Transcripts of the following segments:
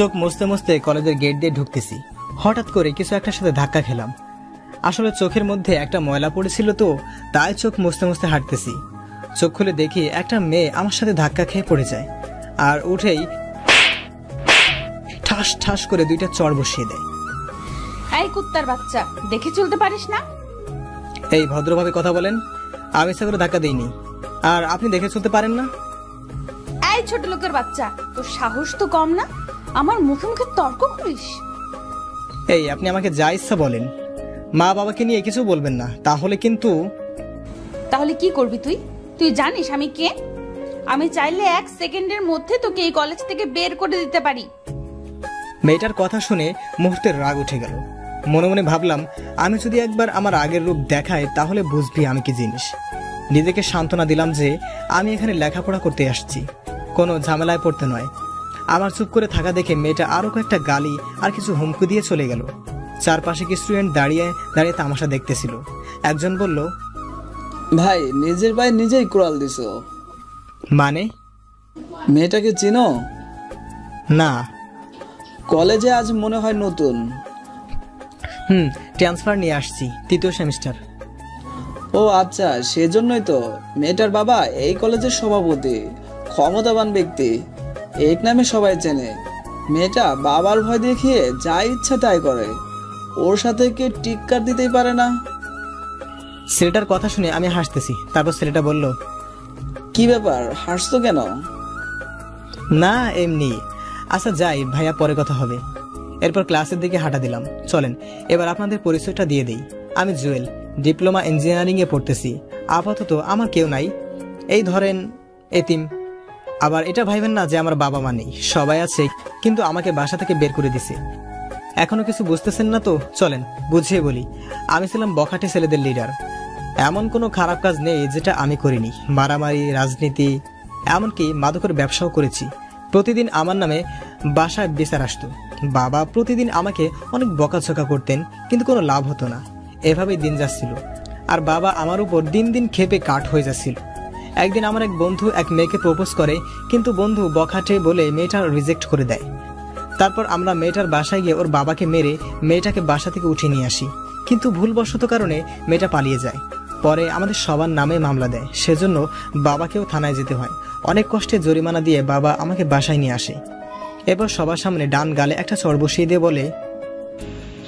চোখ মুছতে মুছতে কলেজের গেট দিয়ে ঢুকতেছি, হঠাৎ করে কিছু একটার সাথে ধাক্কা খেলাম। আসলে চোখের মধ্যে একটা ময়লা পড়েছিল, তো তাই চোখ মুছতে মুছতে হাঁটতেছি। চোখ খুলে দেখি একটা মেয়ে আমার সাথে ধাক্কা খেয়ে পড়ে যায়, আর উঠেই ঠাস ঠাস করে দুইটা চড় বসিয়ে দেয়। এই কুত্তার বাচ্চা, দেখে চলতে পারিস না? এই ভদ্রভাবে কথা বলেন, আমি ইচ্ছা করে ধাক্কা দিইনি, আর আপনি দেখে চলতে পারেন না? এই ছোট লোকের বাচ্চা, তোর সাহস তো কম না, আমার মুখে মুখে তর্ক করিস? এই আপনি আমাকে যা ইচ্ছা বলেন, মা বাবাকে নিয়ে কিছু বলবেন না, তাহলে কিন্তু। তাহলে কি করবি তুই? তুই জানিস আমি কে? আমি চাইলে 1 সেকেন্ডের মধ্যে তোকে এই কলেজ থেকে বের করে দিতে পারি। মেয়েটার কথা শুনে মুহূর্তের রাগ উঠে গেল। মনে মনে ভাবলাম, আমি যদি একবার আমার আগের রূপ দেখাই তাহলে বুঝবি আমি কি জিনিস। নিজেকে সান্ত্বনা দিলাম যে আমি এখানে লেখাপড়া করতে আসছি, কোনো ঝামেলায় পড়তে নয়। আমার চুপ করে থাকা দেখে মেয়েটা আরো কয়েকটা গালি আর কিছু হুমকি দিয়ে চলে গেল। চারপাশে কি স্টুডেন্ট দাঁড়িয়ে দাঁড়িয়ে তামাশা দেখতেছিল। একজন বলল, ভাই নিজের ভাই নিজেই কুড়াল দিছো। মানে? মেয়েটাকে চিনো? না। কলেজে আজ মনে হয় নতুন। ট্রান্সফার নিয়ে আসছি, 3য় সেমিস্টার। ও আচ্ছা, সেজন্যই তো। মেয়েটার বাবা এই কলেজের সভাপতি, ক্ষমতাবান ব্যক্তি, এক নামে সবাই চেনে। মেয়েটা বাবার ভয় দেখিয়ে যা ইচ্ছা তাই করে, ওর সাথে কে টিক্কার দিতেই পারে না। ছেলেটার কথা শুনে আমি হাসতেছি। তারপর ছেলেটা বলল, কি ব্যাপার, হাসতো কেন? না এমনি। আচ্ছা যাই ভাইয়া, পরে কথা হবে। এরপর ক্লাসের দিকে হাঁটা দিলাম। চলেন এবার আপনাদের পরিচয়টা দিয়ে দেই। আমি জুয়েল, ডিপ্লোমা ইঞ্জিনিয়ারিং এ পড়তেছি। আপাতত আমার কেউ নাই, এই ধরেন এতিম। আবার এটা ভাইবেন না যে আমার বাবা মা নেই, সবাই আছে, কিন্তু আমাকে বাসা থেকে বের করে দিছে। এখনো কিছু বুঝতেছেন না তো? চলেন বুঝিয়ে বলি। আমি ছিলাম বখাটে ছেলেদের লিডার। এমন কোনো খারাপ কাজ নেই যেটা আমি করিনি। মারামারি, রাজনীতি, এমনকি মাদকের ব্যবসাও করেছি। প্রতিদিন আমার নামে বাসায় বিচার আসতো। বাবা প্রতিদিন আমাকে অনেক বকাঝকা করতেন, কিন্তু কোনো লাভ হতো না। এভাবেই দিন যাচ্ছিল, আর বাবা আমার উপর দিন দিন ক্ষেপে কাঠ হয়ে যাচ্ছিল। একদিন আমার এক বন্ধু এক মেয়েকে প্রপোজ করে, কিন্তু বন্ধু বখাটে বলে মেয়েটা রিজেক্ট করে দেয়। তারপর আমরা মেয়েটার বাসায় গিয়ে ওর বাবাকে মেরে মেয়েটাকে বাসা থেকে উঠিয়ে নিয়ে আসি, কিন্তু ভুলবশত কারণে মেয়েটা পালিয়ে যায়। পরে আমাদের সবার নামে মামলা দেয়, সেজন্য বাবাকেও থানায় যেতে হয়। অনেক কষ্টে জরিমানা দিয়ে বাবা আমাকে বাসায় নিয়ে আসে। এরপর সবার সামনে ডান গালে একটা চড় বসিয়ে দিয়ে বলে,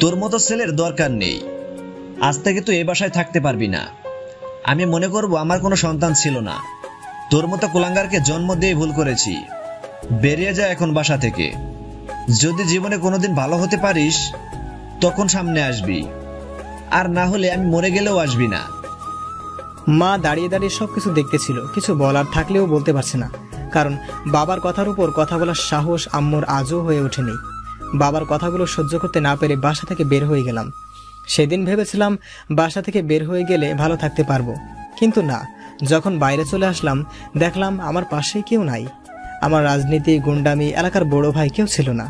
তোর মতো ছেলের দরকার নেই, আজ থেকে তুই এই বাসায় থাকতে পারবি না। আমি মনে করব আমার কোনো সন্তান ছিল না। তোর মতো কুলাঙ্গারকে জন্ম দিয়ে ভুল করেছি। বেরিয়ে যা এখন বাসা থেকে। যদি জীবনে কোনোদিন ভালো হতে পারিস তখন সামনে আসবি, আর না হলে আমি মরে গেলেও আসবি না। মা দাঁড়িয়ে দাঁড়িয়ে সবকিছু দেখতেছিল, কিছু বলার থাকলেও বলতে পারছে না, কারণ বাবার কথার উপর কথা বলার সাহস আম্মুর আজও হয়ে ওঠেনি। বাবার কথাগুলো সহ্য করতে না পেরে বাসা থেকে বের হয়ে গেলাম। সেদিন ভেবেছিলাম বাসা থেকে বের হয়ে গেলে ভালো থাকতে পারবো, কিন্তু না। যখন বাইরে চলে আসলাম দেখলাম আমার পাশে কেউ নাই। আমার রাজনীতি, গুন্ডামি, এলাকার বড় ভাই কেউ ছিল না।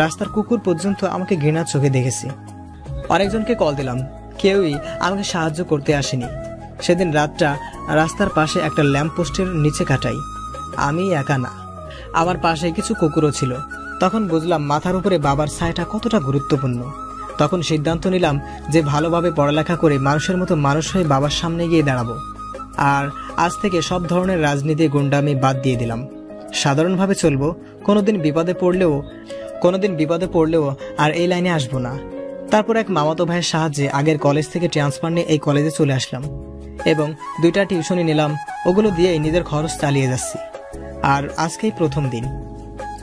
রাস্তার কুকুর পর্যন্ত আমাকে ঘৃণার চোখে দেখেছে। অনেকজনকে কল দিলাম, কেউই আমাকে সাহায্য করতে আসেনি। সেদিন রাতটা রাস্তার পাশে একটা ল্যাম্প পোস্টের নিচে কাটাই। আমি একা না, আমার পাশে কিছু কুকুরও ছিল। তখন বুঝলাম মাথার উপরে বাবার ছায়াটা কতটা গুরুত্বপূর্ণ। তখন সিদ্ধান্ত নিলাম যে ভালোভাবে পড়ালেখা করে মানুষের মতো মানুষ হয়ে বাবার সামনে গিয়ে দাঁড়াবো। আর আজ থেকে সব ধরনের রাজনীতি, গুন্ডামি বাদ দিয়ে দিলাম। সাধারণভাবে চলবো। কোনোদিন বিপদে পড়লেও আর এই লাইনে আসবো না। তারপর এক মামাতো ভাইয়ের সাহায্যে আগের কলেজ থেকে ট্রান্সফার নিয়ে এই কলেজে চলে আসলাম, এবং 2টা টিউশনই নিলাম। ওগুলো দিয়েই নিজের খরচ চালিয়ে যাচ্ছি। আর আজকেই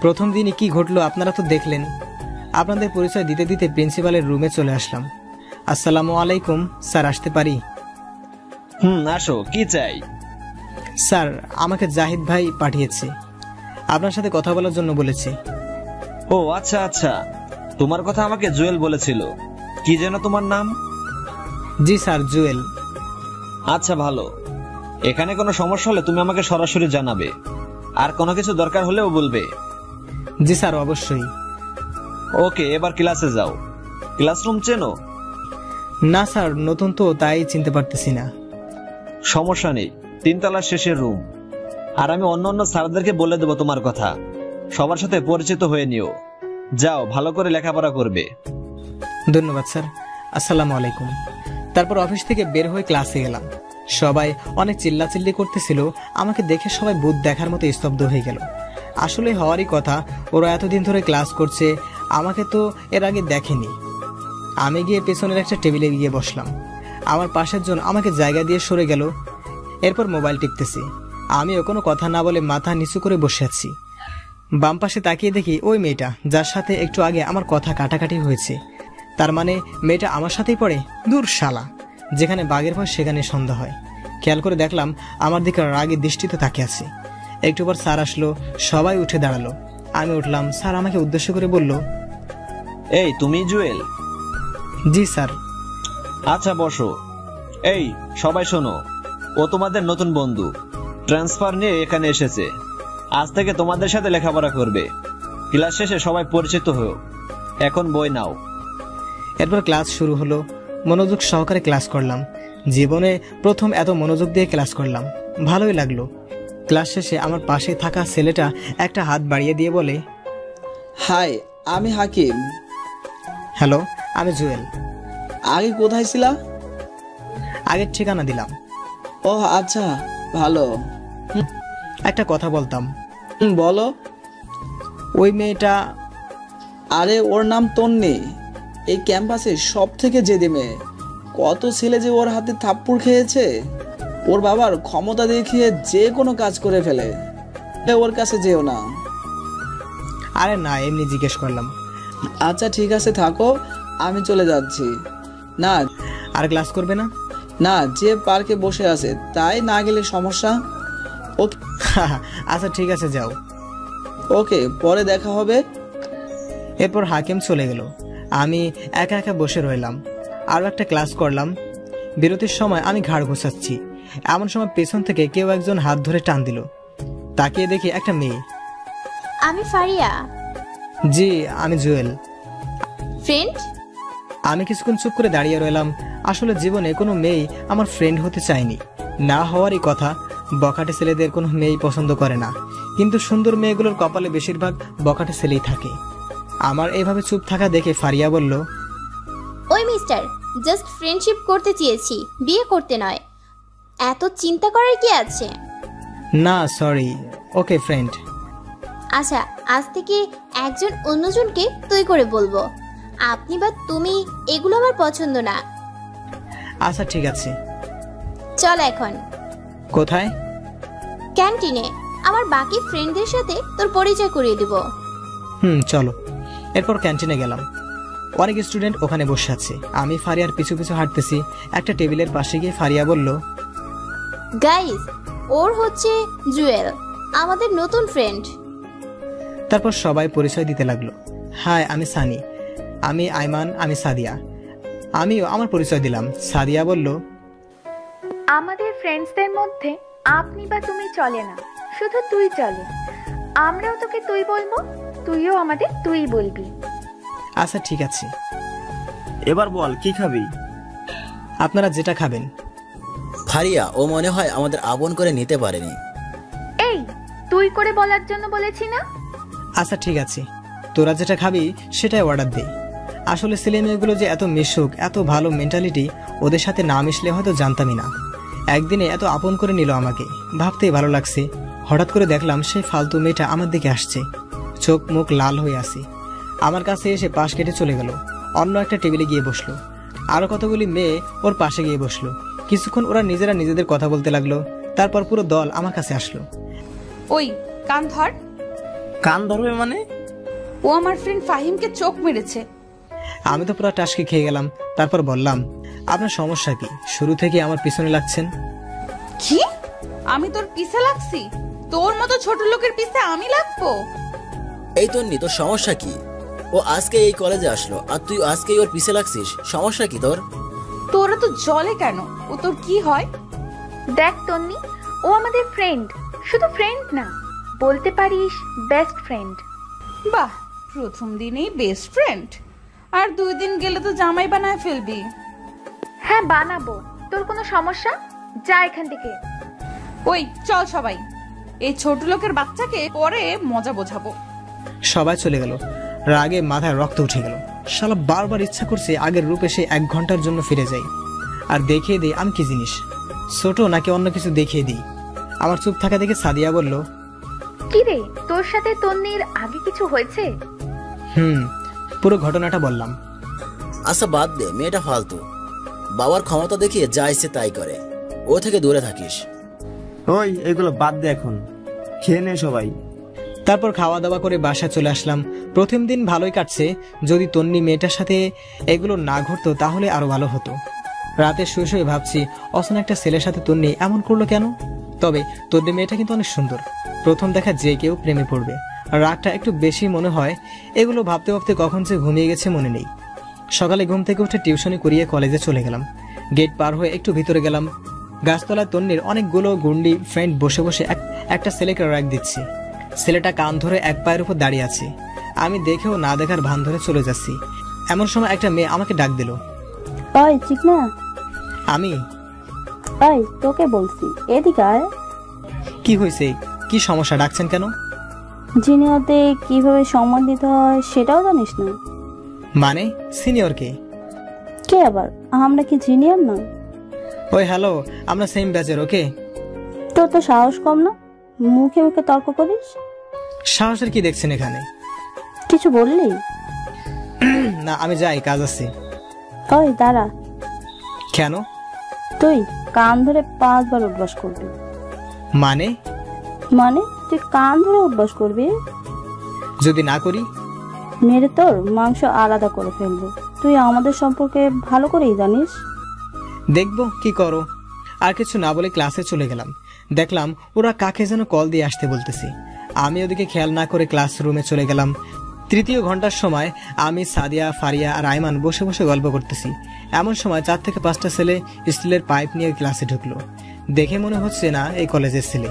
প্রথম দিনই কি ঘটলো আপনারা তো দেখলেন। আপনাদের পরিচয় দিতে দিতে প্রিন্সিপালের রুমে চলে আসলাম। আসসালামু আলাইকুম স্যার, আসতে পারি? আসো, কি চাই? স্যার, আমাকে জাহিদ ভাই পাঠিয়েছে, আপনার সাথে কথা বলার জন্য বলেছে। ও আচ্ছা আচ্ছা, তোমার কথা আমাকে জুয়েল বলেছিল। কি যেন তোমার নাম? জি স্যার, জুয়েল। আচ্ছা ভালো। এখানে কোনো সমস্যা হলে তুমি আমাকে সরাসরি জানাবে, আর কোনো কিছু দরকার হলেও বলবে। জি স্যার, অবশ্যই। ওকে, এবার ক্লাসে যাও। ক্লাসরুম চেনো? না স্যার, নতুন তো, তাই চিনতে পারতেছি না। সমস্যা নেই, 3 তলার শেষের রুম। আর আমি অন্য স্যারদেরকে বলে দেবো তোমার কথা। সবার সাথে পরিচিত হয়ে নিও। যাও, ভালো করে লেখাপড়া করবে। ধন্যবাদ স্যার, আসসালামু আলাইকুম। তারপর অফিস থেকে বের হয়ে ক্লাসে গেলাম। সবাই অনেক চিল্লাচিল্লি করতেছিল, আমাকে দেখে সবাই ভূত দেখার মতো স্তব্ধ হয়ে গেল। আসলে হওয়ারই কথা, ওরা এতদিন ধরে ক্লাস করছে, আমাকে তো এর আগে দেখেনি। আমি গিয়ে পেছনের একটা টেবিলে গিয়ে বসলাম। আমার পাশের জন আমাকে জায়গা দিয়ে সরে গেল। এরপর মোবাইল টিপতেছি। আমিও কোনো কথা না বলে মাথা নিচু করে বসে আছি। বাম পাশে তাকিয়ে দেখি ওই মেয়েটা যার সাথে একটু আগে আমার কথা কাটাকাটি হয়েছে। তার মানে মেয়েটা আমার সাথেই পড়ে? দূর শালা, যেখানে বাঘের ভয় সেখানে সন্ধ্যা হয়। খেয়াল করে দেখলাম আমার দিকে রাগে দৃষ্টিতে তাকিয়ে আছে। একটু পর স্যার আসলো, সবাই উঠে দাঁড়ালো। আমি উঠলাম, স্যার আমাকে উদ্দেশ্য করে বলল, এই তুমি জুয়েল? জি স্যার। আচ্ছা বসো। এই সবাই শোনো, ও তোমাদের নতুন বন্ধু, ট্রান্সফার নিয়ে এখানে এসেছে। আজ থেকে তোমাদের সাথে লেখাপড়া করবে। ক্লাস শেষে সবাই পরিচিত হও। এখন বই নাও। এরপর ক্লাস শুরু হলো। মনোযোগ সহকারে ক্লাস করলাম। জীবনে প্রথম এত মনোযোগ দিয়ে ক্লাস করলাম, ভালোই লাগলো। ক্লাস শেষে আমার পাশে থাকা ছেলেটা একটা হাত বাড়িয়ে দিয়ে বলে, হাই, আমি হাকিম। হ্যালো, আমি জুয়েল। আগে কোথায় ছিলা? আগের ঠিকানা দিলাম। ও আচ্ছা, ভালো। একটা কথা বলতাম। বলো। ওই মেয়েটা, আরে ওর নাম তন্নি। এই ক্যাম্পাসে সব থেকে জেদি মেয়ে। কত ছেলে যে ওর হাতে থাপ্পড় খেয়েছে। ওর বাবার ক্ষমতা দেখিয়ে যে কোনো কাজ করে ফেলে। ওর কাছে যেও না। আরে না, এমনি জিজ্ঞেস করলাম। আচ্ছা ঠিক আছে, থাকো, আমি চলে যাচ্ছি। না আর ক্লাস করবে না? না, যে পার্কে বসে আছে তাই না গেলে সমস্যা? ওকে আচ্ছা ঠিক আছে, যাও। ওকে, পরে দেখা হবে। এরপর হাকিম চলে গেল। আমি একা একা বসে রইলাম। আরও একটা ক্লাস করলাম। বিরতির সময় আমি ঘাড় ঘোষাচ্ছি, এমন সময় পেছন থেকে কেউ একজন হাত ধরে টান দিল। তাকিয়ে দেখি একটা মেয়ে। আমি ফারিয়া। জি, আমি জুয়েল। ফ্রেন্ড? আমি কিছুক্ষণ চুপ করে দাঁড়িয়ে রইলাম। আসলে জীবনে কোনো মেয়ে আমার ফ্রেন্ড হতে চায়নি, না হওয়ারই কথা। বখাটে ছেলেদের কোনো মেয়েই পছন্দ করে না, কিন্তু সুন্দর মেয়েগুলোর কপালে বেশিরভাগ বখাটে ছেলেই থাকে। আমার এইভাবে চুপ থাকা দেখে ফারিয়া বলল, ওই মিস্টার, জাস্ট ফ্রেন্ডশিপ করতে চেয়েছি, বিয়ে করতে নয়। এত চিন্তা করার কি আছে? না সরি, ওকে ফ্রেন্ড। আচ্ছা, আজ থেকে একজন অন্যজনকে তুই করে বলবো। আপনি বা তুমি, এগুলো আমার পছন্দ না। আচ্ছা ঠিক আছে। চল এখন। কোথায়? ক্যান্টিনে। আমার বাকি ফ্রেন্ডদের সাথে তোর পরিচয় করিয়ে দিব। চলো। এরপর ক্যান্টিনে গেলাম। অনেক স্টুডেন্ট ওখানে বসে আছে। আমি ফারিয়ার পিছু পিছু হাঁটতেছি। একটা টেবিলের পাশে গিয়ে ফারিয়া বলল, গাইস, ওর হচ্ছে জুয়েল, আমাদের নতুন ফ্রেন্ড। তারপর সবাই পরিচয় দিতে লাগলো। হাই, আমি সানি। আমি আইমান। আমি সাদিয়া। আমিও আমার পরিচয় দিলাম। সাদিয়া বলল, আমাদের ফ্রেন্ডসদের মধ্যে আপনি বা তুমি চলে না, শুধু তুই চলে। আমরাও তোকে তুই বলবো, তুইও আমাদের তুই বলবি। আচ্ছা ঠিক আছে। এবার বল, কি খাবি? আপনারা যেটা খাবেন। ফারিয়া, ও মনে হয় আমাদের আপন করে নিতে পারেনি। এই, তুই করে বলার জন্য বলেছি না? আচ্ছা ঠিক আছে, তোরা যেটা খাবি সেটাই অর্ডার দে। আসলে ছেলে মেয়েগুলো যে এত মিশুক, এত ভালো মেন্টালিটি, ওদের সাথে না মিশলে হয়তো জানতামই না। একদিনে এত আপন করে নিল আমাকে, ভাবতেই ভালো লাগছে। হঠাৎ করে দেখলাম সেই ফালতু মেয়েটা আমার দিকে আসছে, চোখ মুখ লাল হয়ে আসে। আমার কাছে এসে পাশ কেটে চলে গেল, অন্য একটা টেবিলে গিয়ে বসলো। আরো কতগুলি মেয়ে ওর পাশে গিয়ে বসলো। কিছুক্ষণ ওরা নিজেরা নিজেদের কথা বলতে লাগলো। তারপর পুরো দল আমার কাছে আসলো। ওই কান ধর। কান ধরবে মানে? ও আমার ফ্রেন্ড ফাহিমকে চোখ মেরেছে। আমি তো পুরো টাসকে খেয়ে গেলাম। তারপর বললাম, আপনার সমস্যা কি? শুরু থেকে আমার পিছনে লাগছেন। কি? আমি তোর পিছে লাগছি? তোর মতো ছোট লোকের পিছে আমি লাগবো? এই তন্নি, তোর সমস্যা কি? ও আজকে এই কলেজে আসলো আর তুই আজকেই ওর পিছে লাগছিস, সমস্যা কি তোর? তোরা তো জলে কেন? ও তোর কি হয়? দেখ তন্নি, ও আমাদের ফ্রেন্ড, শুধু ফ্রেন্ড না, বলতে পারিস বেস্ট ফ্রেন্ড। বাহ, প্রথম দিনেই বেস্ট ফ্রেন্ড, আর 2 দিন গেলে তো জামাই বানায় ফেলবি। হ্যাঁ বানাবো, তোর কোনো সমস্যা? যা এখান থেকে। ওই চল সবাই, এই ছোট লোকের বাচ্চাকে পরে মজা বোঝাবো। সবাই চলে গেল। রাগে মাথায় রক্ত উঠে গেল। শালা বারবার ইচ্ছা করছে আগের রূপে সে 1 ঘন্টার জন্য ফিরে যাই আর দেখিয়ে দিই আমি কি জিনিস, ছোট নাকি অন্য কিছু দেখিয়ে দিই। আমার চুপ থাকা দেখে সাদিয়া বলল, কি রে, তোর সাথে তন্নির আগে কিছু হয়েছে? পুরো ঘটনাটা বললাম। আচ্ছা বাদ দে, মেয়েটা ফালতু। বাবার ক্ষমতা দেখিয়ে যা ইচ্ছে তাই করে, ও থেকে দূরে থাকিস। ওই এগুলো বাদ দে, এখন খেয়ে নে সবাই। তারপর খাওয়া দাওয়া করে বাসায় চলে আসলাম। প্রথম দিন ভালোই কাটছে, যদি তন্নি মেয়েটার সাথে এগুলো না ঘটতো তাহলে আরো ভালো হতো। রাতে শুয়ে শুয়ে ভাবছি অচেনা একটা ছেলের সাথে তন্নি এমন করলো কেন। তবে তন্নি মেয়েটা কিন্তু অনেক সুন্দর, প্রথম দেখা যে কেউ প্রেমে পড়বে। রাগটা একটু বেশি মনে হয়। এগুলো ভাবতে ভাবতে কখন যে ঘুমিয়ে গেছে মনে নেই। সকালে ঘুম থেকে উঠে টিউশনি করিয়ে কলেজে চলে গেলাম। গেট পার হয়ে একটু ভিতরে গেলাম। গাছতলায় তন্নির অনেকগুলো গুন্ডি ফ্রেন্ড বসে বসে একটা ছেলেকে রাগ দিচ্ছে। ছেলেটা কান ধরে এক পায়ের উপর দাঁড়িয়ে আছে। আমি দেখেও না দেখার ভান ধরে চলে যাচ্ছি। এমন সময় একটা মেয়ে আমাকে ডাক দিল। ওই চিকনা। আমি ওই তোকে বলছি, এদিকে আয়। কি হয়েছে, কি সমস্যা, ডাকছেন কেন? জিনিয়রতে কিভাবে সম্মান দিতে হয় সেটাও জানিস না? মানে সিনিয়র কে? কে আবার, আমরা কি জিনিয়র না? ওই হ্যালো, আমরা সেম ব্যাচের। ওকে, তোর তো সাহস কম না, মুখে মুখে তর্ক করিস। সাহসের কি দেখছেন এখানে? কিছু বললি? না আমি যাই, কাজ আছে। ওই দাঁড়া। কেন? তুই কান ধরে 5 বার উঠবাস করবি। মানে? মানে তুই কান ধরে উঠবাস করবি, যদি না করি মেরে তোর মাংস আলাদা করে ফেলবো। তুই আমাদের সম্পর্কে ভালো করেই জানিস। দেখবো কি করো। আর কিছু না বলে ক্লাসে চলে গেলাম। দেখলাম ওরা কাকে যেন কল দিয়ে আসতে বলতেছি। আমি ওদিকে খেয়াল না করে ক্লাসরুমে চলে গেলাম। তৃতীয় ঘন্টার সময় আমি, সাদিয়া, ফারিয়া আর আইমান বসে বসে গল্প করতেছি। এমন সময় 4 থেকে 5টা ছেলে স্টিলের পাইপ নিয়ে ক্লাসে ঢুকলো। দেখে মনে হচ্ছে না এই কলেজের ছেলে।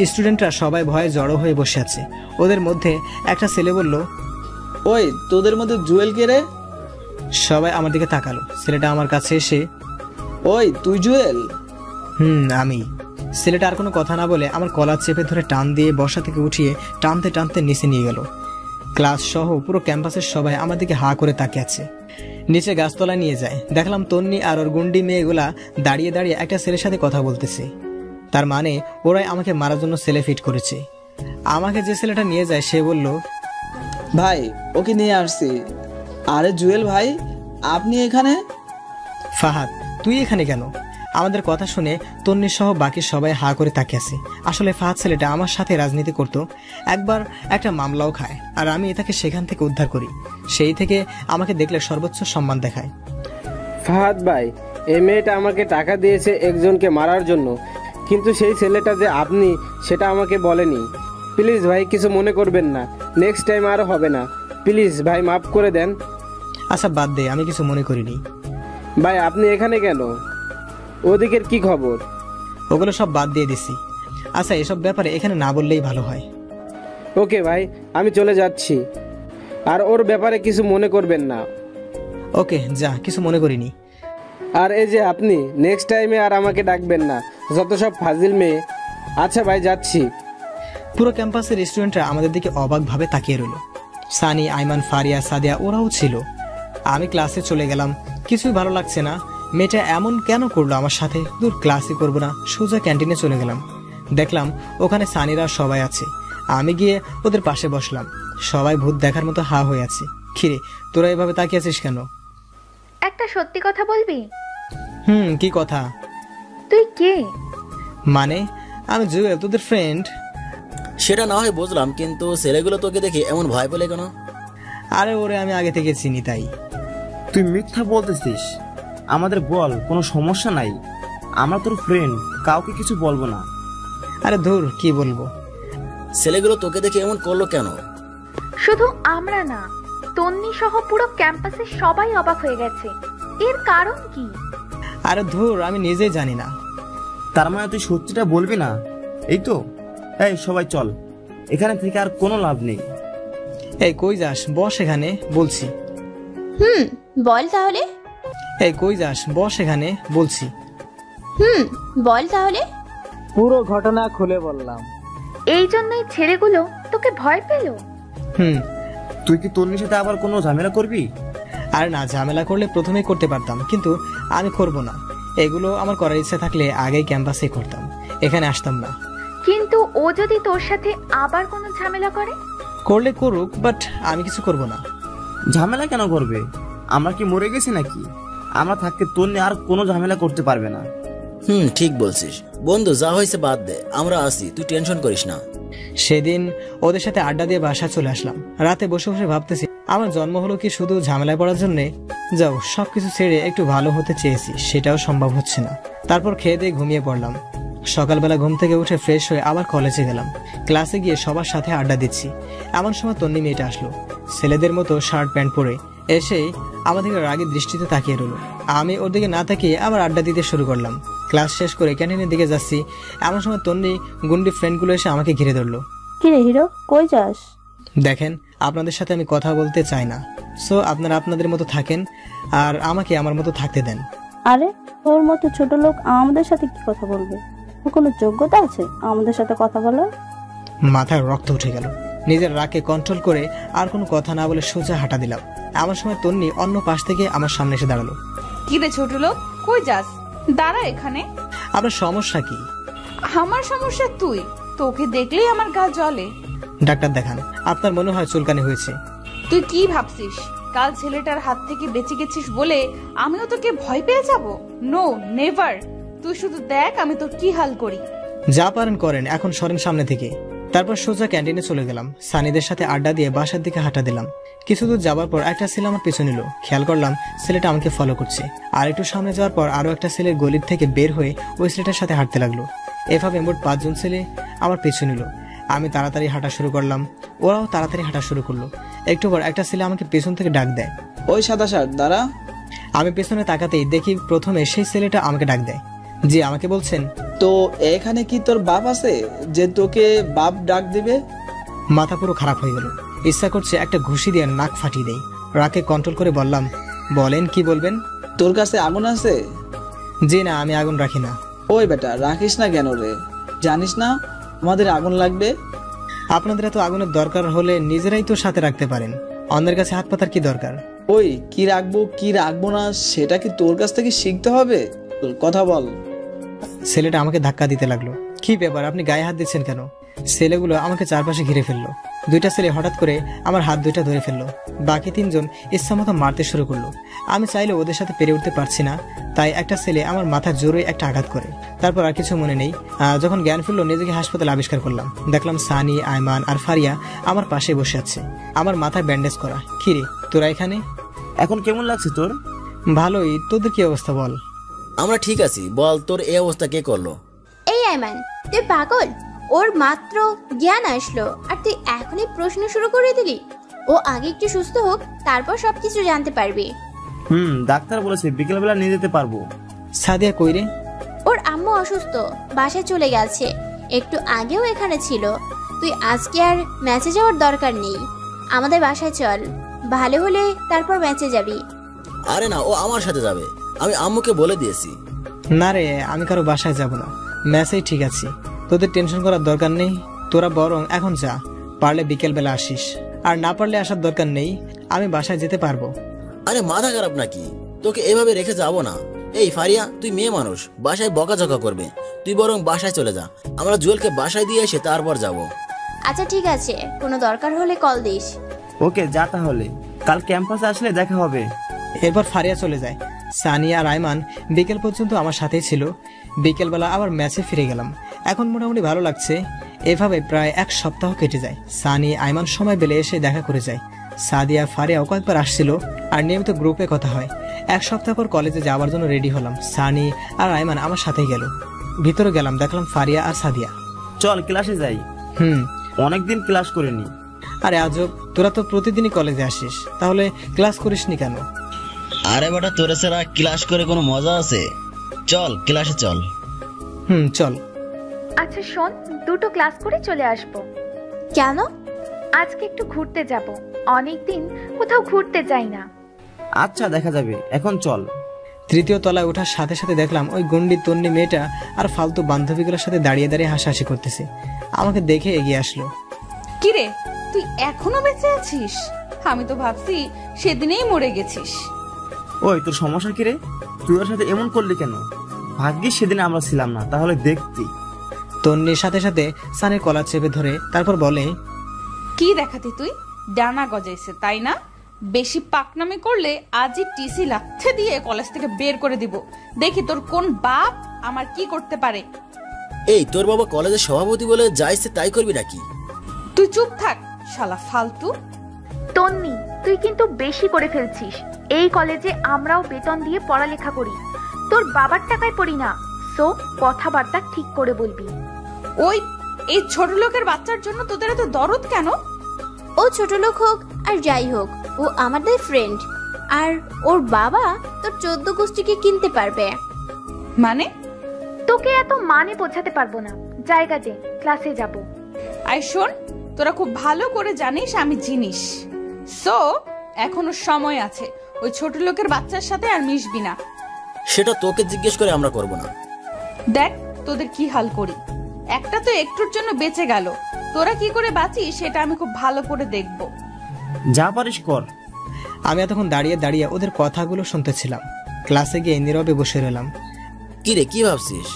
স্টুডেন্টরা সবাই ভয়ে জড়ো হয়ে বসে আছে। ওদের মধ্যে একটা ছেলে বলল, ওই তোদের মধ্যে জুয়েল কে রে? সবাই আমার দিকে তাকালো। ছেলেটা আমার কাছে এসে, ওই তুই জুয়েল? আমি। ছেলেটা আর কোনো কথা না বলে আমার কলার চেপে ধরে টান দিয়ে বসা থেকে উঠিয়ে টানতে টানতে নিচে নিয়ে গেল। ক্লাস সহ পুরো ক্যাম্পাসের সবাই আমার দিকে হা করে তাকিয়ে আছে। নিচে গাছতলায় নিয়ে যায়। দেখলাম তন্নি আর ওর গুন্ডি মেয়েগুলা দাঁড়িয়ে দাঁড়িয়ে একটা ছেলের সাথে কথা বলতেছে। তার মানে ওরাই আমাকে মারার জন্য ছেলে ফিট করেছে। আমাকে যে ছেলেটা নিয়ে যায় সে বলল, ভাই ওকে নিয়ে আসছি। আরে জুয়েল ভাই, আপনি এখানে? ফাহাদ, তুই এখানে কেন? আমাদের কথা শুনে তন্নি সহ বাকি সবাই হা করে তাকিয়ে আছে। আসলে ফাহাদ ছেলেটা আমার সাথে রাজনীতি করত, একবার একটা মামলাও খায়, আর আমি তাকে সেখান থেকে উদ্ধার করি। সেই থেকে আমাকে দেখলে সর্বোচ্চ সম্মান দেখায়। ফাহাদ ভাই, এই মেয়েটা আমাকে টাকা দিয়েছে একজনকে মারার জন্য, কিন্তু সেই ছেলেটা যে আপনি সেটা আমাকে বলেনি। প্লিজ ভাই, কিছু মনে করবেন না, নেক্সট টাইম আর হবে না। প্লিজ ভাই, মাফ করে দেন। আচ্ছা বাদ দে, আমি কিছু মনে করিনি। ভাই আপনি এখানে কেন? ওদিকের কি খবর? ওগুলো সব বাদ দিয়ে দিছি। আচ্ছা এসব ব্যাপারে এখানে না বললেই ভালো হয়। ওকে ভাই, আমি চলে যাচ্ছি, আর ওর ব্যাপারে কিছু মনে করবেন না। ওকে যা, কিছু মনে করিনি। আর এই যে আপনি নেক্সট টাইমে আর আমাকে ডাকবেন না, যত সব ফাজিল মেয়ে। আচ্ছা ভাই, যাচ্ছি। পুরো ক্যাম্পাসের স্টুডেন্টরা আমাদের দিকে অবাকভাবে তাকিয়ে রইল। সানি, আইমান, ফারিয়া, সাদিয়া ওরাও ছিল। আমি ক্লাসে চলে গেলাম। কিছুই ভালো লাগছে না। মেয়েটা এমন কেন করলো আমার সাথে? দূর, ক্লাসই করবো না, সোজা ক্যান্টিনে চলে গেলাম। দেখলাম ওখানে সানিরা সবাই আছে। আমি গিয়ে ওদের পাশে বসলাম। সবাই ভূত দেখার মতো হা হয়ে আছে। খিরে, তোরা এভাবে তাকিয়ে আছিস কেন? একটা সত্যি কথা বলবি? কি কথা? তুই কে? মানে আমি জুয়েল, তোদের ফ্রেন্ড। সেটা না হয় বুঝলাম, কিন্তু ছেলেগুলো তোকে দেখে এমন ভয় পেলে কেন? আরে ওরে আমি আগে থেকে চিনি তাই। তুই মিথ্যা বলতেছিস। আমাদের বল, কোনো সমস্যা নাই, আমরা তোর ফ্রেন্ড, কাউকে কিছু বলবো না। আরে ধুর, কি বলবো। ছেলেগুলো তোকে দেখে এমন করলো কেন? শুধু আমরা না, তন্নি সহ পুরো ক্যাম্পাসে সবাই অবাক হয়ে গেছে। এর কারণ কি? আরে ধুর, আমি নিজেই জানি না। তার মানে তুই সত্যিটা বলবি না, এই তো? এই সবাই চল, এখানে থেকে আর কোনো লাভ নেই। এই কই যাস? বস এখানে বলছি। বল তাহলে। এই কই যাস? বস এখানে বলছি। বল তাহলে। পুরো ঘটনা খুলে বললাম। এই জন্যই ছেলেগুলো তোকে ভয় পেল? তুই কি তন্নির সাথে আবার কোনো ঝামেলা করবি? আর না, ঝামেলা করলে প্রথমেই করতে পারতাম, কিন্তু আমি করব না। এগুলো আমার করার ইচ্ছা থাকলে আগেই ক্যাম্পাসে করতাম, এখানে আসতাম না। কিন্তু ও যদি তোর সাথে আবার কোনো ঝামেলা করে? করলে করুক, বাট আমি কিছু করব না। ঝামেলা কেন করবে? আমরা কি মরে গেছি নাকি? আমরা থাকতে তন্নি আর কোনো ঝামেলা করতে পারবে না। ঠিক বলছিস বন্ধু, যা হয়েছে বাদ দে, আমরা আছি, তুই টেনশন করিস না। সেদিন ওদের সাথে আড্ডা দিয়ে বাসা চলে আসলাম। রাতে বসে বসে ভাবতেছি, আমার জন্ম হলো কি শুধু ঝামেলায় পড়ার জন্যে? যাও, সবকিছু ছেড়ে একটু ভালো হতে চেয়েছি, সেটাও সম্ভব হচ্ছে না। তারপর খেয়ে দিয়ে ঘুমিয়ে পড়লাম। সকালবেলা ঘুম থেকে উঠে ফ্রেশ হয়ে আবার কলেজে গেলাম। ক্লাসে গিয়ে সবার সাথে আড্ডা দিচ্ছি, এমন সময় তন্নি মেয়েটা আসলো। ছেলেদের মতো শার্ট প্যান্ট পরে এসেই আমাদেরকে রাগী দৃষ্টিতে তাকিয়ে রইল। আমি ওর দিকে না তাকিয়ে আবার আড্ডা দিতে শুরু করলাম। ক্লাস শেষ করে ক্যান্টিনের দিকে যাচ্ছি, এমন সময় তন্নি গুন্ডি ফ্রেন্ডগুলো এসে আমাকে ঘিরে ধরলো। কিরে হিরো, কই যাস? দেখেন, আপনাদের সাথে আমি কথা বলতে চাই না, সো আপনারা আপনাদের মতো থাকেন আর আমাকে আমার মতো থাকতে দেন। আরে তোর মতো ছোট লোক আমাদের সাথে কি কথা বলবে? ওর কোনো যোগ্যতা আছে আমাদের সাথে কথা বলার? মাথায় রক্ত উঠে গেল। নিজের রাগকে কন্ট্রোল করে আর কোনো কথা না বলে সোজা হাঁটা দিলাম। এমন সময় তন্নি অন্য পাশ থেকে আমার সামনে এসে দাঁড়ালো। কি রে ছোট লোক, কই যাস? দাঁড়া এখানে। আপনার সমস্যা কি? আমার সমস্যা তুই, তোকে দেখলেই আমার গা জ্বলে। ডাক্তার দেখান, আপনার মনে হয় চুলকানি হয়েছে। তুই কি ভাবছিস কাল ছেলেটার হাত থেকে বেঁচে গেছিস বলে আমিও তোকে ভয় পেয়ে যাব? No, never. তুই শুধু দেখ আমি তোর কি হাল করি। যা পারেন করেন, এখন সরেন সামনে থেকে। তারপর সোজা ক্যান্টিনে চলে গেলাম। সানিদের সাথে আড্ডা দিয়ে বাসার দিকে হাঁটা দিলাম। কিছু দূর যাওয়ার পর একটা ছেলে আমার পিছু নিল। খেয়াল করলাম ছেলেটা আমাকে ফলো করছে। আর একটু সামনে যাওয়ার পর আরো একটা ছেলে গলির থেকে বের হয়ে ওই ছেলেটার সাথে হাঁটতে লাগলো। এভাবে মোট 5 জন ছেলে আমার পিছু নিল। আমি তাড়াতাড়ি হাঁটা শুরু করলাম, ওরাও তাড়াতাড়ি হাঁটা শুরু করলো। একটু পর একটা ছেলে আমাকে পেছন থেকে ডাক দেয়, ওই সাদা শার্ট দাঁড়া। আমি পেছনে তাকাতেই দেখি প্রথমে সেই ছেলেটা আমাকে ডাক দেয়। জি, আমাকে বলছেন? তো এখানে কি তোর বাপ আছে যে তোকে বাপ ডাক দিবে? মাথা পুরো খারাপ হয়ে গেল। ইচ্ছা করছে একটা ঘুষি দিয়ে নাক ফাটিয়ে দেই। রাগে কন্ট্রোল করে বললাম, বলেন কি বলবেন? তোর কাছে আগুন আছে? জি না, আমি আগুন রাখি না। ওই বেটা, রাখিস না কেন রে? জানিস না আমাদের আগুন লাগবে? আপনাদের এত আগুনের দরকার হলে নিজেরাই তো সাথে রাখতে পারেন, অন্যের কাছে হাত পাতার কি দরকার? ওই কি রাখবো কি রাখবো না সেটা কি তোর কাছ থেকে শিখতে হবে? কথা বল। ছেলেটা আমাকে ধাক্কা দিতে লাগলো। কি ব্যাপার, আপনি গায়ে হাত দিচ্ছেন কেন? ছেলেগুলো আমাকে চারপাশে ঘিরে ফেললো। 2টা ছেলে হঠাৎ করে আমার হাত 2টা ধরে ফেললো। বাকি 3 জন ইচ্ছামতো মারতে শুরু করলো। আমি চাইলে ওদের সাথে পেরে উঠতে পারছি না, তাই একটা ছেলে আমার মাথা জোরে একটা আঘাত করে। তারপর আর কিছু মনে নেই। যখন জ্ঞান ফিরলো নিজেকে হাসপাতালে আবিষ্কার করলাম। দেখলাম সানি, আয়মান আর ফারিয়া আমার পাশে বসে আছে, আমার মাথায় ব্যান্ডেজ করা। কিরে তোরা এখানে? এখন কেমন লাগছে তোর? ভালোই, তোদের কি অবস্থা বল? আমরা ঠিক আছি। বল তোর এই অবস্থা কে করলো? এই আয়মান, তুই পাগল? ওর মাত্র জ্ঞান আসলো আর তুই এখনই প্রশ্ন শুরু করে দিলি? ও আগে একটু সুস্থ হোক, তারপর সবকিছু জানতে পারবি। ডাক্তার বলেছে বিকেলবেলা নিয়ে যেতে পারবো। সাদিয়া কই রে? ওর আম্মু অসুস্থ, বাসায় চলে গেছে। একটু আগেও এখানে ছিল। তুই আজকে আর ম্যাচে যাওয়ার দরকার নেই, আমাদের বাসায় চল। ভালো হলে তারপর ম্যাচে যাবি। আরে না, ও আমার সাথে যাবে, আমি আম্মুকে বলে দিয়েছি। না রে, আমি কারো বাসায় যাব না, ম্যাচেই ঠিক আছে। তোদের টেনশন করার দরকার নেই। তোরা বরং এখন যা, পারলে বিকেল বেলা আসিস, আর না পারলে আসার দরকার নেই, আমি বাসায় যেতে পারবো। আরে মাথা খারাপ নাকি? তোকে এভাবে রেখে যাবো না। এই ফারিয়া, তুই মেয়ে মানুষ, বাসায় বকাঝকা করবে। তুই বরং বাসায় চলে যা, আমরা জুয়েলকে বাসায় দিয়ে এসে তারপর যাব। আচ্ছা ঠিক আছে, কোনো দরকার হলে কল দিস। ওকে, যা তাহলে, কাল ক্যাম্পাসে আসলে দেখা হবে। এরপর ফারিয়া চলে যায়। সানি আর আয়মান বিকেল পর্যন্ত আমার সাথেই ছিল। বিকেলবেলা আবার ম্যাচে ফিরে গেলাম। এখন মোটামুটি ভালো লাগছে। এভাবে প্রায় 1 সপ্তাহ কেটে যায়। সানি আয়মান সময় পেলে এসে দেখা করে যায়। সাদিয়া ফারিয়াও কয়েকবার আসছিল আর নিয়মিত গ্রুপে কথা হয়। 1 সপ্তাহ পর কলেজে যাওয়ার জন্য রেডি হলাম। সানি আর আয়মান আমার সাথেই গেল। ভিতরে গেলাম, দেখলাম ফারিয়া আর সাদিয়া। চল ক্লাসে যাই। অনেকদিন ক্লাস করিনি। আরে আজব, তোরা তো প্রতিদিনই কলেজে আসিস, তাহলে ক্লাস করিসনি কেন? আরে বেটা, তোরে ছাড়া ক্লাস করে কোনো মজা আছে? চল ক্লাসে চল। চল। আচ্ছা শোন, 2টো ক্লাস করে চলে আসবো। কেন? আজকে একটু ঘুরতে যাব, অনেকদিন কোথাও ঘুরতে যাই না। আচ্ছা দেখা যাবে, এখন চল। 3য় তলায় ওঠার সাথে সাথে দেখলাম ওই গন্ডি তন্নি মেয়েটা আর ফালতু বান্ধবীগুলোর সাথে দাঁড়িয়ে দাঁড়িয়ে হাসাহাসি করতেছে। আমাকে দেখে এগিয়ে আসলো। কিরে, তুই এখনো বেঁচে আছিস? আমি তো ভাবছি সেদিনেই মরে গেছিস। ওই তোর সমস্যা কি রে? তুই ওর সাথে এমন করলি কেন? ভাগ্যিস সেদিন আমরা ছিলাম না, তাহলে দেখতি। তন্নির সাথে সাথে সানির কলার চেপে ধরে তারপর বলে, কি দেখাতি তুই? ডানা গজাইছে তাই না? বেশি পাকনামি করলে আজই টিসি লাথে দিয়ে কলেজ থেকে বের করে দিব। দেখি তোর কোন বাপ আমার কি করতে পারে। এই তোর বাবা কলেজের সভাপতি বলে যা ইচ্ছে তাই করবি নাকি? তুই চুপ থাক শালা ফালতু। তন্নি, তুই কিন্তু বেশি করে ফেলছিস। এই কলেজে আমরাও বেতন দিয়ে পড়ালেখা করি, তোর বাবার টাকায় পড়ি না। সো কথাবার্তা ঠিক করে বলবি। ওই এই ছোট লোকের বাচ্চার জন্য তোদের এত দরদ কেন? ও ছোট লোক হোক আর যাই হোক, ও আমাদের ফ্রেন্ড। আর ওর বাবা তোর 14 গোষ্ঠীকে কিনতে পারবে। মানে? তোকে এত মানে বোঝাতে পারবো না। জায়গা দে, ক্লাসে যাব। আই শোন, তোরা খুব ভালো করে জানিস আমি জিনিস। সো এখনো সময় আছে, ওই ছোট লোকের বাচ্চার সাথে আর মিশবি না। সেটা তোকে জিজ্ঞেস করে আমরা করব না। দেখ তোদের কি হাল করি। একটা তো একটুর জন্য বেঁচে গেল, তোরা কি করে বাঁচিস সেটা আমি খুব ভালো করে দেখব। যা পারিস কর। আমি এতক্ষণ দাঁড়িয়ে দাঁড়িয়ে ওদের কথাগুলো শুনতেছিলাম। ক্লাসে গিয়ে নীরবে বসে রইলাম। কি রে, কি ভাবছিস?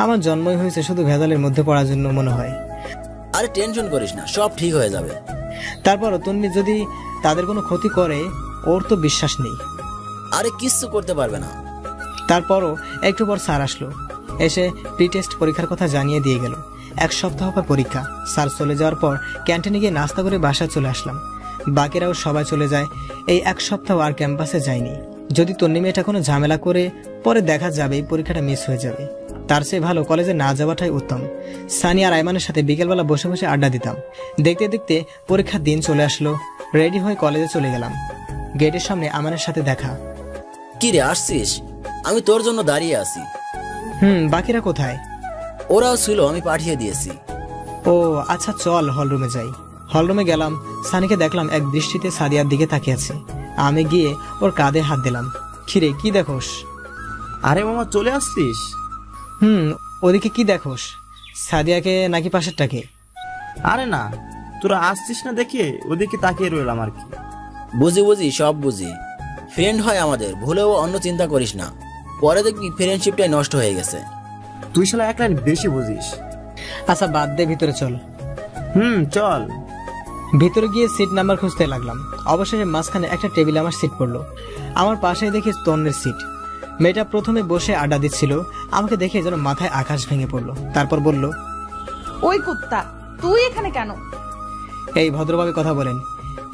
আমার জন্মই হয়েছে শুধু ভেজালের মধ্যে পড়ার জন্য মনে হয়। আরে টেনশন করিস না, সব ঠিক হয়ে যাবে। তারপরও তন্নি যদি তাদের কোনো ক্ষতি করে, ওর তো বিশ্বাস নেই। আরে কিচ্ছু করতে পারবে না। তারপরও একটু পর স্যার আসলো, এসে প্রি টেস্ট পরীক্ষার কথা জানিয়ে দিয়ে গেল। 1 সপ্তাহ পর পরীক্ষা। স্যার চলে যাওয়ার পর ক্যান্টিনে গিয়ে নাস্তা করে বাসায় চলে আসলাম। বাকিরাও সবাই চলে যায়। এই 1 সপ্তাহ আর ক্যাম্পাসে যায়নি। যদি তন্নি মেয়েটা কোনো ঝামেলা করে পরে দেখা যাবে এই পরীক্ষাটা মিস হয়ে যাবে, তার চেয়ে ভালো কলেজে না যাওয়াটাই উত্তম। সানি আর আইমানের সাথে বিকেলবেলা বসে বসে আড্ডা দিতাম। দেখতে দেখতে পরীক্ষার দিন চলে আসলো। রেডি হয়ে কলেজে চলে গেলাম। গেটের সামনে আমানের সাথে দেখা। কি রে, আসছিস? আমি তোর জন্য দাঁড়িয়ে আছি। বাকিরা কোথায়? ওরাও ছিল, আমি পাঠিয়ে দিয়েছি। ও আচ্ছা, চল হলরুমে যাই। হলরুমে গেলাম। সানিকে দেখলাম এক দৃষ্টিতে সাদিয়ার দিকে তাকিয়ে আছে। আমি গিয়ে ওর কাঁধে হাত দিলাম। খিরে, কি দেখোস? আরে মামা, চলে আসছিস? ওদিকে কি দেখোস? সাদিয়াকে নাকি পাশেরটাকে? আরে না, তোরা আসছিস না দেখে ওদিকে তাকিয়ে রইলাম আর কি। বুঝি সব বুঝি। ফ্রেন্ড হয় আমাদের, ভুলেও অন্য চিন্তা করিস না। পরে দেখবি ফ্রেন্ডশিপটাই নষ্ট হয়ে গেছে। তুই শালা এক লাইন বেশি বুঝিস। আচ্ছা বাদ দে, ভিতরে চল। চল। ভিতরে গিয়ে সিট নাম্বার খুঁজতে লাগলাম। অবশেষে মাঝখানে একটা টেবিলে আমার সিট পড়লো। আমার পাশে দেখি তন্নের সিট। মেয়েটা প্রথমে বসে আড্ডা দিচ্ছিল। আমাকে দেখে যেন মাথায় আকাশ ভেঙে পড়লো। তারপর বলল, ওই কুত্তা, তুই এখানে কেন? এই ভদ্রভাবে কথা বলেন,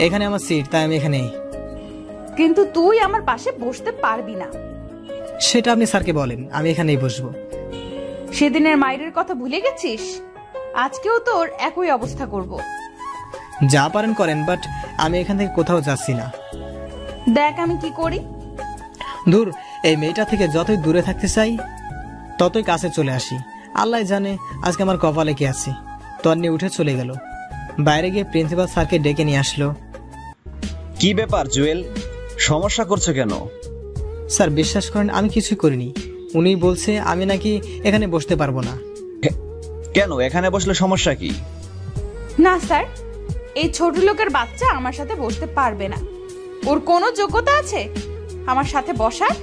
এখানে আমার সিট, তাই আমি এখানে। কিন্তু তুই আমার পাশে বসতে পারবি না। সেটা আপনি স্যারকে বলেন, আমি এখানেই বসবো। সেদিনের মায়ের কথা ভুলে গেছিস? আজকেও তোর একই অবস্থা করব। যা পারেন করেন, বাট আমি এখান থেকে কোথাও যাচ্ছি না। দেখ আমি কি করি। দূর, এই মেয়েটা থেকে যতই দূরে থাকতে চাই ততই কাছে চলে আসি। আল্লাহ জানে আজকে আমার কপালে কি আছে। তন্নি উঠে চলে গেল। বাইরে গিয়ে প্রিন্সিপাল স্যারকে ডেকে নিয়ে আসলো। কি ব্যাপার জুয়েল, সমস্যা করছো কেন? স্যার বিশ্বাস করেন আমি কিছুই করিনি। উনি বলছে আমি নাকি এখানে বসতে পারবো না। কেন, এখানে বসলে সমস্যা কি? না স্যার, এই ছোট লোকের বাচ্চা আমার সাথে বসতে পারবে না। ওর কোনো যোগ্যতা আছে আমার সাথে বসার?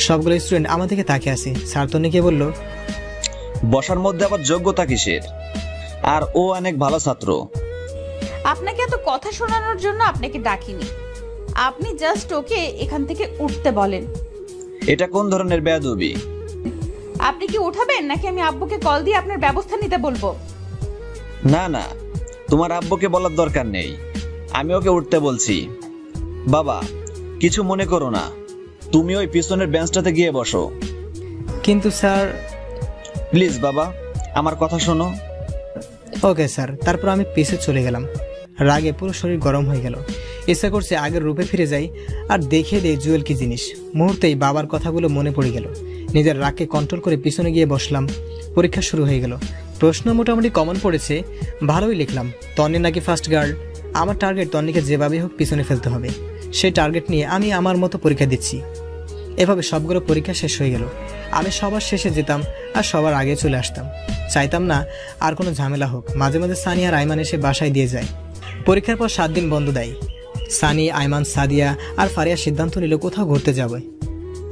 সবগুলো স্টুডেন্ট আমার দিকে তাকিয়ে আছে। স্যার তন্নিকে বলল, বসার মধ্যে আবার যোগ্যতা কিসের? আর ও অনেক ভালো ছাত্র। আপনাকে এত কথা শোনানোর জন্য আপনাকে ডাকিনি। আপনি জাস্ট ওকে এখান থেকে উঠতে বলেন। এটা কোন ধরনের বেয়াদবি? আপনি কি উঠাবেন নাকি আমি আব্বুকে কল দিয়ে আপনার ব্যবস্থা নিতে বলবো? না না, তোমার আব্বুকে বলার দরকার নেই, আমি ওকে উঠতে বলছি। বাবা কিছু মনে করো না, তুমি ওই পিছনের বেঞ্চটাতে গিয়ে বসো। কিন্তু স্যার। প্লিজ বাবা, আমার কথা শোনো। Okay sir. তারপর আমি পিছে চলে গেলাম। রাগে পুরো শরীর গরম হয়ে গেল। ইচ্ছা করছে আগের রূপে ফিরে যাই আর দেখিয়ে দেই জুয়েল কি জিনিস। মুহূর্তেই বাবার কথাগুলো মনে পড়ে গেল। নিজের রাগকে কন্ট্রোল করে পিছনে গিয়ে বসলাম। পরীক্ষা শুরু হয়ে গেল। প্রশ্ন মোটামুটি কমন পড়েছে, ভালোই লিখলাম। তন্নি নাকি ফার্স্ট গার্ল। আমার টার্গেট তন্নিকে যেভাবেই হোক পিছনে ফেলতে হবে। সেই টার্গেট নিয়ে আমি আমার মতো পরীক্ষা দিচ্ছি। এভাবে সবগুলো পরীক্ষা শেষ হয়ে গেল। আমি সবার শেষে যেতাম আর সবার আগে চলে আসতাম। চাইতাম না আর কোনো ঝামেলা হোক। মাঝে মাঝে সানি আর আইমান এসে বাসায় দিয়ে যায়। পরীক্ষার পর 7 দিন বন্ধ দেয়। সানি, আইমান, সাদিয়া আর ফারিয়া সিদ্ধান্ত নিল কোথাও ঘুরতে যাবে।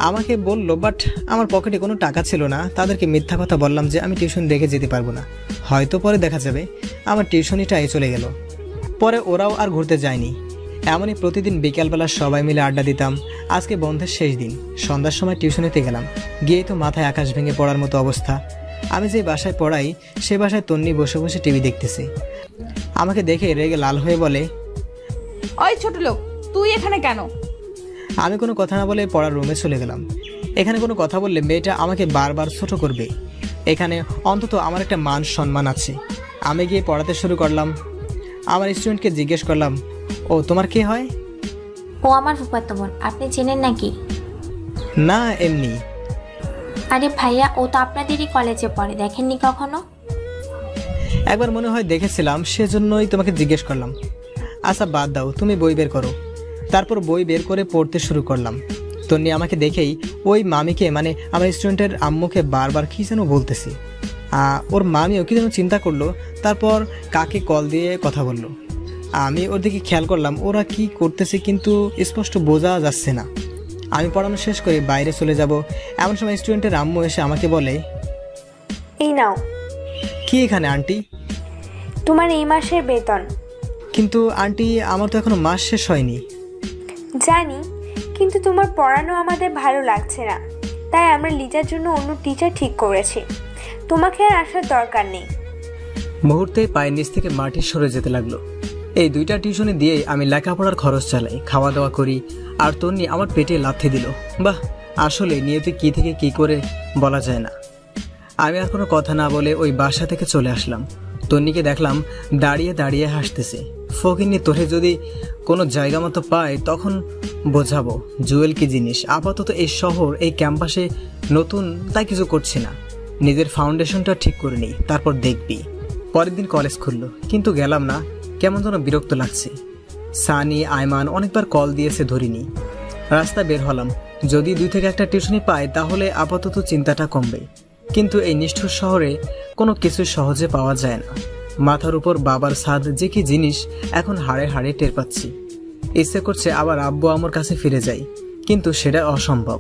আমাকে বলল, বাট আমার পকেটে কোনো টাকা ছিল না। তাদেরকে মিথ্যা কথা বললাম যে আমি টিউশন দেখে যেতে পারবো না, হয়তো পরে দেখা যাবে। আমার টিউশনিটাই চলে গেল। পরে ওরাও আর ঘুরতে যায়নি। এমনই প্রতিদিন বিকালবেলা সবাই মিলে আড্ডা দিতাম। আজকে বন্ধের শেষ দিন, সন্ধ্যার সময় টিউশনিতে গেলাম। গিয়েই তো মাথায় আকাশ ভেঙে পড়ার মতো অবস্থা। আমি যে বাসায় পড়াই সে বাসায় তন্নি বসে বসে টিভি দেখতেছে। আমাকে দেখে রেগে লাল হয়ে বলে, ওই ছোট লোক, তুই এখানে কেন? আমি কোনো কথা না বলে পড়ার রুমে চলে গেলাম। এখানে কোনো কথা বললে মেয়েটা আমাকে বারবার ছোট করবে। এখানে অন্তত আমার একটা মান সম্মান আছে। আমি গিয়ে পড়াতে শুরু করলাম। আমার স্টুডেন্টকে জিজ্ঞেস করলাম, ও তোমার কে হয়? ও আমার ফুফাতো বোন, আপনি চেনেন নাকি? না, এমনি। আরে ভাইয়া, ও তো আপনাদেরই কলেজে পড়ে, দেখেননি কখনো? একবার মনে হয় দেখেছিলাম, সেজন্যই তোমাকে জিজ্ঞেস করলাম। আচ্ছা বাদ দাও, তুমি বই বের করো। তারপর বই বের করে পড়তে শুরু করলাম। তন্নি আমাকে দেখেই ওই মামিকে, মানে আমার স্টুডেন্টের আম্মুকে বারবার কি যেন বলতেছি। ওর মামিও কি যেন চিন্তা করলো, তারপর কাকে কল দিয়ে কথা বললো। আমি ওর দিকে খেয়াল করলাম ওরা কি করতেছে, কিন্তু স্পষ্ট বোঝা যাচ্ছে না। আমি পড়ানো শেষ করে বাইরে চলে যাব, এমন সময় স্টুডেন্টের আম্মু এসে আমাকে বলে, এই নাও। কি এখানে আন্টি? তোমার এই মাসের বেতন। কিন্তু আন্টি, আমার তো এখনো মাস শেষ হয়নি। জানি, কিন্তু তোমার পড়ানো আমাদের ভালো লাগছে না, তাই আমরা লিজার জন্য অন্য টিচার ঠিক করেছি। তোমাকে আর আসার দরকার নেই। মুহূর্তে পায়ের নিচ থেকে মাটি সরে যেতে লাগলো। এই 2টা টিউশনে দিয়েই আমি লেখাপড়ার খরচ চালাই, খাওয়া দাওয়া করি। আর তন্নি আমার পেটে লাথি দিল। বাহ, আসলে নিয়তি কি থেকে কি করে বলা যায় না। আমি আর কোনো কথা না বলে ওই বাসা থেকে চলে আসলাম। তন্নিকে দেখলাম দাঁড়িয়ে দাঁড়িয়ে হাসতেছে। ফকিন্নি, তোরে যদি কোনো জায়গা মতো পায় তখন বোঝাবো জুয়েল কি জিনিস। আপাতত এই শহর, এই ক্যাম্পাসে নতুন, তাই কিছু করছি না। নিজের ফাউন্ডেশনটা ঠিক করে নিই, তারপর দেখবি। পরের দিন কলেজ খুললো, কিন্তু গেলাম না। কেমন যেন বিরক্ত লাগছে। সানি, আইমান অনেকবার কল দিয়েছে, ধরিনি। রাস্তা বের হলাম। যদি 2 থেকে 1টা টিউশনি পাই তাহলে আপাতত চিন্তাটা কমবে। কিন্তু এই নিষ্ঠুর শহরে কোনো কিছু সহজে পাওয়া যায় না। মাথার উপর বাবার ছাদ যে কি জিনিস এখন হাড়ে হাড়ে টের পাচ্ছি। ইচ্ছে করছে আবার আব্বু আম্মুর কাছে ফিরে যাই, কিন্তু সেটা অসম্ভব।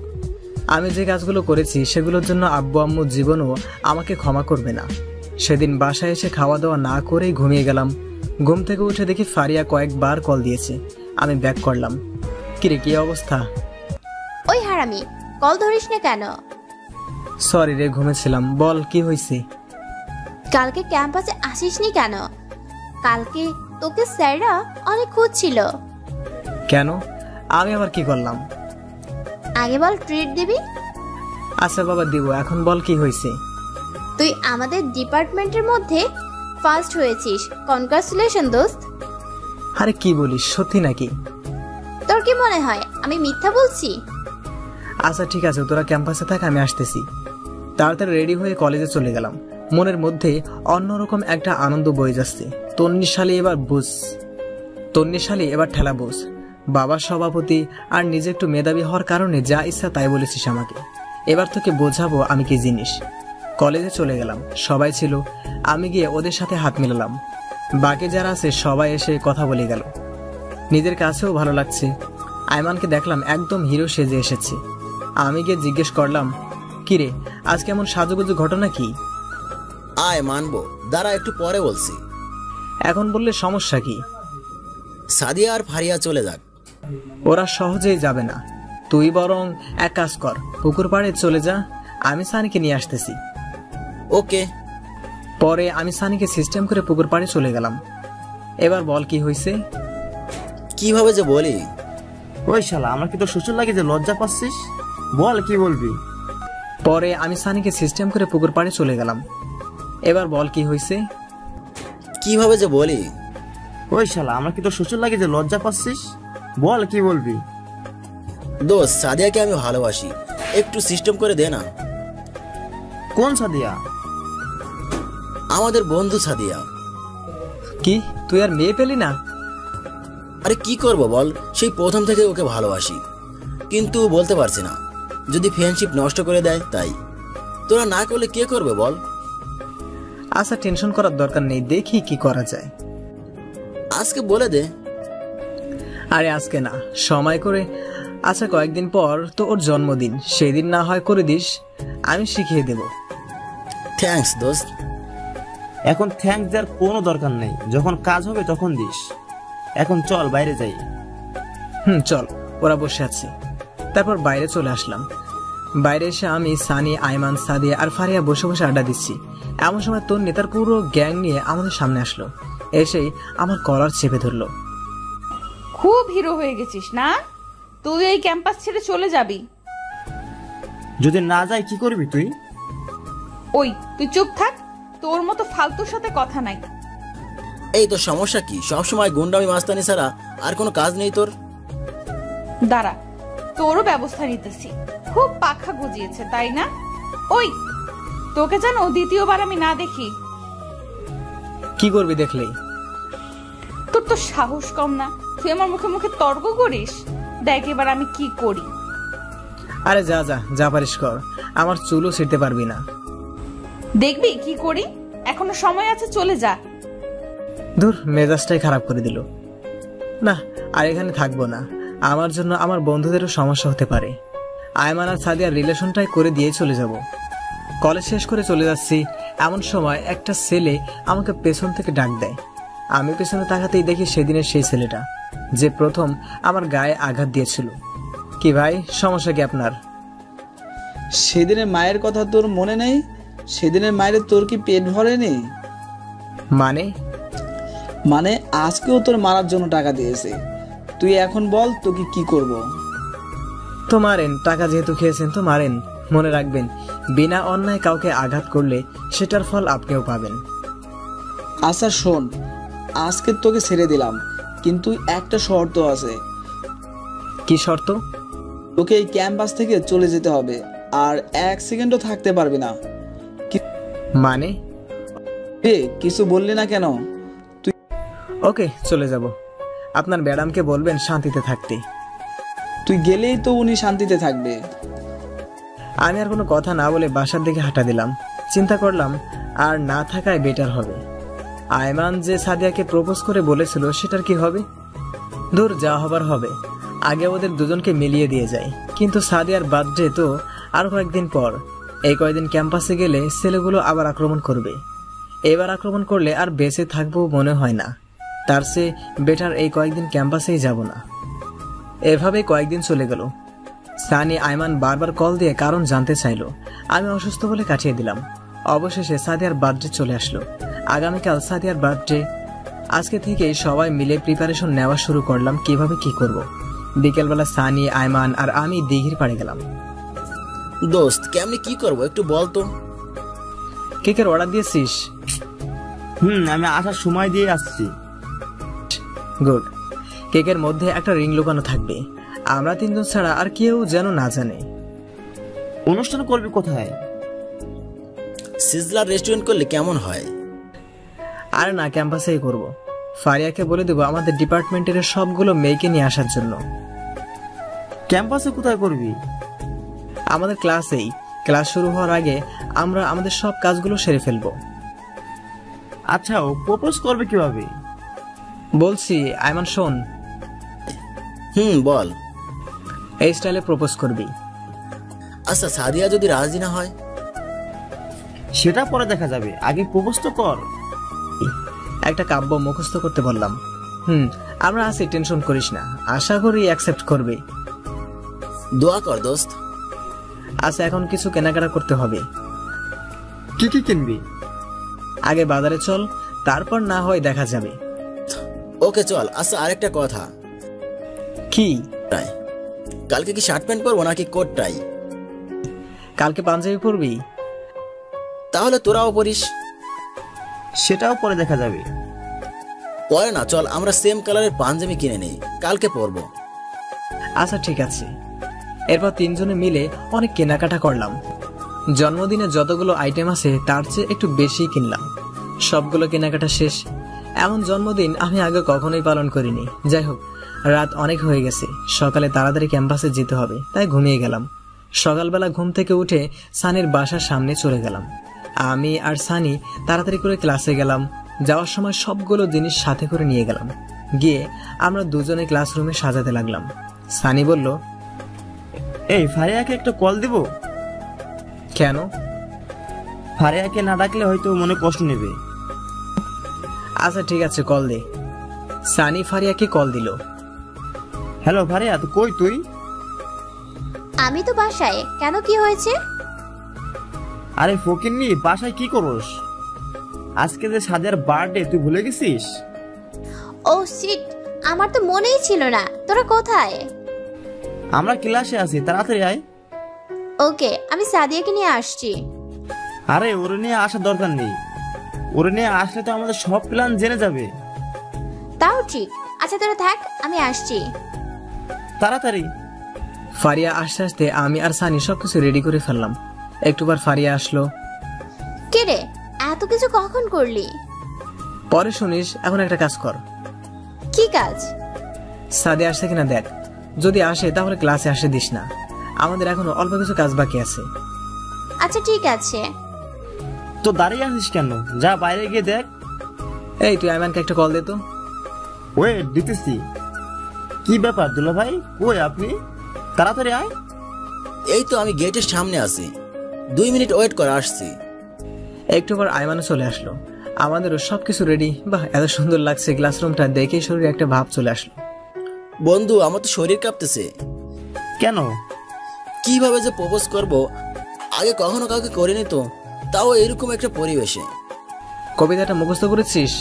আমি যে কাজগুলো করেছি সেগুলোর জন্য আব্বু আম্মু জীবনও আমাকে ক্ষমা করবে না। সেদিন বাসায় এসে খাওয়া দাওয়া না করেই ঘুমিয়ে গেলাম। ঘুম থেকে উঠে দেখি ফারিয়া কয়েকবার কল দিয়েছে। আমি ব্যাক করলাম। কিরে, কি অবস্থা? ওই হারামি, কল ধরিস না কেন? সরি রে, ঘুমেছিলাম। বল, কি হয়েছে? কালকে ক্যাম্পাসে আসিসনি কেন? কালকে তোকে স্যাররা অনেক খুঁজছিল। কেন? আমি আবার কি করলাম? আগে বল, ট্রিট দিবি? আচ্ছা বাবা, দিব। এখন বল, কি হয়েছে? তুই আমাদের ডিপার্টমেন্টের মধ্যে ফার্স্ট হয়েছিস। কনগ্রাচুলেশন দোস্ত। আরে কি বলিস, সত্যি নাকি? তোর কি মনে হয় আমি মিথ্যা বলছি? আচ্ছা ঠিক আছে, তোরা ক্যাম্পাসে থাক, আমি আসতেছি। তাড়াতাড়ি রেডি হয়ে কলেজে চলে গেলাম। মনের মধ্যে অন্যরকম একটা আনন্দ বয়ে যাচ্ছে। তন্নিশালী এবার ঠেলা বোস। বাবার সভাপতি আর নিজে একটু মেধাবী হওয়ার কারণে যা ইচ্ছা তাই বলেছিস আমাকে। এবার তোকে বোঝাবো আমি কি জিনিস। কলেজে চলে গেলাম, সবাই ছিল। আমি গিয়ে ওদের সাথে হাত মিলালাম। বাকি যারা আছে সবাই এসে কথা বলে গেল। নিজের কাছেও ভালো লাগছে। আইমানকে দেখলাম একদম হিরো সেজে এসেছে। আমি গিয়ে জিজ্ঞেস করলাম, কিরে আজ কেমন সাজুগুজু, ঘটনা কি? আয় মানবো, দাঁড়া একটু পরে বলছি। এখন বললে সমস্যা কি? সাদিয়া আর ফারিয়া চলে যাক। ওরা সহজেই যাবে না। তুই বরং এক কাজ কর, পুকুর পাড়ে চলে যা। আমি সানিকে নিয়ে আসতেছি। ওকে। পরে আমি সানিকে সিস্টেম করে পুকুর পাড়ে চলে গেলাম। এবার বল, কি হয়েছে? কিভাবে যে বলি? ওই শালা, আমার কি তো শ্বশুর লাগে যে লজ্জা পাচ্ছিস? বল, কি বলবি? পরে আমি সানিকে সিস্টেম করে পুকুর পাড়ে চলে গেলাম। এবার বল, কি হয়েছে? কিভাবে যে বলি? ওই শালা, আমার কি তো শ্বশুর লাগে যে লজ্জা পাচ্ছিস? বল, কি বলবি? দোস্ত, সাদিয়াকে আমি ভালোবাসি, একটু সিস্টেম করে দে না। কোন সাদিয়া? আমাদের বন্ধু সাদিয়া। কি, তুই আর মেয়ে পেলি না? আরে কি করব বল, সেই প্রথম থেকে ওকে ভালোবাসি, কিন্তু বলতে পারছি না। যদি ফ্রেন্ডশিপ নষ্ট করে দেয় তাই। তোরা না করলে কে করবে বল? আচ্ছা, টেনশন করার দরকার নেই, দেখি কি করা যায়। আজকে বলে দে। আরে আজকে না, সময় করে। আচ্ছা কয়েকদিন পর তো ওর জন্মদিন, সেই দিন না হয় করে দিস, আমি শিখিয়ে দেব। থ্যাঙ্কস দোস্ত। এখন থ্যাঙ্কস দেওয়ার কোনো দরকার নেই, যখন কাজ হবে তখন দিস। এখন চল বাইরে যাই। চল, ওরা বসে আছে। তারপর বাইরে চলে আসলাম। বাইরে এসে আমি, সানি, আইমান, সাদিয়া আর ফারিয়া বসে বসে আড্ডা দিচ্ছি। এমন সময় তোর নেতার পুরো গ্যাং নিয়ে আমাদের সামনে আসলো। এসেই আমার কলার চেপে ধরলো। খুব হিরো হয়ে গেছিস না? তুই এই ক্যাম্পাস ছেড়ে চলে যাবি। যদি না যাই কি করবি তুই? ওই তুই চুপ থাক, তোর মতো ফালতুর সাথে কথা নাই। এই তোর সমস্যা কি? সবসময় গুন্ডামি মাস্তানি ছাড়া আর কোনো কাজ নেই তোর? দাঁড়া, তোরও ব্যবস্থা নিতেছি। খুব পাখা গজিয়েছে তাই না? ওই তোকে যেন দ্বিতীয়বার আমি না দেখি। কি করবি দেখলেই? তোর তো সাহস কম না, তুই আমার মুখে মুখে তর্ক করিস। দেখ এবার আমি কি করি। আরে যা যা যা পারিস কর, আমার চুলও ছিঁড়তে পারবি না। দেখবি কি করি, এখনো সময় আছে, চলে যা। ধুর, মেজাজটাই খারাপ করে দিল। না, আর এখানে থাকবো না। আমার জন্য আমার বন্ধুদেরও সমস্যা হতে পারে। আয়মান আর সাদিয়ার রিলেশনটাই করে দিয়ে চলে যাব। কলেজ শেষ করে চলে যাচ্ছি, এমন সময় একটা ছেলে আমাকে পেছন থেকে ডাক দেয়। আমি পেছনে তাকাতেই দেখি সেদিনের সেই ছেলেটা, যে প্রথম আমার গায়ে আঘাত দিয়েছিল। কি ভাই, সমস্যা কি আপনার? সেদিনের মায়ের কথা তোর মনে নেই? সেদিনের মায়ের তোর কি পেট ভরেনি? মানে আজকেও তোর মারার জন্য টাকা দিয়েছে। তুই এখন বল তোকে কি করব? তো মারেন, টাকা যেহেতু খেয়েছেন তো মারেন। মনে রাখবেন, বিনা অন্যায় কাউকে আঘাত করলে সেটার ফল আপনিও পাবেন। আচ্ছা শোন, আজকে তোকে ছেড়ে দিলাম, কিন্তু একটা শর্ত আছে। কি শর্ত? তোকে এই ক্যাম্পাস থেকে চলে যেতে হবে, আর 1 সেকেন্ডও থাকতে পারবি না। মানে? কিছু বললি না কেন? তুই ওকে, চলে যাব। আপনার ম্যাডামকে বলবেন শান্তিতে থাকতে। তুই গেলেই তো উনি শান্তিতে থাকবে। আমি আর কোনো কথা না বলে বাসার দিকে হাঁটা দিলাম। চিন্তা করলাম আর না থাকায় বেটার হবে। আয়মান যে সাদিয়াকে প্রপোজ করে বলেছিল সেটার কি হবে? দূর, যা হবার হবে। আগে ওদের দুজনকে মিলিয়ে দিয়ে যায়। কিন্তু সাদিয়ার বার্থডে তো আর কয়েকদিন পর। এই কয়েকদিন ক্যাম্পাসে গেলে ছেলেগুলো আবার আক্রমণ করবে। এবার আক্রমণ করলে আর বেঁচে থাকবো মনে হয় না। তার চেয়ে বেটার এই কয়েকদিন ক্যাম্পাসেই যাব না। এভাবে কয়েকদিন চলে গেল। সানি, আয়মান বারবার কল দিয়ে কারণ জানতে চাইলো। আমি অসুস্থ বলে কাটিয়ে দিলাম। অবশেষে সাদিয়ার বার্থডে চলে আসলো। আগামীকাল সাদিয়ার বার্থডে। আজকে থেকে সবাই মিলে প্রিপারেশন নেওয়া শুরু করলাম কিভাবে কি করব। বিকেলবেলা সানি, আয়মান আর আমি দিঘির পাড়ে গেলাম। দোস্ত, কেমনি কি করবো একটু বল তো। কেকের অর্ডার দিয়েছিস? আমি আসার সময় দিয়ে আসছি। গুড। কেকের মধ্যে একটা রিং লুকানো থাকবে। আমরা 3 জন ছাড়া আর কেউ যেন না জানে। অনুষ্ঠান করবি কোথায়? সিজলার রেস্টুরেন্ট করলে কেমন হয়? আর না, ক্যাম্পাসেই করব। ফারিয়াকে বলে দেবো আমাদের ডিপার্টমেন্টের সবগুলো মেয়েকে নিয়ে আসার জন্য। ক্যাম্পাসে কোথায় করবি? আমাদের ক্লাসেই। ক্লাস শুরু হওয়ার আগে আমরা আমাদের সব কাজগুলো সেরে ফেলবো। আচ্ছা, ও প্রপোজ করবে কিভাবে? বলছি, আয়মান শোন। বল। এই স্টাইলে প্রপোজ করবি। আচ্ছা, সাদিয়া যদি রাজি না হয়? সেটা পরে দেখা যাবে, আগে প্রপোজ তো কর। একটা কাব্য মুখস্থ করতে বললাম। আমরা আছি, টেনশন করিস না। আশা করি অ্যাকসেপ্ট করবে। দোয়া কর দোস্ত। আচ্ছা, এখন কিছু কেনাকাটা করতে হবে। কি কি কিনবি? আগে বাজারে চল, তারপর না হয় দেখা যাবে। ওকে চল। আচ্ছা, আরেকটা কথা। কি? কালকে কি শার্ট প্যান্ট পরবো নাকি কোট টাই? কালকে পাঞ্জাবি পরবি? তাহলে তোরাও পরিস। সেটাও পরে দেখা যাবে। পরে না, চল আমরা সেম কালারের পাঞ্জাবি কিনে নেই, কালকে পরবো। আচ্ছা ঠিক আছে। এরপর 3 জনে মিলে অনেক কেনাকাটা করলাম। জন্মদিনে যতগুলো আইটেম আছে তার চেয়ে একটু বেশি কিনলাম। সবগুলো কেনাকাটা শেষ। এমন জন্মদিন আমি আগে কখনোই পালন করিনি। যাই হোক, রাত অনেক হয়ে গেছে। সকালে তাড়াতাড়ি ক্যাম্পাসে যেতে হবে, তাই ঘুমিয়ে গেলাম। সকালবেলা ঘুম থেকে উঠে সানির বাসার সামনে চলে গেলাম। আমি আর সানি তাড়াতাড়ি করে ক্লাসে গেলাম। যাওয়ার সময় সবগুলো জিনিস সাথে করে নিয়ে গেলাম। গিয়ে আমরা দুজনে ক্লাসরুমে সাজাতে লাগলাম। সানি বলল, এই ফারিয়াকে একটা কল দিব। কেন? ফারিয়াকে না ডাকলে হয়তো মনে কষ্ট নেবে। আচ্ছা ঠিক আছে, কল দে। সানি ফারিয়াকে কল দিল। হ্যালো ফারিয়া, তো কই তুই? আমি তো বাসায়। কেন, কি হয়েছে? আরে ফকিন্নি, বাসায় কি করস? আজকে যে সাদিয়ার বার্থডে, তুই ভুলে গেছিস? ও শিট, আমার তো মনেই ছিল না। তোরা কোথায়? আমরা ক্লাসে আছি, তাড়াতাড়ি আয়। ওকে, আমি সাদিয়াকে নিয়ে আসছি। আরে ওরে নিয়ে আসার দরকার নেই, ওরে নিয়ে আসলে তো আমাদের সব প্ল্যান জেনে যাবে। তাও ঠিক। আচ্ছা তোরা থাক, আমি আসছি। তাড়াতাড়ি। ফারিয়া আসতে আসতে আমি আর সানি সবকিছু রেডি করে ফেললাম। একটুবার ফারিয়া আসলো। কে রে, এত কিছু কখন করলি? পরে শুনিস, এখন একটা কাজ কর। কি কাজ? সাদিয়া আসছে কিনা দেখ। যদি আসে তাহলে ক্লাসে আসে দিস না। আমাদের এখনো অল্প কিছু কাজ বাকি আছে। আচ্ছা ঠিক আছে। তো দাঁড়িয়ে আছিস কেন? যা বাইরে গিয়ে দেখ। এই তুই আইমানকে একটা কল দে তো। ওয়েট, দিতেছি। কি ব্যাপার দুলা ভাই, কই আপনি? তাড়াতাড়ি আয়। এই তো আমি গেটের সামনে আছি, 2 মিনিট ওয়েট করে আসছি। একটু পর আইমানও চলে আসলো। আমাদেরও সবকিছু রেডি। বাহ, এত সুন্দর লাগছে ক্লাসরুমটা দেখে, শরীরে একটা ভাব চলে আসলো। বন্ধু, আমার তো শরীর কাঁপতেছে। কেন? কিভাবে যে প্রপোজ করব, আগে কখনো কাউকে করিনি তো, তাও এরকম একটা পরিবেশে। কবিতাটা মুখস্থ করেছিস?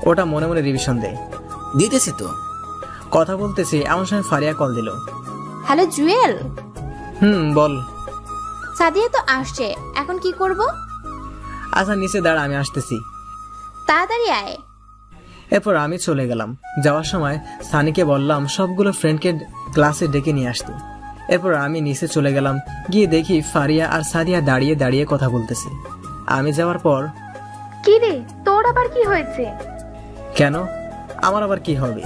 ওটা মনে মনে রিভিশন দে। দিতেছি তো। কথা বলতেছি এমন সময় ফারিয়া কল দিল। হ্যালো জুয়েল। বল। সাদিয়া তো আসছে, এখন কি করব? আচ্ছা নিচে দাঁড়া, আমি আসতেছি। তাড়াতাড়ি আয়। এরপর আমি চলে গেলাম। যাওয়ার সময় সানিকে বললাম সবগুলো ফ্রেন্ডকে ক্লাসে ডেকে নিয়ে আসতে। এরপর আমি নিচে চলে গেলাম। গিয়ে দেখি ফারিয়া আর সাদিয়া দাঁড়িয়ে দাঁড়িয়ে কথা বলতেছে। আমি যাওয়ার পর, কি রে, তোর আবার কি হয়েছে? কেন, আমার আবার কি হবে?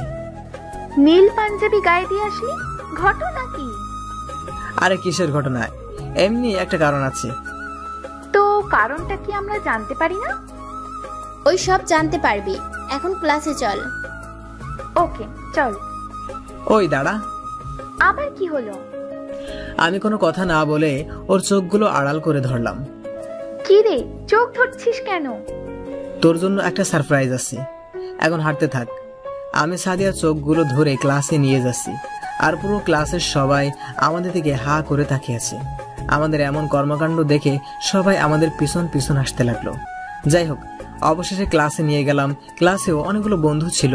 নীল পাঞ্জাবি গায়ে দিয়ে আসলি, ঘটনা কি? আরে কিসের ঘটনা, এমনি একটা কারণ আছে। তো কারণটা কি আমরা জানতে পারি না? ওই সব জানতে পারবি, এখন ক্লাসে চল। ওকে চল। ওই দাঁড়া। আবার কি হলো? আমি কোনো কথা না বলে ওর চোখগুলো আড়াল করে ধরলাম। কি রে, চোখ ধরছিস কেন? তোর জন্য একটা সারপ্রাইজ আছে, এখন হাঁটতে থাক। আমি সাদিয়ার চোখগুলো ধরে ক্লাসে নিয়ে যাচ্ছি, আর পুরো ক্লাসের সবাই আমাদের দিকে হা করে তাকিয়ে আছে। আমাদের এমন কর্মকাণ্ড দেখে সবাই আমাদের পিছন পিছন আসতে লাগলো। যাই হোক, অবশেষে ক্লাসে নিয়ে গেলাম। ক্লাসেও অনেকগুলো বন্ধু ছিল।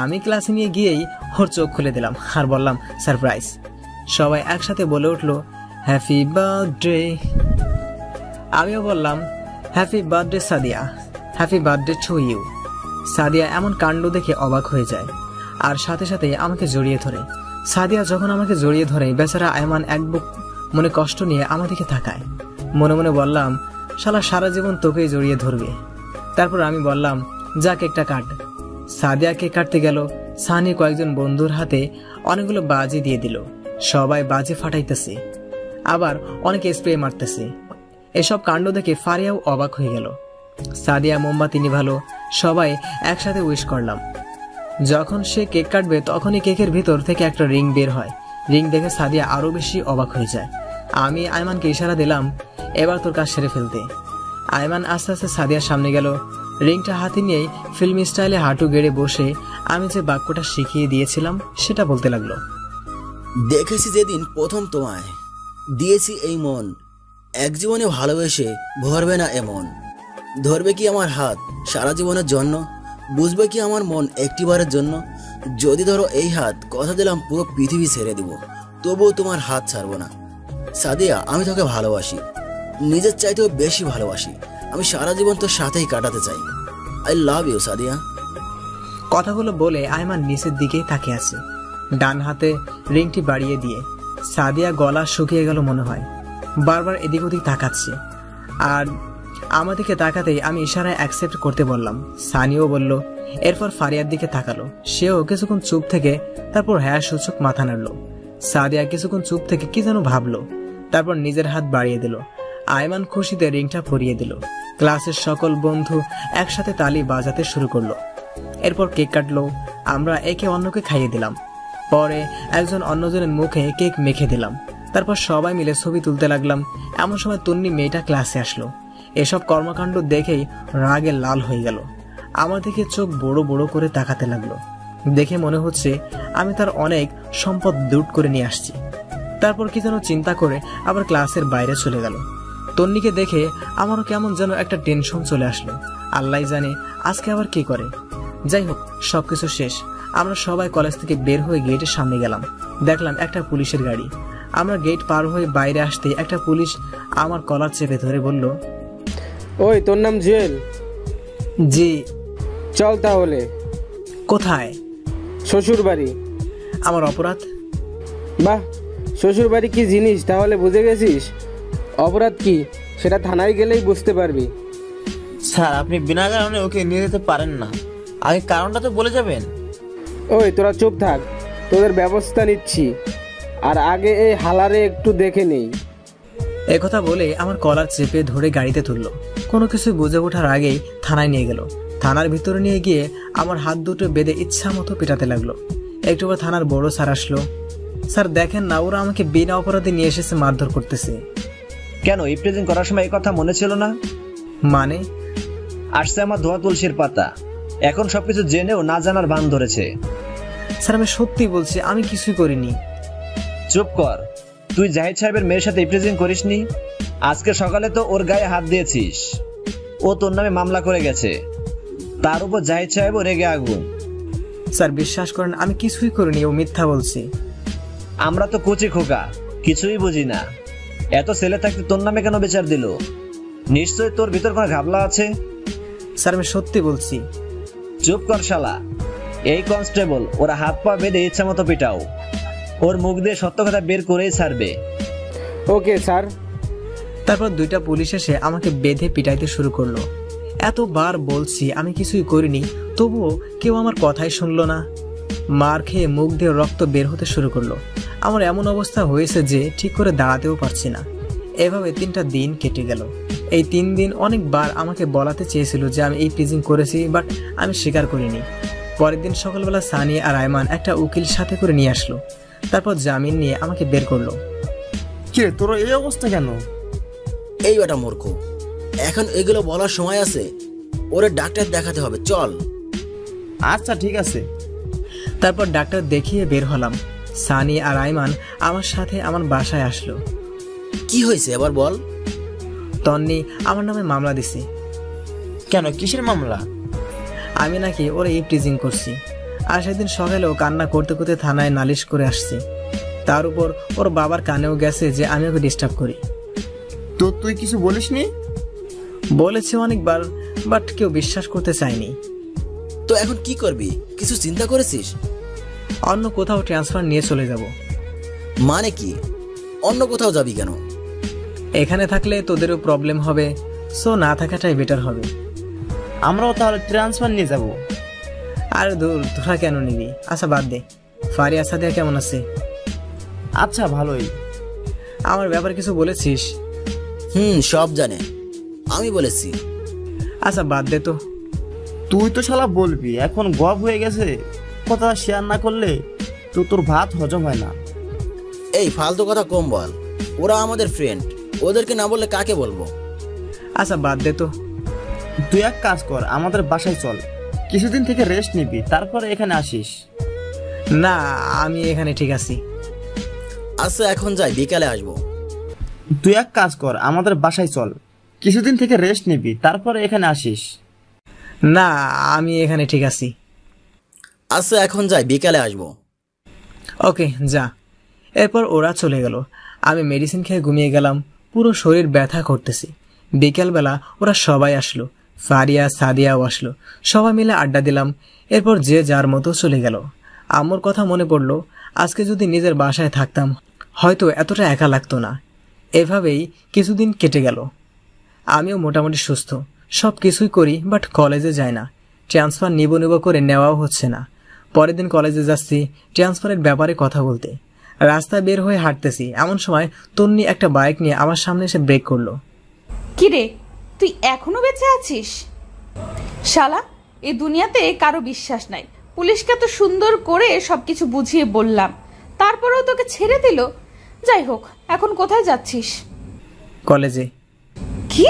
আমি ক্লাসে নিয়ে গিয়েই ওর চোখ খুলে দিলাম আর বললাম সারপ্রাইজ। সবাই একসাথে বলে উঠলো হ্যাপি বার্থডে। আমিও বললাম happy birthday Sadia, happy birthday to you. Sadia এমন কাণ্ড দেখে অবাক হয়ে যায় আর সাথে সাথে আমাকে জড়িয়ে ধরে। সাদিয়া যখন আমাকে জড়িয়ে ধরে, বেচারা আয়মান এক বুক মনে কষ্ট নিয়ে আমার দিকে তাকায়। মনে মনে বললাম শালা সারা জীবন তোকেই জড়িয়ে ধরবে। তারপর আমি বললাম যা কেকটা কাট। সাদিয়া কেক কাটতে গেল। সানি কয়েকজন বন্ধুর হাতে অনেকগুলো বাজি দিয়ে দিল। সবাই বাজি ফাটাইতেছে, আবার অনেকে স্প্রে মারতেছে। এসব কাণ্ড দেখে ফারিয়াও অবাক হয়ে গেল। সাদিয়া মোমবাতি নিভালো, সবাই একসাথে উইশ করলাম। যখন সে কেক কাটবে তখনই কেকের ভিতর থেকে একটা রিং বের হয়। রিং দেখে সাদিয়া আরো বেশি অবাক হয়ে যায়। আমি আয়মানকে ইশারা দিলাম এবার তোর কাজ সেরে ফেলতে। আয়মান আস্তে আস্তে সাদিয়ার সামনে গেল। রিংটা হাতে নিয়েই ফিল্মি স্টাইলে হাঁটু গেড়ে বসে আমি যে বাক্যটা শিখিয়ে দিয়েছিলাম সেটা বলতে লাগলো। দেখেছি যেদিন প্রথম তোমায় দিয়েছি এই মন, এক জীবনে ভালোবেসে ভরবে না এমন। ধরবে কি আমার হাত সারা জীবনের জন্য, বুঝবে কি আমার মন একটিবারের জন্য। যদি ধরো এই হাত, কথা দিলাম পুরো পৃথিবী ছেড়ে দিব, তবুও তোমার হাত ছাড়বো না। সাদিয়া, আমি তোকে ভালোবাসি, নিজের চাইতেও বেশি ভালোবাসি। আমি সারা জীবন তোর সাথেই কাটাতে চাই। I love you Sadia. কথাগুলো বলে আয়মান নিচের দিকেই তাকিয়ে আছে, ডান হাতে রিংটি বাড়িয়ে দিয়ে। সাদিয়া গলা শুকিয়ে গেল মনে হয়, বারবার এদিক ওদিক তাকাচ্ছে। আর আমাদেরকে তাকাতেই আমি ইশারায় অ্যাকসেপ্ট করতে বললাম। সানিও বলল। এরপর ফারিয়ার দিকে তাকালো, সেও কিছুক্ষণ চুপ থেকে তারপর হ্যাঁ সূচক মাথা নাড়লো। সাদিয়া কিছুক্ষণ চুপ থেকে কি যেন ভাবলো, তারপর নিজের হাত বাড়িয়ে দিল। আয়মান খুশিতে রিংটা পরিয়ে দিল। ক্লাসের সকল বন্ধু একসাথে তালি বাজাতে শুরু করলো। এরপর কেক কাটলো, আমরা একে অন্যকে খাইয়ে দিলাম। পরে একজন অন্যজনের মুখে কেক মেখে দিলাম। তারপর সবাই মিলে ছবি তুলতে লাগলাম। এমন সময় তন্নি মেয়েটা ক্লাসে আসলো। এসব কর্মকাণ্ড দেখেই রাগে লাল হয়ে গেল। আমার দিকে চোখ বড় বড় করে তাকাতে লাগলো। দেখে মনে হচ্ছে আমি তার অনেক সম্পদ লুট করে নিয়ে আসছি। তারপর কি যেন চিন্তা করে আবার ক্লাসের বাইরে চলে গেল। তন্নিকে দেখে আমারও কেমন যেন একটা টেনশন চলে আসলো। আল্লাহ জানে আজকে আবার কি করে। যাই হোক, সবকিছু শেষ। আমরা সবাই কলেজ থেকে বের হয়ে গেটের সামনে গেলাম। দেখলাম একটা পুলিশের গাড়ি। আমরা গেট পার হয়ে বাইরে আসতে একটা পুলিশ আমার কলার চেপে ধরে বলল, ওই তোর নাম জুয়েল? জি। চল তাহলে। কোথায়? শ্বশুর বাড়ি। আমার অপরাধ? বাহ, শ্বশুর বাড়ি কি জিনিস তাহলে বুঝে গেছিস। অপরাধ কি সেটা থানায় গেলেই বুঝতে পারবি। স্যার, আপনি বিনা কারণে ওকে নিয়ে যেতে পারেন না। আগে কারণটা তো বলে যাবেন। ওই তোরা চুপ থাক, তোদের ব্যবস্থা নিচ্ছি। আর আগে এই হালারে একটু দেখে নেই। একথা বলে আমার কলার চেপে ধরে গাড়িতে তুললো। কোনো কিছু বুঝে ওঠার আগেই থানায় নিয়ে গেল। থানার ভিতরে নিয়ে গিয়ে আমার হাত দুটো বেঁধে ইচ্ছা মতো পেটাতে লাগলো। একটু পর থানার বড় স্যার আসলো। স্যার দেখেন না, ওরা আমাকে বিনা অপরাধে নিয়ে এসেছে, মারধর করতেছে। কেন, রিপ্রেজেন্ট করার সময় এই কথা মনে ছিল না? মানে? আসছে আমার ধোয়া তুলসীর পাতা, এখন সবকিছু জেনেও না জানার ভান ধরেছে। স্যার আমি সত্যি বলছি, আমি কিছুই করিনি। চুপ কর। তুই জাহিদ সাহেবের মেয়ের সাথে রিপ্রেজেন্ট করিসনি? আজকে সকালে তো ওর গায়ে হাত দিয়েছিস। ও তোর নামে মামলা করে গেছে। তার উপর জাহিদ সাহেবও রেগে আগুন। স্যার বিশ্বাস করেন, আমি কিছুই করিনি, ও মিথ্যা বলছে। আমরা তো কচি খোকা, কিছুই বুঝি না। এত ছেলে থাকতে তোর নামে কেন বিচার দিল? নিশ্চয় তোর ভিতর কোনো ঘাবলা আছে। স্যার আমি সত্যি বলছি। চুপ কর শালা। এই কনস্টেবল ওরা হাত পা বেঁধে ইচ্ছা মতো পিটাও। ওর মুখ দিয়ে সত্য কথা বের করেই ছাড়বে। Okay sir. তারপর দুইটা পুলিশ এসে আমাকে বেঁধে পিটাইতে শুরু করলো। এতবার বলছি আমি কিছুই করিনি, তবুও কেউ আমার কথাই শুনলো না। মার খেয়ে মুখ দিয়ে রক্ত বের হতে শুরু করলো। আমার এমন অবস্থা হয়েছে যে ঠিক করে দাঁড়াতেও পারছি না। এভাবে 3টা দিন কেটে গেল। এই 3 দিন অনেকবার আমাকে বলাতে চেয়েছিল যে আমি এই প্রিজিং করেছি, বাট আমি স্বীকার করিনি। পরের দিন সকালবেলা সানি আর আয়মান একটা উকিল সাথে করে নিয়ে আসলো। তারপর জামিন নিয়ে আমাকে বের করলো। কে তোর এই অবস্থা কেন? এই বেটা মূর্খ, এখন এগুলো বলার সময় আছে? ওরে ডাক্তার দেখাতে হবে, চল। আচ্ছা ঠিক আছে। তারপর ডাক্তার দেখিয়ে বের হলাম। সানি আর আয়মান আমার সাথে আমার বাসায় আসলো। কি হয়েছে এবার বল। তন্নি আমার নামে মামলা দিছে। কেন, কিসের মামলা? আমি নাকি ওরা এই প্রিজিং করছি। আর সেদিন সকালেও কান্না করতে করতে থানায় নালিশ করে আসছি। তার উপর ওর বাবার কানেও গেছে যে আমি ওকে ডিস্টার্ব করি। তো তুই কিছু বলিসনি? বলেছি অনেকবার, বাট কেউ বিশ্বাস করতে চায়নি। তো এখন কি করবি, কিছু চিন্তা করেছিস? অন্য কোথাও ট্রান্সফার নিয়ে চলে যাব। মানে কি, অন্য কোথাও যাবি কেন? এখানে থাকলে তোদেরও প্রবলেম হবে, সো না থাকাটাই বেটার হবে। আমরাও তাহলে ট্রান্সফার নিয়ে যাব। আর দূর, তোরা কেন নিবি? আচ্ছা বাদ দে। ফারিয়া সাদিয়া কেমন আছে? আচ্ছা ভালোই। আমার ব্যাপারে কিছু বলেছিস? সব জানে, আমি বলেছি। আচ্ছা বাদ দে তো। তুই তো শালা বলবি, এখন গপ হয়ে গেছে। কথা শেয়ার না করলে তো তোর ভাত হজম হয় না। এই ফালতু কথা কম বল, ওরা আমাদের ফ্রেন্ড, ওদেরকে না বললে কাকে বলবো? আচ্ছা বাদ দে তো। তুই এক কাজ কর, আমাদের বাসায় চল, কিছুদিন থেকে রেস্ট নিবি, তারপরে এখানে আসিস। না, আমি এখানে ঠিক আছি। আচ্ছা এখন যাই, বিকালে আসবো। তুই এক কাজ কর, আমাদের বাসায় চল, কিছুদিন থেকে রেস্ট নিবি, তারপরে এখানে আসিস। না, আমি এখানে ঠিক আছি। আচ্ছা এখন যাই, বিকালে আসবো। ওকে যা। এরপর ওরা চলে গেল। আমি মেডিসিন খেয়ে ঘুমিয়ে গেলাম। পুরো শরীর ব্যথা করতেছি। বিকেলবেলা ওরা সবাই আসলো। ফারিয়া সাদিয়াও আসলো। সবাই মিলে আড্ডা দিলাম। এরপর যে যার মতো চলে গেল। আম্মুর কথা মনে পড়লো, আজকে যদি নিজের বাসায় থাকতাম হয়তো এতটা একা লাগতো না। এভাবেই কিছুদিন কেটে গেল। আমিও মোটামুটি সুস্থ, সব কিছুই করি, বাট কলেজে যাই না। ট্রান্সফার নিব করে নেওয়াও হচ্ছে না। পরের দিন কলেজে যাচ্ছি ট্রান্সফারের ব্যাপারে কথা বলতে। রাস্তায় বের হয়ে হাঁটতেছি, এমন সময় তন্নি একটা বাইক নিয়ে আমার সামনে এসে ব্রেক করলো। কিরে, তুই এখনো বেঁচে আছিস? শালা, এই দুনিয়াতে কারো বিশ্বাস নাই। পুলিশকে তো সুন্দর করে সবকিছু বুঝিয়ে বললাম, তারপরেও তোকে ছেড়ে দিল। যাই হোক, এখন কোথায় যাচ্ছিস? কলেজে। কি?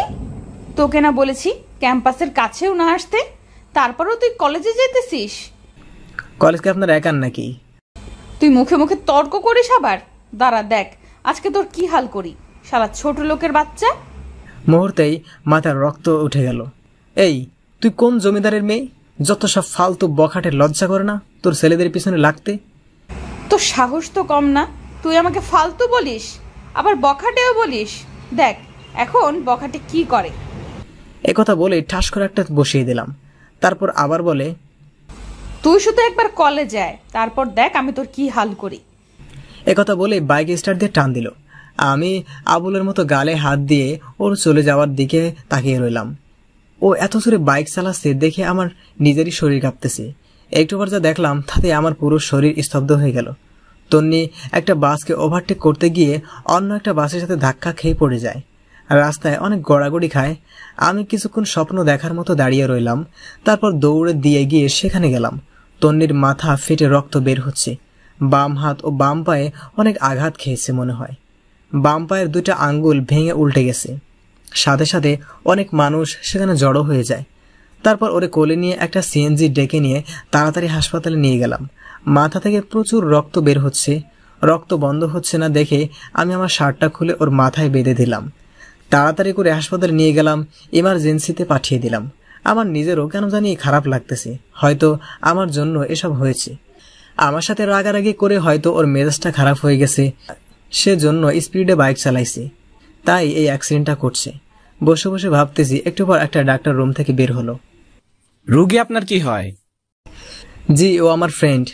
তোকে না বলেছি ক্যাম্পাসের কাছেও না আসতে, তারপরেও তুই কলেজে যেতেছিস? কলেজকে আপনার একার নাকি? তুই মুখে মুখে তর্ক করিস আবার। দাঁড়া দেখ আজকে তোর কি হাল করি, শালা ছোট লোকের বাচ্চা। মুহূর্তেই মাথার রক্ত উঠে গেল। এই, তুই কোন জমিদারের মেয়ে? যত সব ফালতু বখাটে, লজ্জা করে না তোর ছেলেদের পিছনে লাগতে? তোর সাহস তো কম না, তুই আমাকে ফালতু বলিস, আবার বখাটেও বলিস। দেখ এখন বখাটে কি করে। একথা বলে ঠাস করে একটা বসিয়ে দিলাম। তারপর আবার বলে, তুই শুধু একবার কলেজে আয়, তারপর দেখ আমি তোর কি হাল করি। একথা বলে বাইক স্টার্ট দিয়ে টান দিল। আমি আবুলের মতো গালে হাত দিয়ে ওর চলে যাওয়ার দিকে তাকিয়ে রইলাম। ও এত জোরে বাইক চালাচ্ছে দেখে আমার নিজেরই শরীর কাঁপতেছে। একটু পর যা দেখলাম তাতে আমার পুরো শরীর স্তব্ধ হয়ে গেল। তন্নি একটা বাসকে ওভারটেক করতে গিয়ে অন্য একটা বাসের সাথে ধাক্কা খেয়ে পড়ে যায়। রাস্তায় অনেক গড়াগড়ি খায়। আমি কিছুক্ষণ স্বপ্ন দেখার মতো দাঁড়িয়ে রইলাম। তারপর দৌড়ে দিয়ে গিয়ে সেখানে গেলাম। তন্নির মাথা ফেটে রক্ত বের হচ্ছে। বাম হাত ও বাম পায়ে অনেক আঘাত খেয়েছে মনে হয়। বাম পায়ের দুইটা আঙ্গুল ভেঙে উল্টে গেছে। সাথে সাথে অনেক মানুষ সেখানে জড়ো হয়ে যায়। তারপর ওরে কোলে নিয়ে একটা সিএনজি ডেকে নিয়ে তাড়াতাড়ি হাসপাতালে নিয়ে গেলাম। মাথা থেকে প্রচুর রক্ত বের হচ্ছে। রক্ত বন্ধ হচ্ছে না দেখে আমি আমার শার্টটা খুলে ওর মাথায় বেঁধে দিলাম। তাড়াতাড়ি করে হাসপাতালে নিয়ে গেলাম, এমার্জেন্সিতে পাঠিয়ে দিলাম। আমার নিজেরও কেন জানি খারাপ লাগতেছে, হয়তো আমার জন্য এসব হয়েছে। আমার সাথে রাগারাগি করে হয়তো ওর মেজাজটা খারাপ হয়ে গেছে, সেজন্য স্পিডে বাইক চালাইছে, তাই এই অ্যাক্সিডেন্টটা করছে। বসে বসে ভাবতেছি, একটু পর একটা ডাক্তার রুম থেকে বের হলো। রোগী আপনার কি হয়? জি, ও আমার ফ্রেন্ড।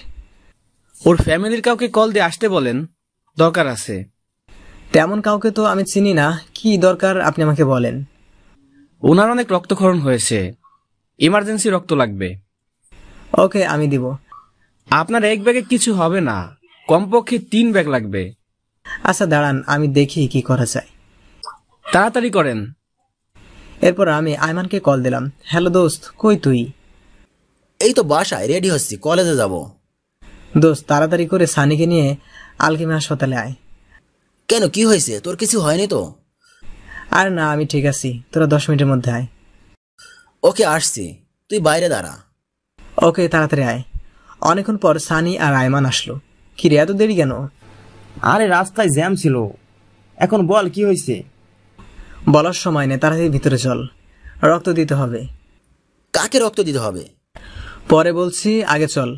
ওর ফ্যামিলির কাউকে কল দিয়ে আসতে বলেন, দরকার আছে। তেমন কাউকে তো আমি চিনি না, কি দরকার আপনি আমাকে বলেন। ওনার অনেক রক্তক্ষরণ হয়েছে, ইমার্জেন্সি রক্ত লাগবে। ওকে, আমি দিব। আপনার এক ব্যাগে কিছু হবে না, কমপক্ষে 3 ব্যাগ লাগবে। আচ্ছা দাঁড়ান, আমি দেখি কি করা যায়। তাড়াতাড়ি করেন। এরপর আমি আয়মানকে কল দিলাম। হ্যালো দোস্ত, কই তুই? এই তো বাসায় রেডি হচ্ছি, কলেজে যাব। দোস্ত তাড়াতাড়ি করে সানিকে নিয়ে আলকিমি হাসপাতালে আয়। কেন, কি হয়েছে? তোর কিছু হয়নি তো? আর না, আমি ঠিক আছি, তোরা 10 মিনিটের মধ্যে আয়। ওকে, আসছি, তুই বাইরে দাঁড়া। ওকে, তাড়াতাড়ি আয়। অনেকক্ষণ পর সানি আর আয়মান আসলো। কি রে, এত দেরি কেন? আরে রাস্তায় জ্যাম ছিল। এখন বল কি হয়েছে? বলার সময় নেই, তাড়াতাড়ি ভিতরে চল, রক্ত দিতে হবে। কাকে রক্ত দিতে হবে? পরে বলছি, আগে চল।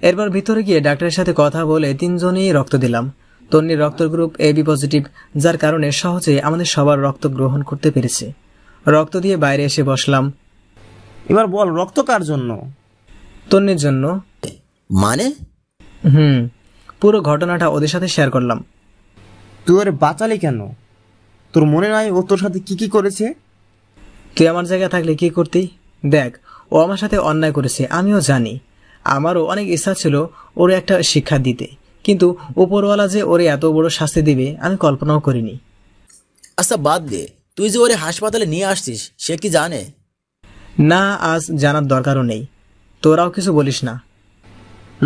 এরপর ভিতরে গিয়ে ডাক্তারের সাথে কথা বলে 3 জনেই রক্ত দিলাম। তন্নির রক্ত গ্রুপ AB পজিটিভ, যার কারণে সহজে আমাদের সবার রক্ত গ্রহণ করতে পেরেছে। রক্ত দিয়ে বাইরে এসে বসলাম। এবার বল, রক্ত কার জন্য? তন্নির জন্য। মানে? পুরো ঘটনাটা ওদের সাথে শেয়ার করলাম। তুই ওরে বাঁচালি কেন? তোর মনে নাই ও তোর সাথে কি কি করেছে? তুই আমার জায়গায় থাকলে কি করতি? দেখ, ও আমার সাথে অন্যায় করেছে, আমিও জানি। আমারও অনেক ইচ্ছা ছিল ওরে একটা শিক্ষা দিতে, কিন্তু উপরওয়ালা যে ওরে এত বড় শাস্তি দিবে আমি কল্পনাও করিনি। আচ্ছা বাদ দে, তুই যে ওরে হাসপাতালে নিয়ে আসছিস সে কি জানে? না, আজ জানার দরকারও নেই। তোরাও কিছু বলিস না।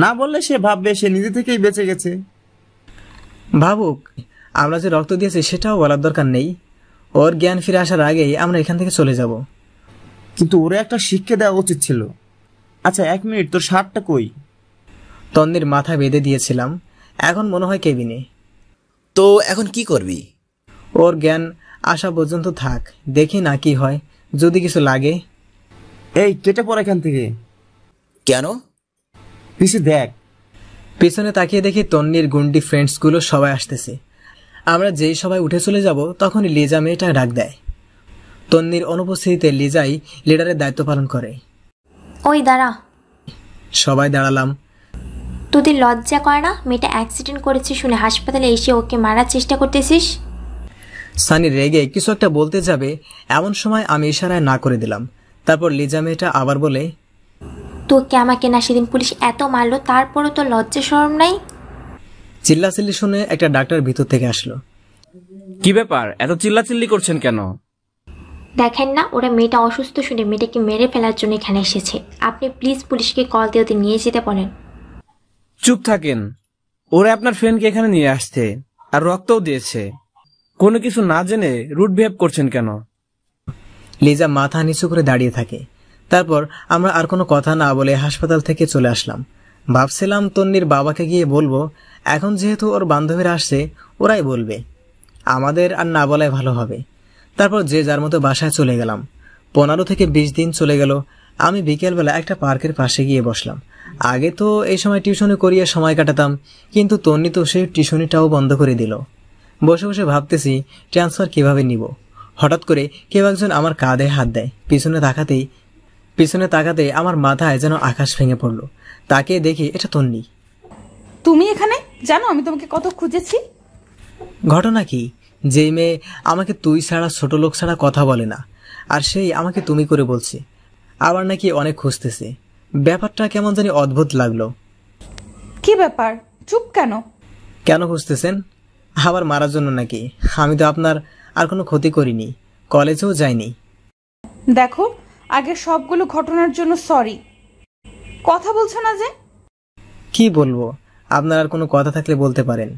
না বললে সে ভাববে সে নিজে থেকেই বেঁচে গেছে। ভাবুক, আমরা যে রক্ত দিয়েছি সেটাও বলার দরকার নেই। ওর জ্ঞান ফিরে আসার আগেই আমরা এখান থেকে চলে যাব। কিন্তু ওরে একটা শিক্ষা দেওয়া উচিত ছিল। আচ্ছা 1 মিনিট, তোর শার্টটা কই? তন্নির মাথা বেঁধে দিয়েছিলাম, এখন মনে হয় কেবিনে। তো এখন কি করবি? ওর জ্ঞান আসা পর্যন্ত থাক, দেখি না কি হয়, যদি কিছু লাগে। এই কেটে পড় এখান থেকে। কেন? পিছে দেখ। পিছনে তাকিয়ে দেখি তন্নির গুন্ডি ফ্রেন্ডসগুলো সবাই আসতেছে। আমরা যেই সবাই উঠে চলে যাব তখনই লিজা মেয়েটা ডাক দেয়। তন্নির অনুপস্থিতিতে লিজাই লিডারের দায়িত্ব পালন করে। ওই দাঁড়া। সবাই দাঁড়ালাম। তোদের লজ্জা করে না? মেয়েটা অ্যাক্সিডেন্ট করেছে শুনে হাসপাতালে এসে ওকে মারার চেষ্টা করতেছিস। সানি রেগে কিছু একটা বলতে যাবে, এমন সময় আমি ইশারায় না করে দিলাম। তারপর লিজা মেয়েটা আবার বলে, তোকে আমাকে না সেদিন পুলিশ এত মারলো, তারপরও তো লজ্জা শরম নাই? চিল্লাচিল্লি শুনে একটা ডাক্তার ভিতর থেকে আসলো। কি ব্যাপার, এত চিল্লাচিল্লি করছেন কেন? দেখেন না, ওরা মেয়েটা অসুস্থ শুনে মেয়েটাকে মেরে ফেলার জন্য এখানে এসেছে। আপনি প্লিজ পুলিশকে কল দিয়ে ওদের নিয়ে যেতে বলেন। চুপ থাকেন, ওরা আপনার ফ্রেন্ডকে এখানে নিয়ে আসছে আর রক্তও দিয়েছে। কোনো কিছু না জেনে রুট বিহেভ করছেন কেন? লিজা মাথা নিচু করে দাঁড়িয়ে থাকে। তারপর আমরা আর কোনো কথা না বলে হাসপাতাল থেকে চলে আসলাম। ভাবছিলাম তন্নির বাবাকে গিয়ে বলবো, এখন যেহেতু ওর বান্ধবীরা আসছে ওরাই বলবে, আমাদের আর না বলাই ভালো হবে। তারপর যে যার মতো বাসায় চলে গেলাম। 15 থেকে 20 দিন চলে গেল। আমি বিকেলবেলা একটা পার্কের পাশে গিয়ে বসলাম। আগে তো এই সময় টিউশনি করিয়ে সময় কাটাতাম, কিন্তু তন্নি তো সেই টিউশনিটাও বন্ধ করে দিল। বসে বসে ভাবতেছি ট্রান্সফার কিভাবে নিব। হঠাৎ করে কেউ একজন আমার কাঁধে হাত দেয়। পিছনে তাকাতেই আমার মাথায় যেন আকাশ ভেঙে পড়ল। তাকে দেখি এটা তন্নি। তুমি এখানে? জানো আমি তোমাকে কত খুঁজেছি। ঘটনা কি? যেই মেয়ে আমাকে তুই ছাড়া ছোট লোক ছাড়া কথা বলে না, আর সেই আমাকে তুমি করে বলছে, আবার নাকি অনেক খুঁজতেছে। ব্যাপারটা কেমন জানি অদ্ভুত লাগলো। কি ব্যাপার? চুপ কেন? কেন খুঁজতেছেন? আবার মারার জন্য নাকি? আমি তো আপনার আর কোনো ক্ষতি করিনি, কলেজেও যাইনি। দেখো, আগে সবগুলো ঘটনার জন্য সরি। কথা বলছো না যে? কি বলবো? আপনার আর কোনো কথা থাকলে বলতে পারেন।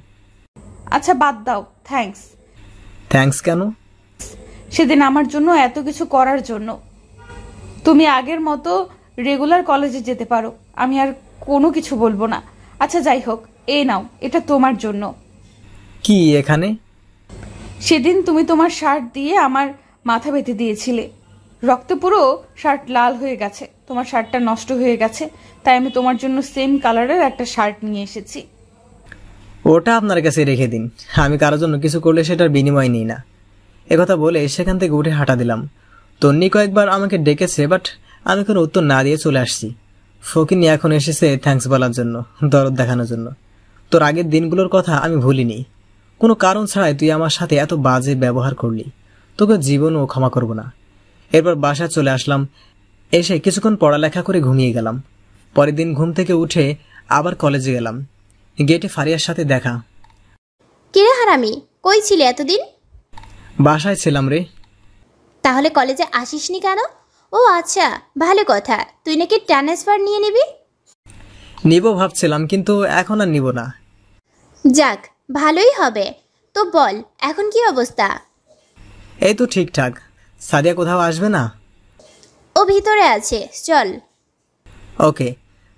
আচ্ছা বাদ দাও। থ্যাঙ্কস। থ্যাঙ্কস কেন? সেদিন আমার জন্য এত কিছু করার জন্য। তুমি আগের মতো রেগুলার কলেজে যেতে পারো, আমি আর কোনো কিছু বলবো না। আচ্ছা যাই হোক, এই নাও, এটা তোমার জন্য। কি এখানে? সেদিন তুমি তোমার শার্ট দিয়ে আমার মাথা বেঁধে দিয়েছিলে। রক্ত পুরো শার্ট লাল হয়ে গেছে। তোমার শার্টটা নষ্ট হয়ে গেছে, তাই আমি তোমার জন্য সেম কালারের একটা শার্ট নিয়ে এসেছি। ওটা আপনার কাছে রেখে দিন। আমি কারোর জন্য কিছু করলে সেটার বিনিময় নিই না। একথা বলে সেখান থেকে উঠে হাঁটা দিলাম। তন্নি কয়েকবার আমাকে ডেকেছে, বাট আমি কোনো উত্তর না দিয়ে চলে আসছি। ফকিনি এখন এসেছে থ্যাঙ্কস বলার জন্য, দরদ দেখানোর জন্য। তোর আগের দিনগুলোর কথা আমি ভুলিনি। কোনো কারণ ছাড়াই তুই আমার সাথে এত বাজে ব্যবহার করলি, তোকে জীবনও ক্ষমা করব না। এরপর বাসায় চলে আসলাম। এসে কিছুক্ষণ পড়ালেখা করে ঘুমিয়ে গেলাম। পরের দিন ঘুম থেকে উঠে আবার কলেজে গেলাম। গেটে ফারিয়ার সাথে দেখা। কিরে হারামি, কই ছিলে এতদিন? বাসায় ছিলাম রে। তাহলে কলেজে আসিসনি কেন? ও আচ্ছা, ভালো কথা। তুই নাকি ট্রান্সফার নিয়ে নিবি? নিব ভাবছিলাম, কিন্তু এখন আর নিব না। যাক, ভালোই হবে। তো বল, এখন কি অবস্থা? এই তো ঠিকঠাক। সাদিয়া কোথাও আসবে না? ও ভিতরে আছে, চল। ওকে।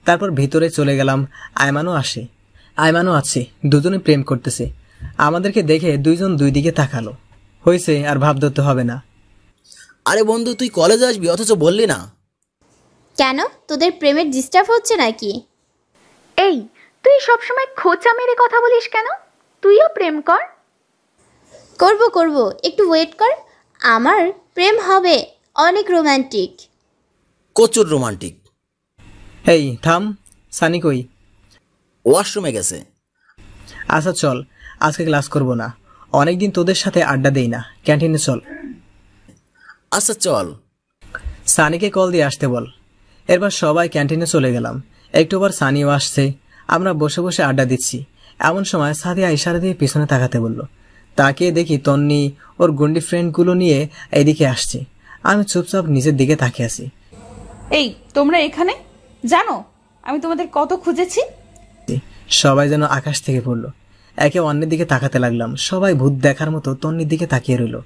তারপর ভিতরে চলে গেলাম। আয়মানও আছে। দুজনে প্রেম করতেছে। আমাদেরকে দেখে দুইজন দুই দিকে তাকালো। হয়েছে, আর ভাব ধরতে হবে না। আরে বন্ধু, তুই কলেজে আসবি অথচ বললি না কেন? তোদের প্রেমের ডিস্টার্ব হচ্ছে নাকি? এই, তুই সবসময় খোঁচা মেরে কথা বলিস কেন? তুইও প্রেম কর। করব, একটু ওয়েট কর। আমার প্রেম হবে অনেক রোমান্টিক। প্রচুর রোমান্টিক। এই থাম, সানি কই? ওয়াশরুমে গেছে। আচ্ছা চল, আজকে ক্লাস করব না। অনেকদিন তোদের সাথে আড্ডা দেই না, ক্যান্টিনে চল। আচ্ছা চল। সানিকে কল দিয়ে আসতে বল। এরপর সবাই ক্যান্টিনে চলে গেলাম। একটু পর সানিও আসছে। আমরা বসে বসে আড্ডা দিচ্ছি। এমন সময় সাদিয়া ইশারা দিয়ে পিছনে তাকাতে বলল। তাকিয়ে দেখি তন্নি ওর গুন্ডি ফ্রেন্ডগুলো নিয়ে এদিকে আসছে। আমি চুপচাপ নিচের দিকে তাকিয়ে আছি। এই, তোমরা এখানে? জানো আমি তোমাদের কত খুঁজেছি। সবাই যেন আকাশ থেকে পড়লো। একে অন্যের দিকে তাকাতে লাগলাম। সবাই ভূত দেখার মতো তন্নির দিকে তাকিয়ে রইল।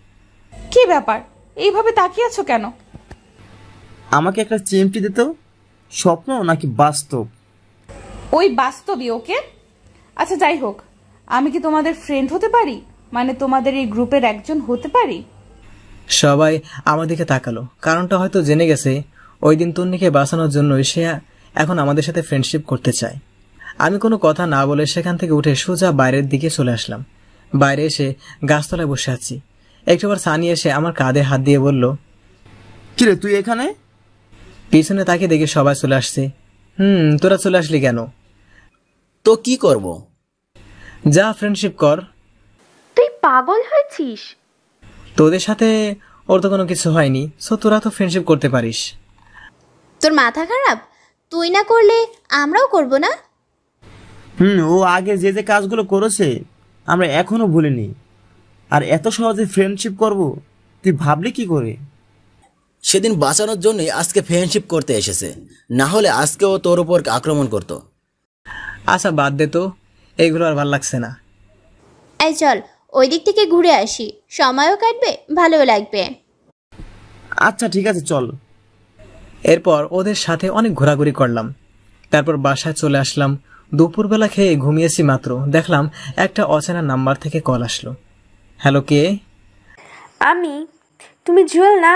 কি ব্যাপার, এইভাবে তাকিয়ে আছো কেন? আমাকে একটা চিমটি দিত। স্বপ্ন নাকি বাস্তব? ওই বাস্তবই। ওকে, আচ্ছা যাই হোক, আমি কি তোমাদের ফ্রেন্ড হতে পারি? মানে তোমাদের এই গ্রুপের একজন হতে পারি? সবাই আমার দিকে তাকালো। কারণটা হয়তো জেনে গেছে। ওই দিন তন্নিকে বাঁচানোর জন্য সে এখন আমাদের সাথে ফ্রেন্ডশিপ করতে চায়। আমি কোনো কথা না বলে সেখান থেকে উঠে সোজা বাইরের দিকে চলে আসলাম। বাইরে এসে গাছতলায় বসে আছি। একটুবার সানি এসে আমার কাঁধে হাত দিয়ে বলল, কিরে তুই এখানে? পিছনে তাকে দেখে সবাই চলে আসছে। তোরা চলে আসলি কেন? তো কি করব? যা ফ্রেন্ডশিপ কর। তুই পাগল হয়েছিস? তোদের সাথে ওর তো কোনো কিছু হয়নি, সো তোরা তো ফ্রেন্ডশিপ করতে পারিস। তোর মাথা খারাপ? তুই না করলে আমরাও করব না? ও আগে যে যে কাজগুলো করেছে আমরা এখনো ভুলিনি। আর এত সহজে ফ্রেন্ডশিপ করব তুই ভাবলি কি করে? সেদিন বাঁচানোর জন্যই আজকে ফ্রেন্ডশিপ করতে এসেছে, না হলে আজকে ও তোর উপর আক্রমণ করত। আচ্ছা বাদ দে তো, এইগুলো আর ভাল লাগছে না। এই চল ওই দিক থেকে ঘুরে আসি, সময়ও কাটবে ভালোও লাগবে। আচ্ছা ঠিক আছে চল। এরপর ওদের সাথে অনেক ঘোরাঘুরি করলাম, তারপর বাসায় চলে আসলাম। দুপুরবেলা খেয়ে ঘুমিয়েছি মাত্র, দেখলাম একটা অচেনা নাম্বার থেকে কল আসলো। হ্যালো, কে? আমি। তুমি জুয়েল না?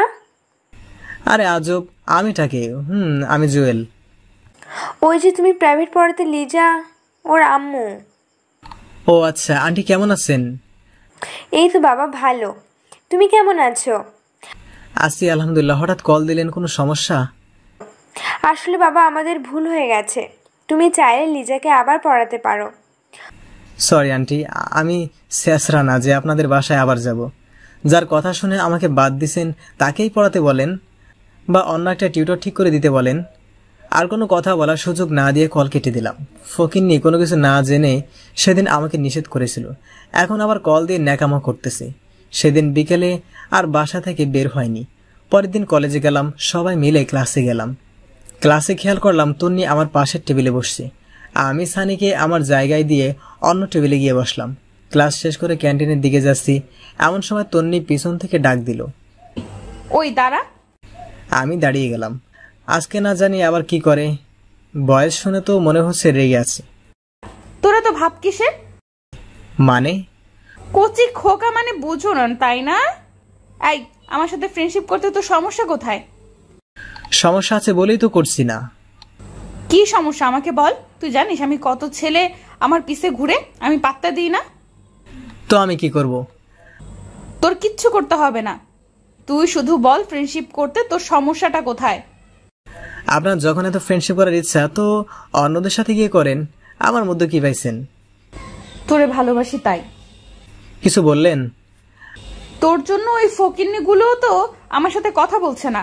আরে আজব, আমিটাকে? আমি জুয়েল। ওই যে তুমি প্রাইভেট পড়াতে লিজা, ওর আম্মু। ও আচ্ছা, আন্টি কেমন আছেন? এই তো বাবা ভালো, তুমি কেমন আছো? আছি আলহামদুলিল্লাহ। হঠাৎ কল দিলেন, কোনো সমস্যা? আসলে বাবা আমাদের ভুল হয়ে গেছে, তুমি চাইলে লিজাকে আবার পড়াতে পারো। সরি আন্টি, আমি শেষরা না যে আপনাদের বাসায় আবার যাব। যার কথা শুনে আমাকে বাদ দিছেন তাকেই পড়াতে বলেন, বা অন্য একটা টিউটর ঠিক করে দিতে বলেন। আর কোনো কথা বলার সুযোগ না দিয়ে কল কেটে দিলাম। ফকিন্নি কোনো কিছু না জেনে সেদিন আমাকে নিষেধ করেছিল, এখন আবার কল দিয়ে ন্যাকামো করতেছে। সেদিন বিকেলে আর বাসা থেকে বের হয়নি। পরের দিন কলেজে গেলাম, সবাই মিলে ক্লাসে গেলাম। ক্লাসে খেয়াল করলাম তন্নি আমার পাশের টেবিলে বসছে। আমি সানিকে আমার জায়গায় দিয়ে অন্য টেবিলে গিয়ে বসলাম। ক্লাস শেষ করে ক্যান্টিনের দিকে যাচ্ছি, এমন সময় তন্নি পিছন থেকে ডাক দিল, ওই দাঁড়া। আমি দাঁড়িয়ে গেলাম। আজকে না জানি আবার কি করে, বয়স শুনে তো মনে হচ্ছে রেগে আছে। তোরা তো ভাব কিসের? মানে? কচি খোকা মানে বুঝো না, তাই না? এই আমার সাথে ফ্রেন্ডশিপ করতে তো সমস্যা কোথায়? সমস্যা আছে বলেই তো করছি না। কি সমস্যা আমাকে বল। তুই জানিস আমি কত ছেলে আমার পিছে ঘুরে, আমি পাত্তা দিই না। তো আমি কি করব? তোর কিচ্ছু করতে হবে না, তুই শুধু বল ফ্রেন্ডশিপ করতে তোর সমস্যাটা কোথায়। আপনার যখন এত ফ্রেন্ডশিপ করার ইচ্ছা তো অন্যদের সাথে গিয়ে করেন, আমার মধ্যে কি পাইছেন? তোরে ভালোবাসি তাই। কিছু বললেন? তোর জন্য ওই ফকিন্নিগুলো তো আমার সাথে কথা বলছে না।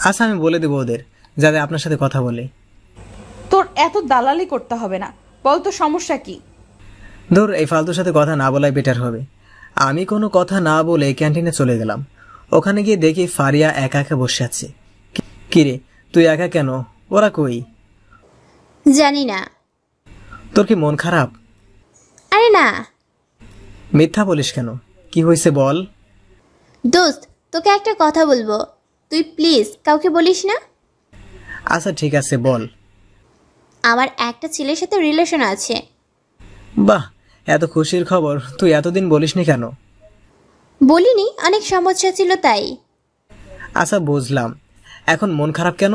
আচ্ছা আমি বলে দেবো ওদের যাতে আপনার সাথে কথা বলে। তোর এত দালালি করতে হবে না, বল তোর সমস্যা কি? ধর, এই ফালতুর সাথে কথা না বলাই বেটার হবে। আমি কোনো কথা না বলে ক্যান্টিনে চলে গেলাম। ওখানে গিয়ে দেখি ফারিয়া একা একা বসে আছে। কিরে তুই একা কেন? ওরা কই? জানি না। তোর কি মন খারাপ? আরে না। মিথ্যা বলিস কেন? কি হয়েছে বল। দোস্ত তোকে একটা কথা বলবো, তুই প্লিজ কাউকে বলিস না। আচ্ছা ঠিক আছে বল। আমার একটা ছেলের সাথে রিলেশন আছে। বাহ, এত খুশির খবর, তুই এতদিন বলিসনি কেন? বলিনি, অনেক সমস্যা ছিল তাই। আচ্ছা বুঝলাম, এখন মন খারাপ কেন?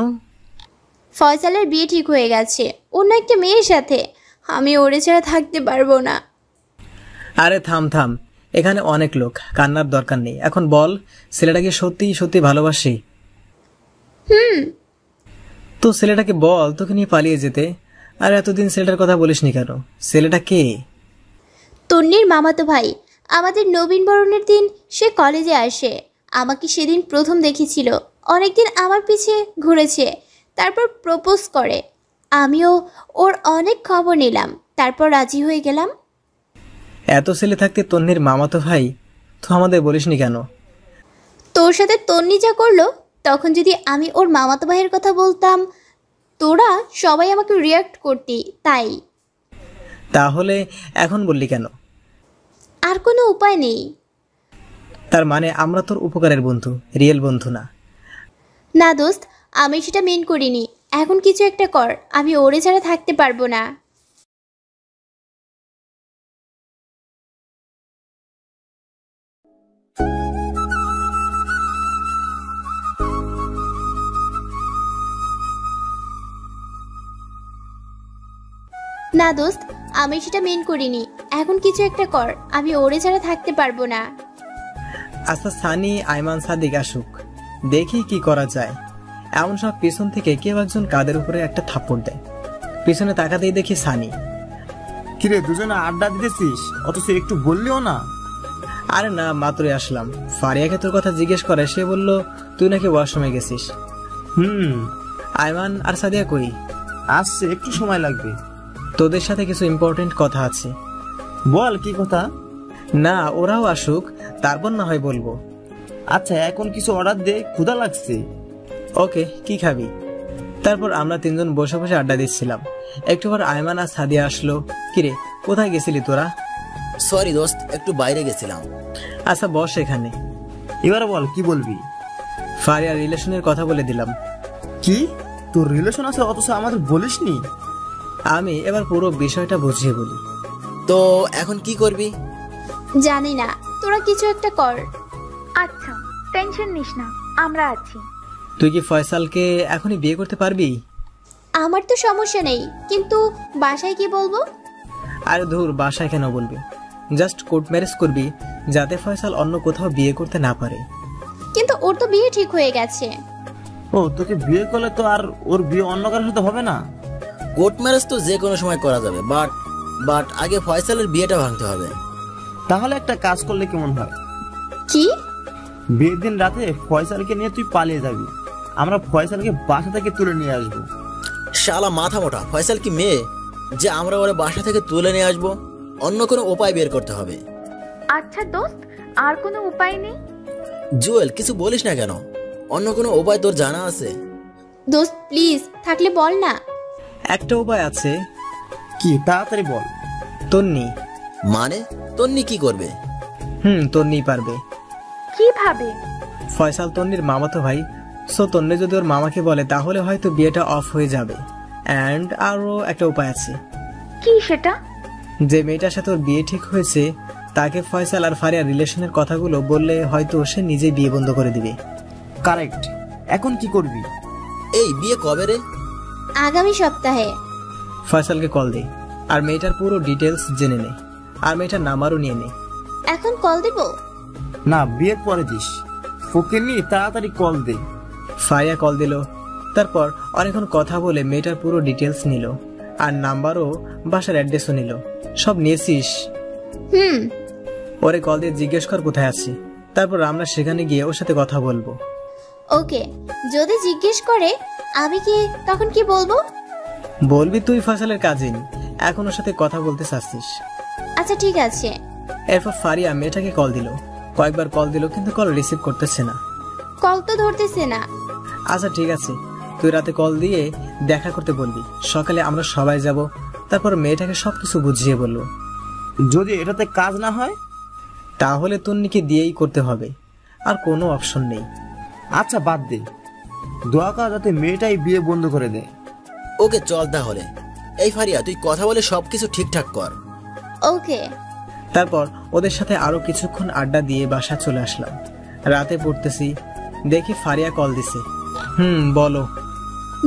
ফয়সালের বিয়ে ঠিক হয়ে গেছে অন্য একটা মেয়ের সাথে, আমি ওরে ছাড়া থাকতে পারবো না। আরে থাম থাম, এখানে অনেক লোক, কান্নার দরকার নেই। এখন বল, ছেলেটাকে সত্যি সত্যি ভালোবাসি? তো ছেলেটাকে বল তোকে নিয়ে পালিয়ে যেতে। আর এতদিন ছেলেটার কথা বলিসনি কেন? ছেলেটা কে? তন্নির মামাতো ভাই। আমাদের নবীন বরণের দিন সে কলেজে আসে, আমাকে সেদিন প্রথম দেখেছিল, অনেকদিন আমার পিছে ঘুরেছে, তারপর প্রপোজ করে। আমিও ওর অনেক খবর নিলাম, তারপর রাজি হয়ে গেলাম। এত ছেলে থাকতে তন্নির মামাতো ভাই, তো আমাদের বলিসনি কেন? তোর সাথে তন্নি যা করলো, তখন যদি আমি ওর মামাতো ভাইয়ের কথা বলতাম তোরা সবাই আমাকে রিয়াক্ট করতি, তাই। তাহলে এখন বললি কেন? আর কোনো উপায় নেই। তার মানে আমরা তোর উপকারের বন্ধু, রিয়েল বন্ধু না? না দোস্ত, আমি সেটা মেন করিনি। এখন কিছু একটা কর, আমি ওরে ছাড়া থাকতে পারবো না। না দোস্ত, আমি সেটা মেন করিনি। এখন কিছু একটা কর, আমি ওরে ছাড়া থাকতে পারবো না। আচ্ছা সানি, আইমান, সাদিক আসুক, দেখি কি করা যায়। এমন সব পিছন থেকে কেউ একজন কাদের উপরে একটা থাপ্পড় দেয়। পিছনে তাকাতেই দেখি সানি। কিরে দুজনে আড্ডা দিতেছিস, অথচ একটু বললিও না? আরে না, মাত্রই আসলাম। ফারিয়াকে তোর কথা জিজ্ঞেস করে, সে বলল তুই নাকি ওয়াশরুমে গেছিস। আইমান আর সাদিয়া কই? আসছে, একটু সময় লাগবে। তোদের সাথে কিছু ইম্পর্টেন্ট কথা আছে। বল কি কথা? না, ওরাও আসুক, তারপর না হয় বলবো। আচ্ছা এখন কিছু অর্ডার দে, ক্ষুধা লাগছে। ওকে, কি খাবি? তারপর আমরা তিনজন বসে বসে আড্ডা দিচ্ছিলাম। একটু পর আয়মান আর সাদিয়া আসলো। কিরে, কোথায় গেছিলি তোরা? সরি দোস্ত, একটু বাইরে গেছিলাম। আচ্ছা বস এখানে। এবারে বল কি বলবি? ফারিয়া রিলেশনের কথা বলে দিলাম। কি তোর রিলেশন আছে অথচ আমাদের বলিসনি? আমি এবার পুরো বিষয়টা বুঝিয়ে বলি। তো এখন কি করবি? জানি না, তোরা কিছু একটা কর। আচ্ছা টেনশন নিস না, আমরা আছি। তুই কি ফয়সালকে এখনই বিয়ে করতে পারবি? আমার তো সমস্যা নেই, কিন্তু বাসায় কি বলবো? আরে ধুর, বাসায় কেন বলবি? জাস্ট কোর্ট ম্যারেজ করবি, যাতে ফয়সাল অন্য কোথাও বিয়ে করতে না পারে। কিন্তু ওর তো বিয়ে ঠিক হয়ে গেছে। ও তোকে বিয়ে করলে তো আর ওর বিয়ে অন্য কারোর সাথে হবে না। কোর্ট ম্যারেজ তো যে কোনো সময় করা যাবে, বাট আগে ফয়সালের বিয়েটা ভাঙতে হবে। তাহলে একটা কাজ করলে কেমন হয়? কি? বিয়ের দিন রাতে ফয়সালকে নিয়ে তুই পালিয়ে যাবি, আমরা ফয়সালকে বাসা থেকে তুলে নিয়ে আসবো। শালা মাথা মোটা, ফয়সাল কি মেয়ে যে আমরা ওরা বাসা থেকে তুলে নিয়ে আসবো? অন্য কোনো উপায় বের করতে হবে। আচ্ছা দোস্ত, আর কোনো উপায় নেই? জুয়েল, কিছু বলিস না কেন? অন্য কোনো উপায় তোর জানা আছে? দোস্ত প্লিজ, থাকলে বল না। একটা উপায় আছে। কি? তাড়াতাড়ি বল। তন্নি। মানে তন্নি কি করবে? তন্নি পারবে। কিভাবে? ফয়সাল তন্নির মামাতো ভাই, সো তন্নি যদি ওর মামাকে বলে তাহলে হয়তো বিয়েটা অফ হয়ে যাবে। অ্যান্ড আরো একটা উপায় আছে। কি সেটা? যে মেয়েটার সাথে ওর বিয়ে ঠিক হয়েছে তাকে ফয়সাল আর ফারিয়া রিলেশনের কথাগুলো বললে হয়তো সে নিজে বিয়ে বন্ধ করে দিবে। কারেক্ট। এখন কি করবি? এই বিয়ে কবে রে? আগামী সপ্তাহে। ফয়সালকে কল দে আর মেয়েটার পুরো ডিটেলস জেনে নে, আর মেয়েটার নাম্বারও নিয়ে নে। এখন কল দেব? না, বিয়ের পরে দিস। ফকির নি, তাড়াতাড়ি কল দে। ফারিয়া কল দিল। তারপর অনেকক্ষণ কথা বলে মেয়েটার পুরো ডিটেলস নিল, আর নাম্বারও বাসার অ্যাড্রেসও নিল। সব নিয়েছিস? ওরে কল দিয়ে জিজ্ঞেস কর কোথায় আছি, তারপর আমরা সেখানে গিয়ে ওর সাথে কথা বলবো। ওকে, যদি জিজ্ঞেস করে আমি কি তখন কি বলবো? বলবি তুই ফয়সালের কাজিন, এখন ওর সাথে কথা বলতে চাচ্ছিস। আচ্ছা ঠিক আছে। এরপর ফারিয়া মেয়েটাকে কল দিল। কয়েকবার কল দিল কিন্তু কল রিসিভ করতেছে না। কল তো ধরতেছে না। আচ্ছা ঠিক আছে, তুই রাতে কল দিয়ে দেখা করতে বলবি, সকালে আমরা সবাই যাব। তারপর মেয়েটাকে সবকিছু বুঝিয়ে বললো। যদি এটাতে কাজ না হয় তাহলে তন্নিকে দিয়েই করতে হবে, আর কোনো অপশন নেই। আচ্ছা বাদ দে, দোয়া কর যাতে মেয়েটাই বিয়ে বন্ধ করে দেয়। ওকে চল তাহলে। এই ফারিয়া, তুই কথা বলে সবকিছু ঠিকঠাক কর। ওকে। তারপর ওদের সাথে আরো কিছুক্ষণ আড্ডা দিয়ে বাসা চলে আসলাম। রাতে পড়তেছি, দেখি ফারিয়া কল দিছে। বলো।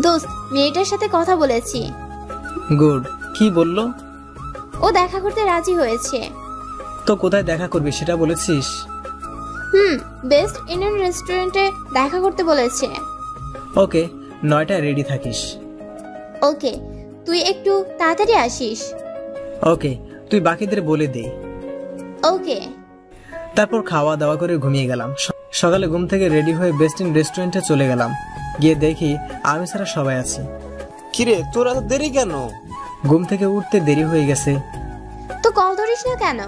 দোস্ত, মেয়েটার সাথে কথা বলেছি। গুড। কি বললো? ও দেখা করতে রাজি হয়েছে। তো কোথায় দেখা করবি সেটা বলেছিস? বেস্ট ইন্ডিয়ান রেস্টুরেন্টে দেখা করতে বলেছে। ওকে, 9টায় রেডি থাকিস। ওকে, তুই একটু তাড়াতাড়ি আসিস। ওকে, তুই বাকিদের বলে দে। ওকে। তারপর খাওয়া দাওয়া করে ঘুমিয়ে গেলাম। সকালে ঘুম থেকে রেডি হয়ে বেস্ট ইন রেস্টুরেন্টে চলে গেলাম। গিয়ে দেখি আমি ছাড়া সবাই আছে। কিরে, তোর এত দেরি কেন? ঘুম থেকে উঠতে দেরি হয়ে গেছে। তো কল ধরিস না কেন?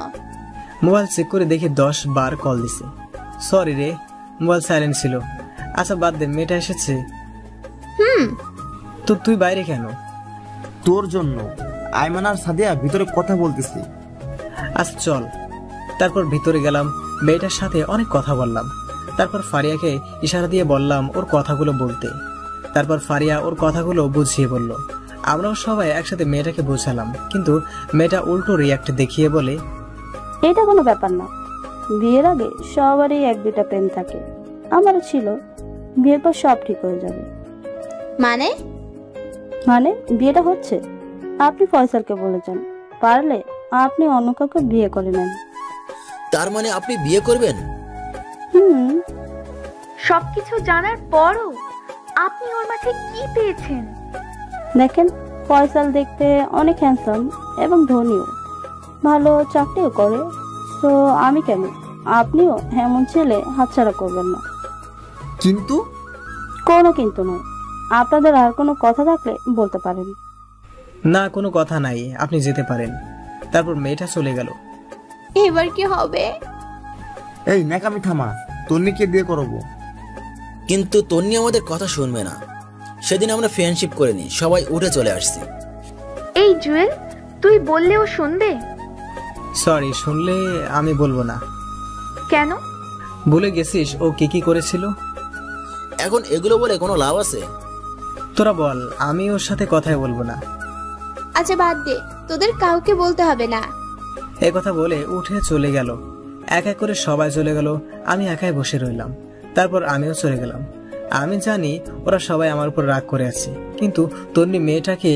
মোবাইল চেক করে দেখি 10 বার কল দিছে। সরি রে, মোবাইল সাইলেন্ট ছিল। আচ্ছা বাদ দে, মেয়েটা এসেছে। তো তুই বাইরে কেন? তোর জন্য। আয়মান আর সাদিয়া ভিতরে কথা বলতেছি। আচ্ছা চল। তারপর ভিতরে গেলাম, মেয়েটার সাথে অনেক কথা বললাম। তারপর ফারিয়াকে ইশারা দিয়ে বললাম ওর কথাগুলো বলতে। তারপর ফারিয়া ওর কথাগুলো বুঝিয়ে বলল। আমরাও সবাই একসাথে মেয়েটাকে বোঝালাম, কিন্তু মেয়েটা উল্টো রিয়াক্ট দেখিয়ে বলে, এটা কোনো ব্যাপার না, বিয়ের আগে সবারই 1-2টা প্রেম থাকে, আমারও ছিল, বিয়ের পর সব ঠিক হয়ে যাবে। মানে বিয়েটা হচ্ছে, আপনি ফয়সালকে বলেছেন, পারলে আপনি অন্য কাউকে বিয়ে করে নেন। তার মানে আপনি বিয়ে করবেন? সবকিছু জানার পরও আপনি ওর মাঝে কি পেয়েছেন? দেখেন, ফয়সাল দেখতে অনেক হ্যান্ডসাম এবং ধনীও, ভালো চাকরিও করে। তো আমি কেন, আপনিও এমন ছেলে হাতছাড়া করবেন না। কিন্তু? কোনো কিন্তু নয়, আপনাদের আর কোনো কথা থাকলে বলতে পারেন। না, কোনো কথা নাই, আপনি যেতে পারেন। তারপর মেয়েটা চলে গেল। এবার কি হবে? এই ন্যাকামি থামা, তন্নিকে বিয়ে করবো। কিন্তু তন্নি আমাদের কথা শুনবে না। সেদিন আমরা ফ্রেন্ডশিপ করিনি, সবাই উঠে চলে আসছি। এই জুয়েল, তুই বললে ও শুনবে? সরি, শুনলে আমি বলবো না। কেন? ভুলে গেছিস ও কি কি করেছিল? এখন এগুলো বলে কোনো লাভ আছে? তোরা বল, আমি ওর সাথে কথাই বলবো না। আচ্ছা বাদ দে, তোদের কাউকে বলতে হবে না। এ কথা বলে উঠে চলে গেল। এক এক করে সবাই চলে গেল, আমি একাই বসে রইলাম। তারপর আমিও চলে গেলাম। আমি জানি ওরা সবাই আমার উপর রাগ করে আছে, কিন্তু তন্নি মেয়েটাকে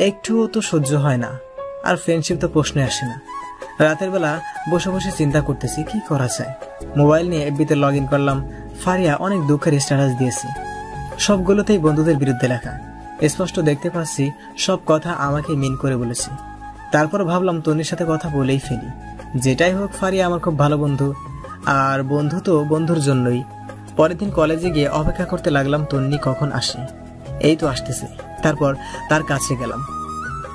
একটুও তো সহ্য হয় না, আর ফ্রেন্ডশিপ তো প্রশ্নে আসে না। রাতের বেলা বসে বসে চিন্তা করতেছি কি করা যায়। মোবাইল নিয়ে এফবিতে লগ ইন করলাম। ফারিয়া অনেক দুঃখের স্ট্যাটাস দিয়েছে, সবগুলোতেই বন্ধুদের বিরুদ্ধে লেখা। স্পষ্ট দেখতে পাচ্ছি সব কথা আমাকে মিন করে বলেছে। তারপর ভাবলাম তন্নির সাথে কথা বলেই ফেলি। যেটাই হোক, ফারিয়া আমার খুব ভালো বন্ধু, আর বন্ধু তো বন্ধুর জন্যই। পরের দিন কলেজে গিয়ে অপেক্ষা করতে লাগলাম তন্নি কখন আসে। এই তো আসতেছে। তারপর তার কাছে গেলাম,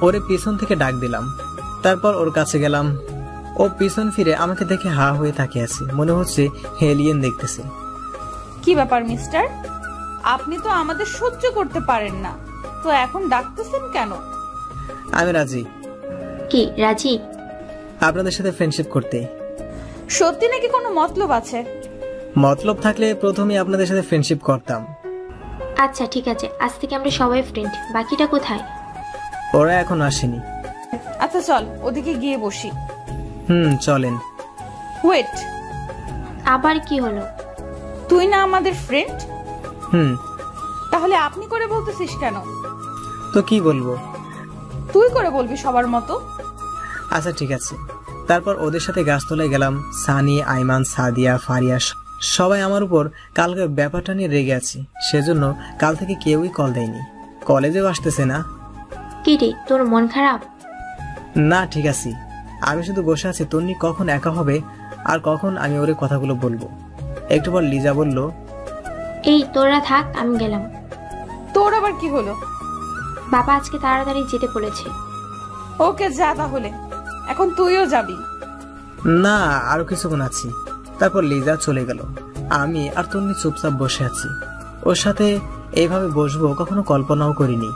ওরে পিছন থেকে ডাক দিলাম। তারপর ওর কাছে গেলাম। ও পিছন ফিরে আমাকে দেখে হা হয়ে তাকিয়ে আছে, মনে হচ্ছে এলিয়েন দেখতেছে। কি ব্যাপার মিস্টার, আপনি তো আমাদের সহ্য করতে পারেন না, তো এখন ডাকতেছেন কেন? আমি রাজি। কি রাজি? আপনাদের সাথে ফ্রেন্ডশিপ করতে। সত্যি নাকি কোনো মতলব আছে? মতলব থাকলে প্রথমেই আপনাদের সাথে ফ্রেন্ডশিপ করতাম। আচ্ছা ঠিক আছে, আজ থেকে আমরা সবাই ফ্রেন্ড। বাকিটা কোথায়? ওরা এখন আসেনি। আচ্ছা চল ওদিকে গিয়ে বসি। চলেন। ওয়েট, আবার কি হলো? তুই না আমাদের ফ্রেন্ড? হুম। তাহলে আপনি করে বলতেছিস কেন? তো কি বলবো? তুই করে বলবি সবার মতো। আচ্ছা ঠিক আছে। তারপর ওদের সাথে গাছতলায় গেলাম। সানি, আইমান, সাদিয়া, ফারিয়া সবাই আমার উপর কালকে ব্যাপারটা নিয়ে রেগে আছে, সেজন্য কাল থেকে কেউই কল দেয়নি। কলেজেও আসতেছে না। কি রে, তোর মন খারাপ? না ঠিক আছে, আমি শুধু বসে আছি তন্নি কখন একা হবে আর কখন আমি ওরে কথাগুলো বলবো। একটু পর লিজা বলল, এই তোরা থাক, আমি গেলাম। তোর আবার কি হলো? বাবা আজকে তাড়াতাড়ি যেতে বলেছে। ওকে যা তাহলে, এখন তুইও যাবি? না, আরো কিছুক্ষণ আছি। তারপর লিজা চলে গেল। আমি আর তন্নি চুপচাপ বসে আছি। ওর সাথে এইভাবে বসবো কখনো কল্পনাও করিনি।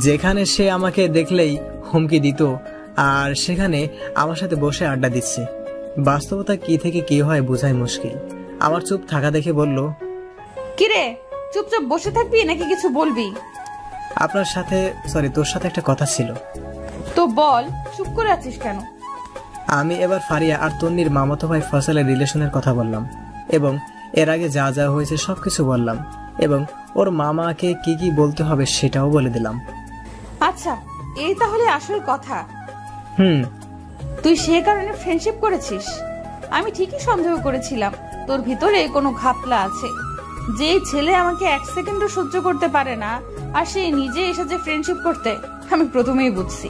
যেখানে সে আমাকে দেখলেই হুমকি দিত, আর সেখানে আমার সাথে বসে আড্ডা দিচ্ছে। বাস্তবতা কি থেকে কি হয় বোঝাই মুশকিল। আমার চুপ থাকা দেখে বলল, কিরে চুপচাপ বসে থাকবি নাকি কিছু বলবি? আপনার সাথে, সরি তোর সাথে একটা কথা ছিল। তো বল, চুপ করে আছিস কেন? আমি এবার ফারিয়া আর তন্নির মামাতো ভাই ফয়সালের রিলেশনের কথা বললাম, এবং এর আগে যা যা হয়েছে সবকিছু বললাম, এবং ওর মামাকে কি কি বলতে হবে সেটাও বলে দিলাম। আচ্ছা, এই তাহলে আসল কথা। তুই সে কারণে ফ্রেন্ডশিপ করেছিস? আমি ঠিকই সন্দেহ করেছিলাম তোর ভিতরে কোনো ঘাপলা আছে। যে ছেলে আমাকে এক সেকেন্ডও সহ্য করতে পারে না, আর সে নিজে এসেছে ফ্রেন্ডশিপ করতে, আমি প্রথমেই বুঝছি।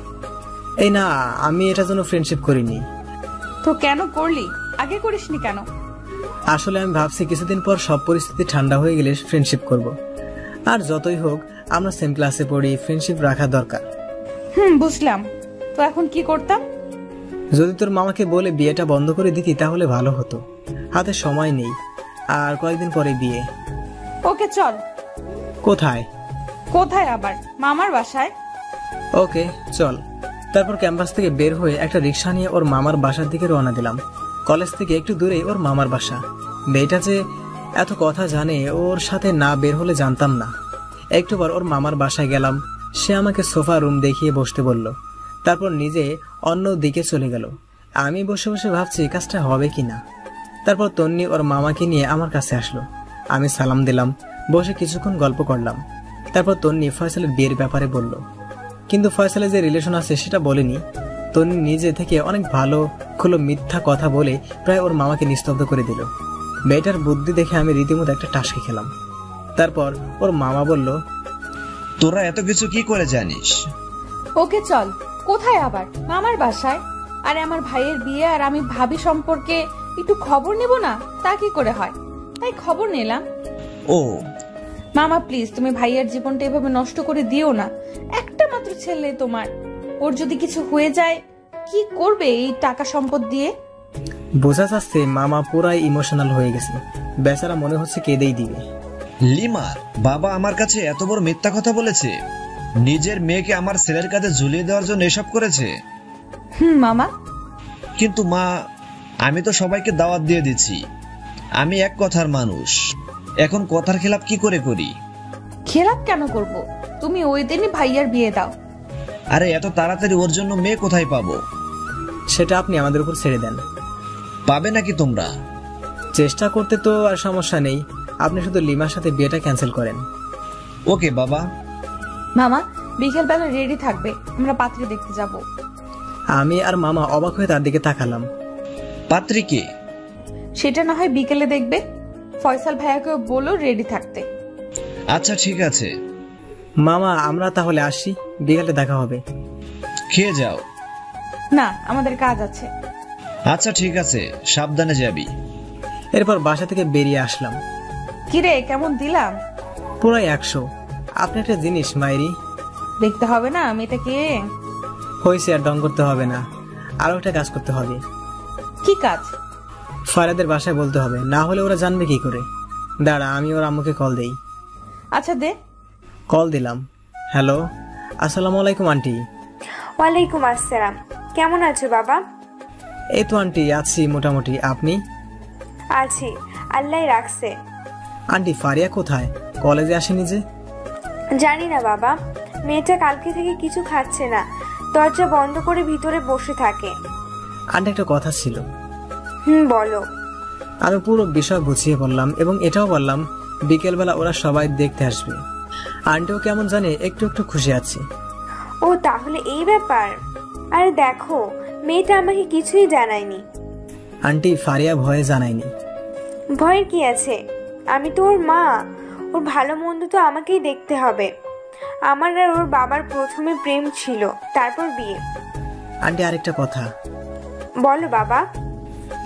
এই না, আমি এটার জন্য ফ্রেন্ডশিপ করিনি। তো কেন করলি? আগে করিসনি কেন? আসলে আমি ভাবছি কিছুদিন পর সব পরিস্থিতি ঠান্ডা হয়ে গেলে ফ্রেন্ডশিপ করব। আর যতই হোক আমরা সেম ক্লাসে পড়ি, ফ্রেন্ডশিপ রাখা দরকার। বুঝলাম। তো এখন কি করতাম? যদি তোর মামাকে বলে বিয়েটা বন্ধ করে দিতি তাহলে ভালো হতো। হাতে সময় নেই, আর কয়েকদিন পরে বিয়ে। ওকে চল। কোথায়? কোথায় আবার? মামার বাসায়। ওকে চল। তারপর ক্যাম্পাস থেকে বের হয়ে একটা রিক্সা নিয়ে ওর মামার বাসার দিকে রওনা দিলাম। কলেজ থেকে একটু দূরে ওর মামার বাসা। মেয়েটা যে এত কথা জানে, ওর সাথে না বের হলে জানতাম না। একটুবার ওর মামার বাসায় গেলাম। সে আমাকে সোফা রুম দেখিয়ে বসতে বলল, তারপর নিজে অন্য দিকে চলে গেল। আমি বসে বসে ভাবছি কাজটা হবে কিনা। তারপর তন্নি ওর মামাকে নিয়ে আমার কাছে আসলো। আমি সালাম দিলাম, বসে কিছুক্ষণ গল্প করলাম। তারপর তন্নি ফয়সালের বিয়ের ব্যাপারে বলল, কিন্তু ফয়সালের যে রিলেশন আছে সেটা বলেনি। তন্নি নিজে থেকে অনেক ভালো খুলো মিথ্যা কথা বলে প্রায় ওর মামাকে নিস্তব্ধ করে দিল। মেয়েটার বুদ্ধি দেখে আমি রীতিমতো একটা টাসকি খেলাম। তারপর ওর মামা বলল, তোরা এত কিছু কি করে জানিস? ওকে চল। কোথায় আবার? মামার বাসায়। আরে আমার ভাইয়ের বিয়ে, আর আমি ভাবি সম্পর্কে একটু খবর নেব না, তা কি করে হয়? তাই খবর নিলাম। ও মামা প্লিজ, তুমি ভাইয়ের জীবনটা এভাবে নষ্ট করে দিও না। একটা মাত্র ছেলে তোমার, ওর যদি কিছু হয়ে যায় কি করবে এই টাকা সম্পদ দিয়ে? বোঝা যাচ্ছে মামা পুরাই ইমোশনাল হয়ে গেছে, বেচারা মনে হচ্ছে কেঁদেই দিবে। লিমার বাবা আমার কাছে এত বড় মিথ্যা কথা বলেছে, নিজের মেয়েকে আমার ছেলের কাছে ঝুলিয়ে দেওয়ার জন্য এসব করেছে। মামা। কিন্তু মা, আমি তো সবাইকে দাওয়াত দিয়ে দিচ্ছি, আমি এক কথার মানুষ, এখন কথার খেলাপ কি করে করি? খেলাপ কেন করব? তুমি ওই দিনই ভাইয়ার বিয়ে দাও। আরে এত তাড়াতাড়ি ওর জন্য মেয়ে কোথায় পাবো? সেটা আপনি আমাদের উপর ছেড়ে দেন। পাবে নাকি তোমরা? চেষ্টা করতে তো আর সমস্যা নেই, আপনি শুধু লিমার সাথে বিয়েটা ক্যান্সেল করেন। ওকে বাবা। মামা, বিকেল বেলা রেডি থাকবে, আমরা পাত্রী দেখতে যাব। আমি আর মামা অবাক হয়ে তার দিকে তাকালাম। পাত্রী কে? সেটা না হয় বিকেলে দেখবে। ফয়সাল ভাইয়াকে বলো রেডি থাকতে। আচ্ছা ঠিক আছে মামা, আমরা তাহলে আসি, বিকেলে দেখা হবে। খেয়ে যাও। না, আমাদের কাজ আছে। আচ্ছা ঠিক আছে, সাবধানে যাবি। এরপর বাসা থেকে বেরিয়ে আসলাম। কিরে, কেমন দিলাম? পুরাই 100। আপনি একটা জিনিস মাইরি, দেখতে হবে না মেয়েটা কে হয়েছে, আর ডং করতে হবে না, আরো একটা কাজ করতে হবে। কি কাজ? ফারাদের বাসায় বলতে হবে, না হলে ওরা জানবে কি করে। দাঁড়া, আমি ওর আম্মুকে কল দেই। আচ্ছা দে। কল দিলাম। হ্যালো, আসসালামু আলাইকুম আন্টি। ওয়ালাইকুম আসসালাম। কেমন আছো বাবা? এই তো আন্টি, আছি মোটামুটি, আপনি? আছি, আল্লাহ রাখছে। আন্টি, ফারিয়া কোথায়? কলেজে আসেনি যে? জানি না বাবা, মেয়েটা কালকে থেকে কিছু খাচ্ছে না, দরজা বন্ধ করে ভিতরে বসে থাকে। আন্টি, একটা কথা ছিল। বলো। আমি পুরো বিষয় বুঝিয়ে বললাম এবং এটাও বললাম বিকেলবেলা ওরা সবাই দেখতে আসবে। আন্টিও কেমন জানে একটু একটু খুশি আছে। ও তাহলে এই ব্যাপার। আরে দেখো, মেয়েটা আমাকে কিছুই জানায়নি। আন্টি, ফারিয়া ভয়ে জানায়নি। ভয়ের কি আছে? আমি তো ওর মা, ওর ভালো মন্দ তো আমাকেই দেখতে হবে। আমার আর ওর বাবার প্রথমে প্রেম ছিল, তারপর বিয়ে। আন্টি, আরেকটা কথা। বলো বাবা।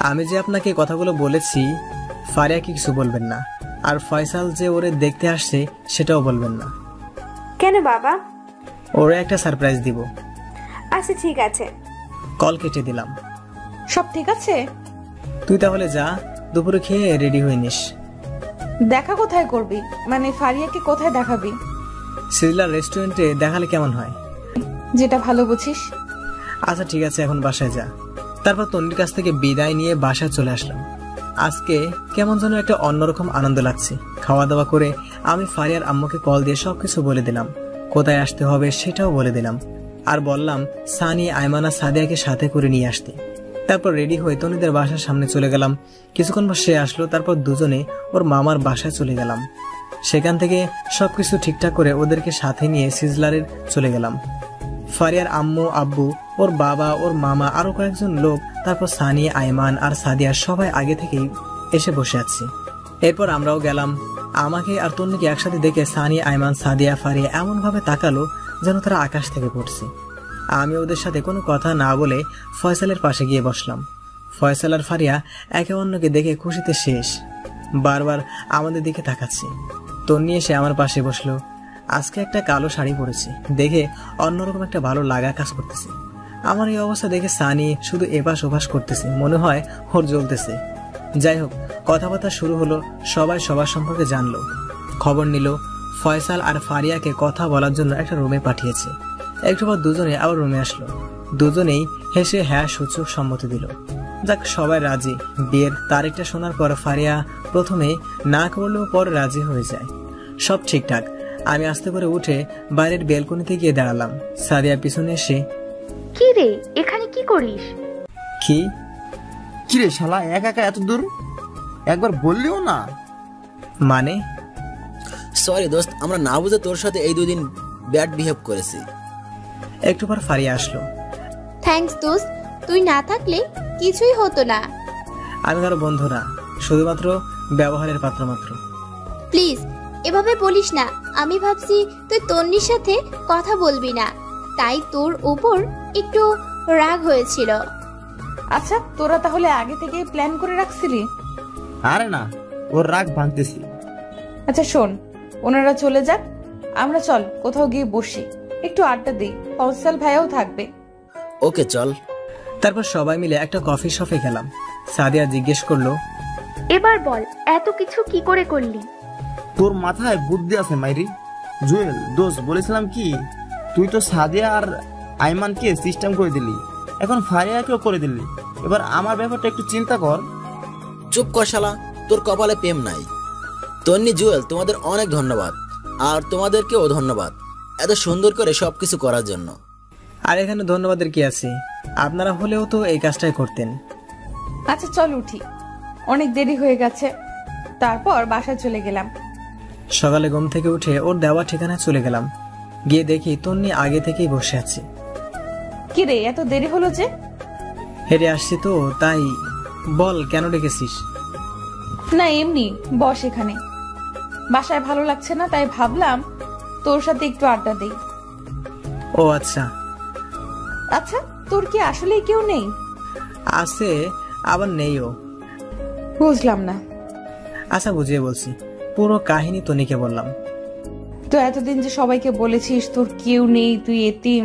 আমি যে আপনাকে কথাগুলো বলেছি, ফারিয়া কিছু বলবেন না, আর ফয়সাল যে ওরে দেখতে আসছে সেটাও বলবেন না। কেন বাবা? ওরে একটা সারপ্রাইজ দিব। আচ্ছা ঠিক আছে। কল কেটে দিলাম। সব ঠিক আছে? তুই তাহলে যা, দুপুরে খেয়ে রেডি হয়ে নিস। দেখা কোথায় করবি? মানে ফারিয়াকে কোথায় দেখাবি? সিজলার রেস্টুরেন্টে দেখালে কেমন হয়? যেটা ভালো বুঝিস। আচ্ছা ঠিক আছে, এখন বাসায় যা। তারপর তন্নির কাছ থেকে বিদায় নিয়ে বাসায় চলে আসলাম। আজকে কেমন যেন একটা অন্যরকম আনন্দ লাগছে। খাওয়া দাওয়া করে আমি ফারিয়ার আম্মুকে কল দিয়ে সবকিছু বলে দিলাম, কোথায় আসতে হবে সেটাও বলে দিলাম, আর বললাম সানি, আয়মানা, সাদিয়াকে সাথে করে নিয়ে আসতে। তারপর রেডি হয়ে তনিদের বাসার সামনে চলে গেলাম। কিছুক্ষণ পর সে আসলো, তারপর দুজনে ওর মামার বাসায় চলে গেলাম। সেখান থেকে সবকিছু ঠিকঠাক করে ওদেরকে সাথে নিয়ে সিজলারের চলে গেলাম। ফারিয়ার আম্মু, আব্বু, ওর বাবা, ওর মামা, আরো কয়েকজন লোক, তারপর সানি, আয়মান আর সাদিয়া সবাই আগে থেকেই এসে বসে আছে। এরপর আমরাও গেলাম। আমাকে আর তন্নিকে একসাথে দেখে সানি, আয়মান, সাদিয়া, ফারিয়া এমন ভাবে তাকালো যেন তারা আকাশ থেকে পড়ছে। আমি ওদের সাথে কোনো কথা না বলে ফয়সালের পাশে গিয়ে বসলাম। ফয়সাল আর ফারিয়া একে অন্যকে দেখে খুশিতে শেষ, বারবার আমাদের দিকে তাকাচ্ছে। তন্নি এসে আমার পাশে বসলো। আজকে একটা কালো শাড়ি পরেছে দেখে অন্যরকম একটা ভালো লাগা কাজ করতেছে। আমার এই অবস্থা দেখে সানি শুধু এপাশ ওপাশ করতেছে, মনে হয় ওর জ্বলতেছে। যাই হোক, কথাবার্তা শুরু হলো, সবাই সবার সম্পর্কে জানলো, খবর নিল। ফয়সাল আর ফারিয়াকে কথা বলার জন্য একটা রুমে পাঠিয়েছে। একটু পর দুজনে আবার রুমে আসলো। দুজনেই হেসে হ্যাঁ সূচক সম্মতি দিল। যাক, সবাই রাজি। বিয়ের তারিখটা শোনার পর ফারিয়া প্রথমে না করলেও পর রাজি হয়ে যায়। সব ঠিকঠাক। আমি আস্তে করে উঠে বাইরের বেলকনিতে গিয়ে দাঁড়ালাম। সাদিয়া পিছনে এসে, কি রে, এখানে কি করিস? কি রে শালা, একা একা এত দূর? একবার বললিও না। মানে? সরি দোস্ত, আমরা না বুঝে তোর সাথে এই দুদিন ব্যাড বিহেভ করেছি। একটু পর ফারিয়া আসলো। থ্যাঙ্কস দোস্ত, তুই না থাকলে কিছুই হতো না। আমি কারো বন্ধু না, শুধুমাত্র ব্যবহারের পাত্র মাত্র। প্লিজ এভাবে বলিস না। আমি ভাবছি তুই তন্নির সাথে কথা বলবি না, তাই তোর উপর একটু রাগ হয়েছিল। আচ্ছা, তোরা তাহলে আগে থেকে প্ল্যান করে রাখছিলি? আরে না, ওর রাগ ভাঙতেছি। আচ্ছা শোন, ওনারা চলে যাক, আমরা চল কোথাও গিয়ে বসি, একটু আড্ডা দিই। ফয়সাল ভাইয়াও থাকবে। ওকে চল। তারপর সবাই মিলে একটা কফি শপে গেলাম। সাদিয়া জিজ্ঞেস করলো, এবার বল এত কিছু কি করে করলি? তোর মাথায় বুদ্ধি আছে মাইরি। জুয়েল দোস্ত, বলেছিলাম কি, তুই তো সাদিয়া আর আইমানকে সিস্টেম করে দিলি, এখন ফারিয়াকেও করে দিলি। এবার আমার ব্যাপারটা একটু চিন্তা কর। চুপ কর শালা, তোর কপালে প্রেম নাই। তন্নি, জুয়েল, তোমাদের অনেক ধন্যবাদ, আর তোমাদেরকেও ধন্যবাদ এত সুন্দর করে সবকিছু করার জন্য। আর এখানে ধন্যবাদের কি আছে, আপনারা হলেও তো এই কাজটাই করতেন। আচ্ছা চল উঠি, অনেক দেরি হয়ে গেছে। তারপর বাসায় চলে গেলাম। সকালে ঘুম থেকে উঠে ওর দেওয়া ঠিকানায় চলে গেলাম। গিয়ে দেখি তন্নি আগে থেকেই বসে আছে। কি রে, এত দেরি হলো যে? হেঁটে আসছি তো তাই। বল, কেন ডেকেছিস? না এমনি, বস এখানে। বাসায় ভালো লাগছে না, তাই ভাবলাম তোর সাথে একটু আড্ডা দেই। ও আচ্ছা। আচ্ছা, তোর কি আসলেই কেউ নেই? আছে, আবার নেইও। বুঝলাম না। আচ্ছা, বুঝিয়ে বলছি। পুরো কাহিনী তনিকে বললাম। তো এতদিন যে সবাইকে বলেছিস তোর কেউ নেই, তুই এতিম।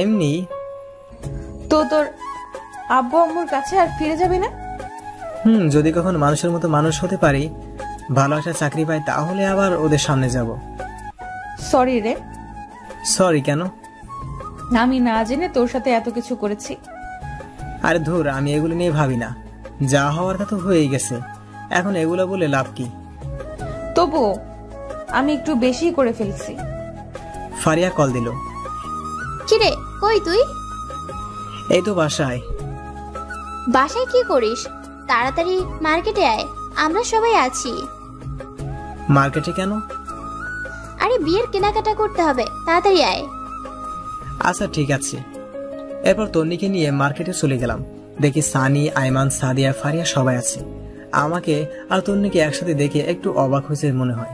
এমনি। তো তোর আব্বু আম্মুর কাছে আর ফিরে যাবি না? যদি কখন মানুষের মতো মানুষ হতে পারি, ভালো একটা চাকরি পাই, তাহলে আবার ওদের সামনে যাব। সরি রে। সরি কেন? আমি না জেনে তোর সাথে এত কিছু করেছি। আরে ধুর, আমি এগুলো নিয়ে ভাবি না। যা হওয়ার তা তো হয়েই গেছে, এখন এগুলো বলে লাভ কি? তবু আমি একটু বেশি করে ফেলছি। ফারিয়া কল দিল। কিরে, কই তুই? এই তো বাসায়। বাসায় কি করিস? তাড়াতাড়ি মার্কেটে আয়, আমরা সবাই আছি। মার্কেটে কেন? আরে বিয়ের কেনাকাটা করতে হবে, তাড়াতাড়ি আয়। আচ্ছা ঠিক আছে। এরপর তন্নিকে নিয়ে মার্কেটে চলে গেলাম। দেখি সানি, আইমান, সাদিয়া, ফারিয়া সবাই আছে। আমাকে আর তন্নিকে একসাথে দেখে একটু অবাক হয়েছে মনে হয়।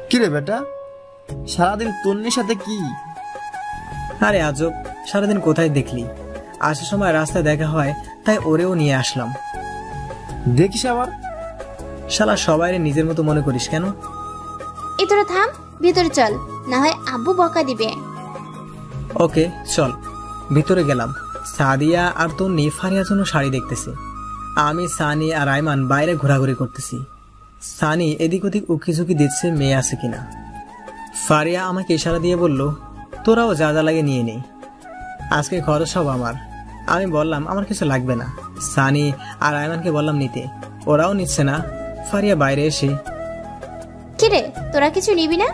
কিরে বেটা, সারাদিন তন্নির সাথে কি? আরে আজব, সারাদিন কোথায় দেখলি? আসার সময় রাস্তায় দেখা হয়, তাই ওরেও নিয়ে আসলাম। দেখিস আবার। শালা সবাই নিজের মতো মনে করিস কেন? এই তোরা থাম, ভিতরে চল, না হয় আব্বু বকা দিবে। ওকে চল। ভিতরে গেলাম। সাদিয়া আর তন্নি ফারিয়ার জন্য শাড়ি দেখতেছে। আমি, সানি আর আইমান বাইরে ঘোরাঘুরি করতেছি। সানি এদিক ওদিক উকিঝুঁকি দিচ্ছে মেয়ে আছে কিনা। ফারিয়া আমাকে ইশারা দিয়ে বলল, তোরাও যা যা লাগে নিয়ে নেই, আজকে খরচ সব আমার। আমি বললাম আমার কিছু লাগবে না। সানি আর আইমানকে বললাম নিতে, ওরাও নিচ্ছে না। ফারিয়া বাইরে এসে, কিরে তোরা কিছু নিবি না?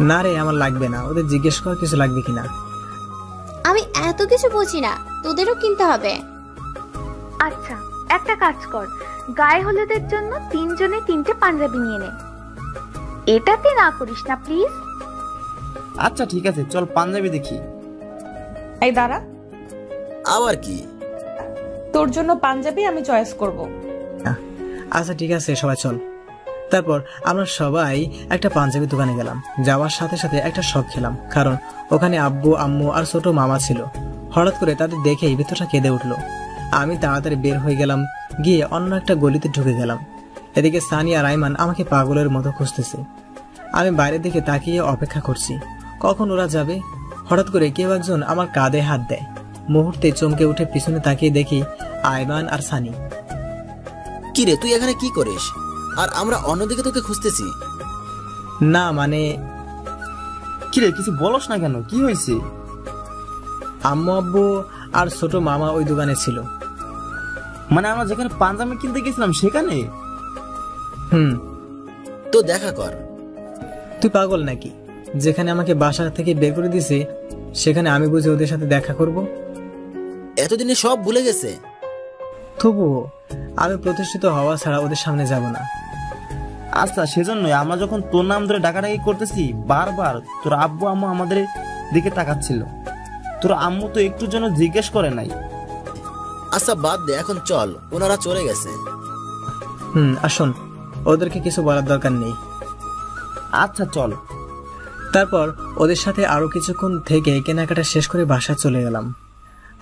না রে, আমার লাগবে না, ওদের জিজ্ঞেস কর কিছু লাগবে কিনা। আমি এত কিছু বুঝি না, তোদেরও কিনতে হবে। আচ্ছা একটা কাজ কর, গায়ে হলুদের জন্য 3 জনে 3টে পাঞ্জাবি নিয়ে নে। এটাতে না করিস না প্লিজ। আচ্ছা ঠিক আছে, চল পাঞ্জাবি দেখি। এই দাঁড়া। আবার কি? তোর জন্য পাঞ্জাবি আমি চয়েস করব। আচ্ছা ঠিক আছে, সবাই চল। তারপর আমরা সবাই একটা পাঞ্জাবি দোকানে গেলাম। যাওয়ার সাথে সাথে একটা শখ খেলাম, কারণ ওখানে আব্বু, আম্মু আর ছোট মামা ছিল। হঠাৎ করে তাদের দেখেই ভিতরটা কেঁদে উঠলো। আমি তাড়াতাড়ি বের হয়ে গেলাম, গিয়ে অন্য একটা গলিতে ঢুকে গেলাম। এদিকে সানি আর আইমান আমাকে পাগলের মতো খুঁজতেছে। আমি বাইরের দিকে তাকিয়ে অপেক্ষা করছি কখন ওরা যাবে। হঠাৎ করে কেউ একজন আমার কাঁধে হাত দেয়। মুহূর্তে চমকে উঠে পিছনে তাকিয়ে দেখি আইমান আর সানি। কি রে, তুই এখানে কি করিস? আর আমরা অন্যদিকে তোকে খুঁজতেছি। না মানে। কিরে কিছু বলস না কেন, কি হয়েছে? আম্মু, আব্বু আর ছোট মামা ওই দোকানে ছিল। মানে আমরা যেখানে পাঞ্জাবি কিনতে গেছিলাম সেখানে? তো দেখা কর। তুই পাগল নাকি? যেখানে আমাকে বাসা থেকে বের করে দিছে সেখানে আমি বুঝি ওদের সাথে দেখা করব? এতদিনে সব ভুলে গেছে। তবুও আমি প্রতিষ্ঠিত হওয়া ছাড়া ওদের সামনে যাব না। আচ্ছা সেজন্যই আমরা যখন তোর নাম ধরে ডাকাডাকি করতেছি, বারবার তোর আব্বু আম্মু আমাদের দিকে তাকাচ্ছিল। তোর আম্মু তো একটুর জন্য জিজ্ঞেস করে নাই। আচ্ছা বাদ দে, এখন চল, ওনারা চলে গেছে। আসুন, ওদেরকে কিছু বলার দরকার নেই। আচ্ছা চল। তারপর ওদের সাথে আরো কিছুক্ষণ থেকে কেনাকাটা শেষ করে বাসা চলে গেলাম।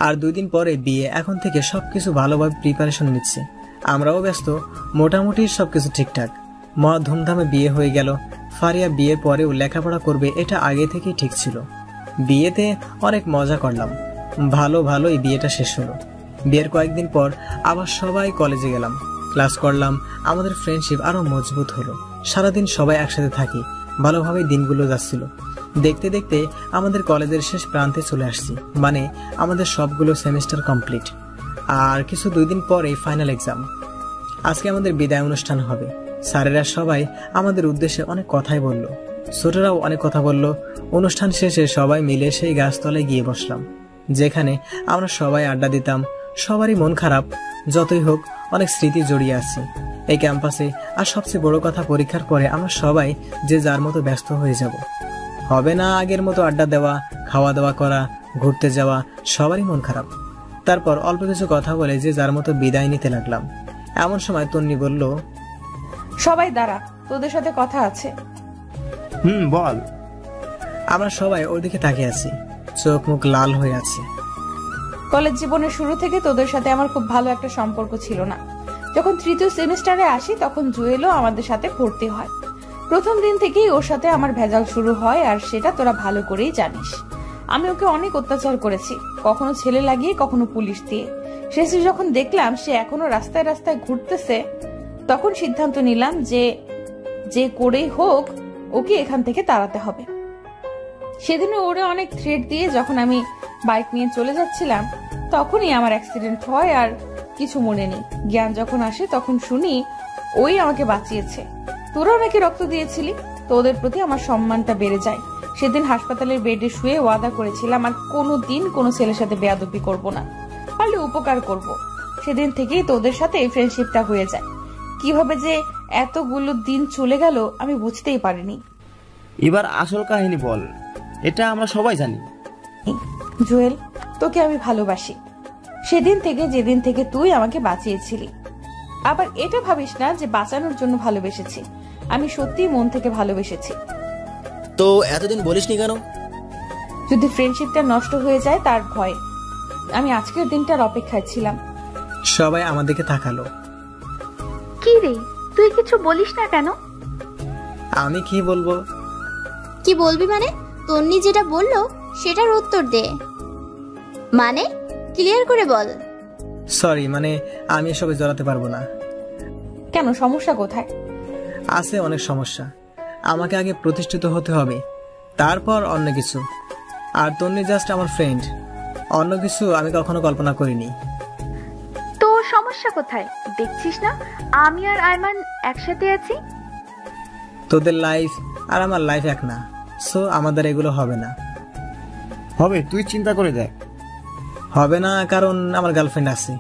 আর 2 দিন পরে বিয়ে, এখন থেকে সবকিছু ভালোভাবে প্রিপারেশন নিচ্ছে। আমরাও ব্যস্ত, মোটামুটি সবকিছু ঠিকঠাক। মহা ধুমধামে বিয়ে হয়ে গেল। ফারিয়া বিয়ের পরেও লেখাপড়া করবে, এটা আগে থেকেই ঠিক ছিল। বিয়েতে অনেক মজা করলাম। ভালোই বিয়েটা শেষ হলো। বিয়ের কয়েকদিন পর আবার সবাই কলেজে গেলাম, ক্লাস করলাম, আমাদের ফ্রেন্ডশিপ আরো মজবুত হলো। সারাদিন সবাই একসাথে থাকি, ভালোভাবেই দিনগুলো যাচ্ছিল। দেখতে দেখতে আমাদের কলেজের শেষ প্রান্তে চলে আসছি, মানে আমাদের সবগুলো সেমিস্টার কমপ্লিট। আর কিছু 2 দিন পরে ফাইনাল এক্সাম। আজকে আমাদের বিদায় অনুষ্ঠান হবে। স্যারেরা সবাই আমাদের উদ্দেশ্যে অনেক কথাই বলল, ছোটরাও অনেক কথা বলল। অনুষ্ঠান শেষে সবাই মিলে সেই গাছতলায় গিয়ে বসলাম, যেখানে আমরা সবাই আড্ডা দিতাম। সবারই মন খারাপ, যতই হোক অনেক স্মৃতি জড়িয়ে আছে এই ক্যাম্পাসে। আর সবচেয়ে বড় কথা, পরীক্ষার পরে আমরা সবাই যে যার মতো ব্যস্ত হয়ে যাব। হবে না আগের মতো আড্ডা দেওয়া, খাওয়া দাওয়া করা, ঘুরতে যাওয়া। সবারই মন খারাপ। তারপর অল্প কিছু কথা বলে যে যার মতো বিদায় নিতে লাগলাম। এমন সময় তন্নি বলল, সবাই দাঁড়া, তোদের সাথে কথা আছে। বল। আমরা সবাই ওর দিকে তাকিয়ে আছি, চোখ মুখ লাল হয়ে আছে। কলেজ জীবনের শুরু থেকে তোদের সাথে আমার খুব ভালো একটা সম্পর্ক ছিল না। যখন 3য় সেমিস্টারে আসি তখন জুয়েলও আমাদের সাথে ভর্তি হয়। প্রথম দিন থেকেই ওর সাথে আমার ভেজাল শুরু হয়, আর সেটা তোরা ভালো করেই জানিস। আমি ওকে অনেক অত্যাচার করেছি, কখনো ছেলে লাগিয়ে, কখনো পুলিশ দিয়ে। শেষে যখন দেখলাম সে এখনো রাস্তায় রাস্তায় ঘুরতেছে, তখন সিদ্ধান্ত নিলাম যে করেই হোক ওকে এখান থেকে তাড়াতে হবে। সেদিনও ওরে অনেক থ্রেট দিয়ে যখন আমি বাইক নিয়ে চলে যাচ্ছিলাম, তখনই আমার অ্যাক্সিডেন্ট হয়। আর কিছু মনে নেই, জ্ঞান যখন আসে তখন শুনি ওই আমাকে বাঁচিয়েছে। তোরাও নাকি রক্ত দিয়েছিলি, তোদের প্রতি আমার সম্মানটা বেড়ে যায়। সেদিন হাসপাতালের বেডে শুয়ে ওয়াদা করেছিলাম আর কোনোদিন কোনো ছেলের সাথে বেয়াদবি করব না, পারলে উপকার করব। সেদিন থেকেই তোদের সাথে এই ফ্রেন্ডশিপটা হয়ে যায়। কিভাবে যে এতগুলো দিন চলে গেল আমি বুঝতেই পারিনি। এবার আসল কাহিনী বল, এটা আমরা সবাই জানি। জুয়েল, তোকে আমি ভালোবাসি, সেদিন থেকে যেদিন থেকে তুই আমাকে বাঁচিয়েছিলি। আবার এটা ভাবিস না যে বাঁচানোর জন্য ভালোবেসেছি, আমি সত্যিই মন থেকে ভালোবেসেছি। তো এতদিন বলিসনি কেন? যদি ফ্রেন্ডশিপটা নষ্ট হয়ে যায় তার ভয়। আমি আজকের দিনটার অপেক্ষায় ছিলাম। সবাই আমাদেরকে তাকালো। কি রে, তুই কিছু বলিস না কেন? আমি কি বলবো? কি বলবি মানে? তন্নি যেটা বললো সেটার উত্তর দে। মানে ক্লিয়ার করে বল। সরি, মানে আমি এসবে জড়াতে পারবো না। কেন, সমস্যা কোথায়? আছে অনেক সমস্যা। আমাকে আগে প্রতিষ্ঠিত হতে হবে, তারপর অন্য কিছু। আর তন্নি জাস্ট আমার ফ্রেন্ড, অন্য কিছু আমি কখনো কল্পনা করিনি। তো সমস্যা কোথায়? দেখছিস না আমি আর আয়মান একসাথে আছি। তোদের লাইফ আর আমার লাইফ এক না, সো আমাদের এগুলো হবে না। হবে, তুই চিন্তা করে দেখ। হবে না কারণ আমার গার্লফ্রেন্ড আছে।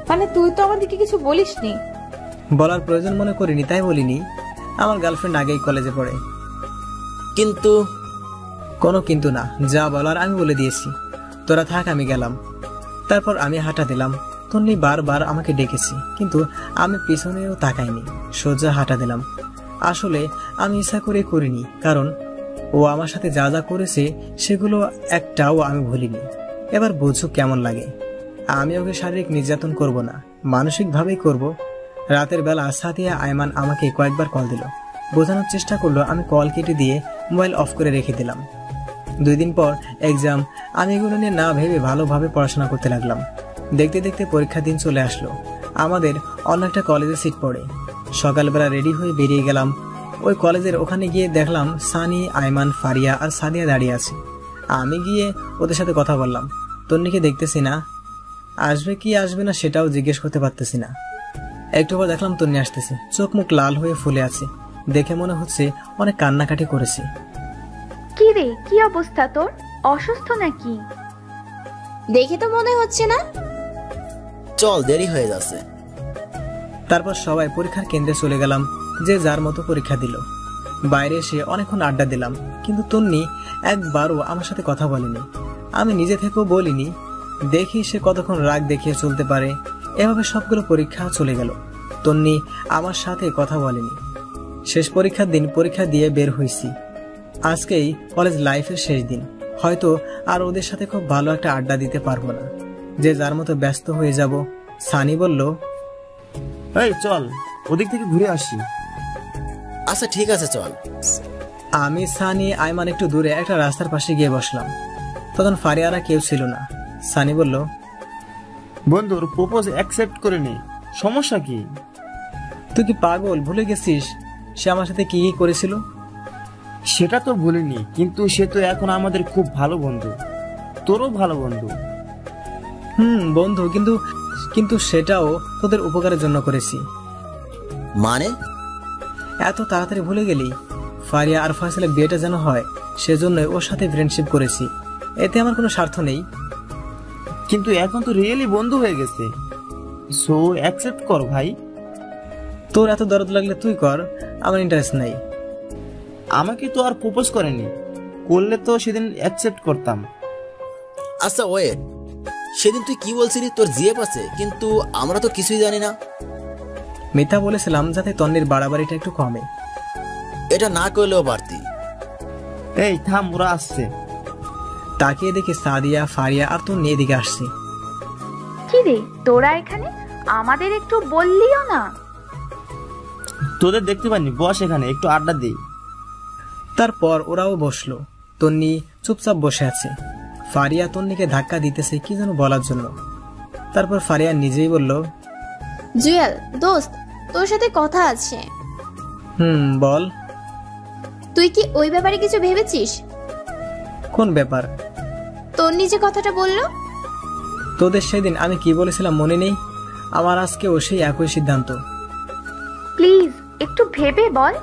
মানে তুই তো আমাদেরকে কিছু বলিসনি। বলার প্রয়োজন মনে করিনি, তাই বলিনি। আমার গার্লফ্রেন্ড আগেই কলেজে পড়ে। কিন্তু কোনো কিন্তু না, যা বলার আমি বলে দিয়েছি। তোরা থাক, আমি গেলাম। তারপর আমি হাঁটা দিলাম। তন্নি বারবার আমাকে ডেকেছি, কিন্তু আমি পিছনেও তাকাইনি, সোজা হাঁটা দিলাম। আসলে আমি ইচ্ছা করে করিনি, কারণ ও আমার সাথে যা যা করেছে সেগুলো একটাও আমি ভুলিনি। এবার বুঝো কেমন লাগে। আমি ওকে শারীরিক নির্যাতন করব না, মানসিকভাবেই করব। রাতের বেলা সাদিয়া আয়মান আমাকে কয়েকবার কল দিল, বোঝানোর চেষ্টা করলো। আমি কল কেটে দিয়ে মোবাইল অফ করে রেখে দিলাম। 2 দিন পর এক্সাম। আমি এগুলো নিয়ে না ভেবে ভালোভাবে পড়াশোনা করতে লাগলাম। দেখতে দেখতে পরীক্ষার দিন চলে আসলো। আমাদের অন্য একটা কলেজে সিট পড়ে। সকালবেলা রেডি হয়ে বেরিয়ে গেলাম। ওই কলেজের ওখানে গিয়ে দেখলাম সানি, আয়মান, ফারিয়া আর সাদিয়া দাঁড়িয়ে আছে। আমি গিয়ে ওদের সাথে কথা বললাম। তন্নিকে দেখতেছি না, আসবে কি আসবে না সেটাও জিজ্ঞেস করতে পারতেছি না। একটু পর দেখলাম তন্নি আসতেছে, চোখ মুখ লাল হয়ে ফুলে আছে। দেখে মনে হচ্ছে অনেক কান্নাকাটি করেছে। কি রে, কি অবস্থা তোর? অসুস্থ নাকি? দেখে তো মনে হচ্ছে না। চল, দেরি হয়ে যাচ্ছে। তারপর সবাই পরীক্ষার কেন্দ্রে চলে গেলাম, যে যার মতো পরীক্ষা দিল। বাইরে এসে অনেকক্ষণ আড্ডা দিলাম, কিন্তু তন্নি একবারও আমার সাথে কথা বলেনি। আমি নিজে থেকেও বলিনি। দেখি সে কতক্ষণ রাগ দেখিয়ে চলতে পারে। এভাবে সবগুলো পরীক্ষা চলে গেল, তন্নি আমার সাথে কথা বলেনি। শেষ পরীক্ষার দিন পরীক্ষা দিয়ে বের হয়েছি। আজকেই কলেজ লাইফের শেষ দিন। হয়তো আর ওদের সাথে খুব ভালো একটা আড্ডা দিতে পারবো না, যে যার মতো ব্যস্ত হয়ে যাব। সানি বলল, এই চল, ওদিক থেকে ঘুরে আসি। আচ্ছা ঠিক আছে, চল। আমি, সানি, আয়মান একটু দূরে একটা রাস্তার পাশে গিয়ে বসলাম। তখন ফারিয়ারা কেউ ছিল না। সানি বলল, বন্ধুর প্রপোজ অ্যাকসেপ্ট করে নে, সমস্যা কি? তুই কি পাগল, ভুলে গেছিস সে আমার সাথে কি কি করেছিল? সেটা তো ভুলিনি, কিন্তু সে তো এখন আমাদের খুব ভালো বন্ধু, তোরও ভালো বন্ধু। বন্ধু, কিন্তু সেটাও তোদের উপকারের জন্য করেছি। মানে? এত তাড়াতাড়ি ভুলে গেলি? ফারিয়া আর ফয়সালের বিয়েটা যেন হয়, সেজন্যই ওর সাথে ফ্রেন্ডশিপ করেছি। এতে আমার কোনো স্বার্থ নেই। কিন্তু এখন তো রিয়েলি বন্ধু হয়ে গেছে, সো অ্যাকসেপ্ট কর ভাই। তোর এত দরদ লাগলে তুই কর, আমার ইন্টারেস্ট নাই। আমাকে তো আর প্রপোজ করেনি, করলে তো সেদিন অ্যাকসেপ্ট করতাম। আচ্ছা ওয়েট, সেদিন তুই কি বলছিলি তোর জিএফ আছে, কিন্তু আমরা তো কিছুই জানি না। মিথ্যা বলেছিলাম যাতে তন্নির বাড়াবাড়িটা একটু কমে। এটা না করলেও পারতি। এই থাম, ওরা আসছে। তাকিয়ে দেখি সাদিয়া, ফারিয়া আর তোর নিয়ে দিকে আসছে। কি রে তোরা এখানে, আমাদের একটু বললিও না? তোদের দেখতে পাইনি, বস এখানে একটু আড্ডা দিই। তারপর ওরাও বসলো। তন্নি চুপচাপ বসে আছে। ফারিয়া তন্নিকে ধাক্কা দিতেছে কি যেন বলার জন্য। তারপর ফারিয়া নিজেই বলল, জুয়েল দোস্ত, তোর সাথে কথা আছে। বল। তুই কি ওই ব্যাপারে কিছু ভেবেছিস? কোন ব্যাপার? তন্নি যে কথাটা বললো। তোদের সেদিন আমি কি বলেছিলাম মনে নেই? আমার আজকেও সেই একই সিদ্ধান্ত। প্লিজ একটু ভেবে বল।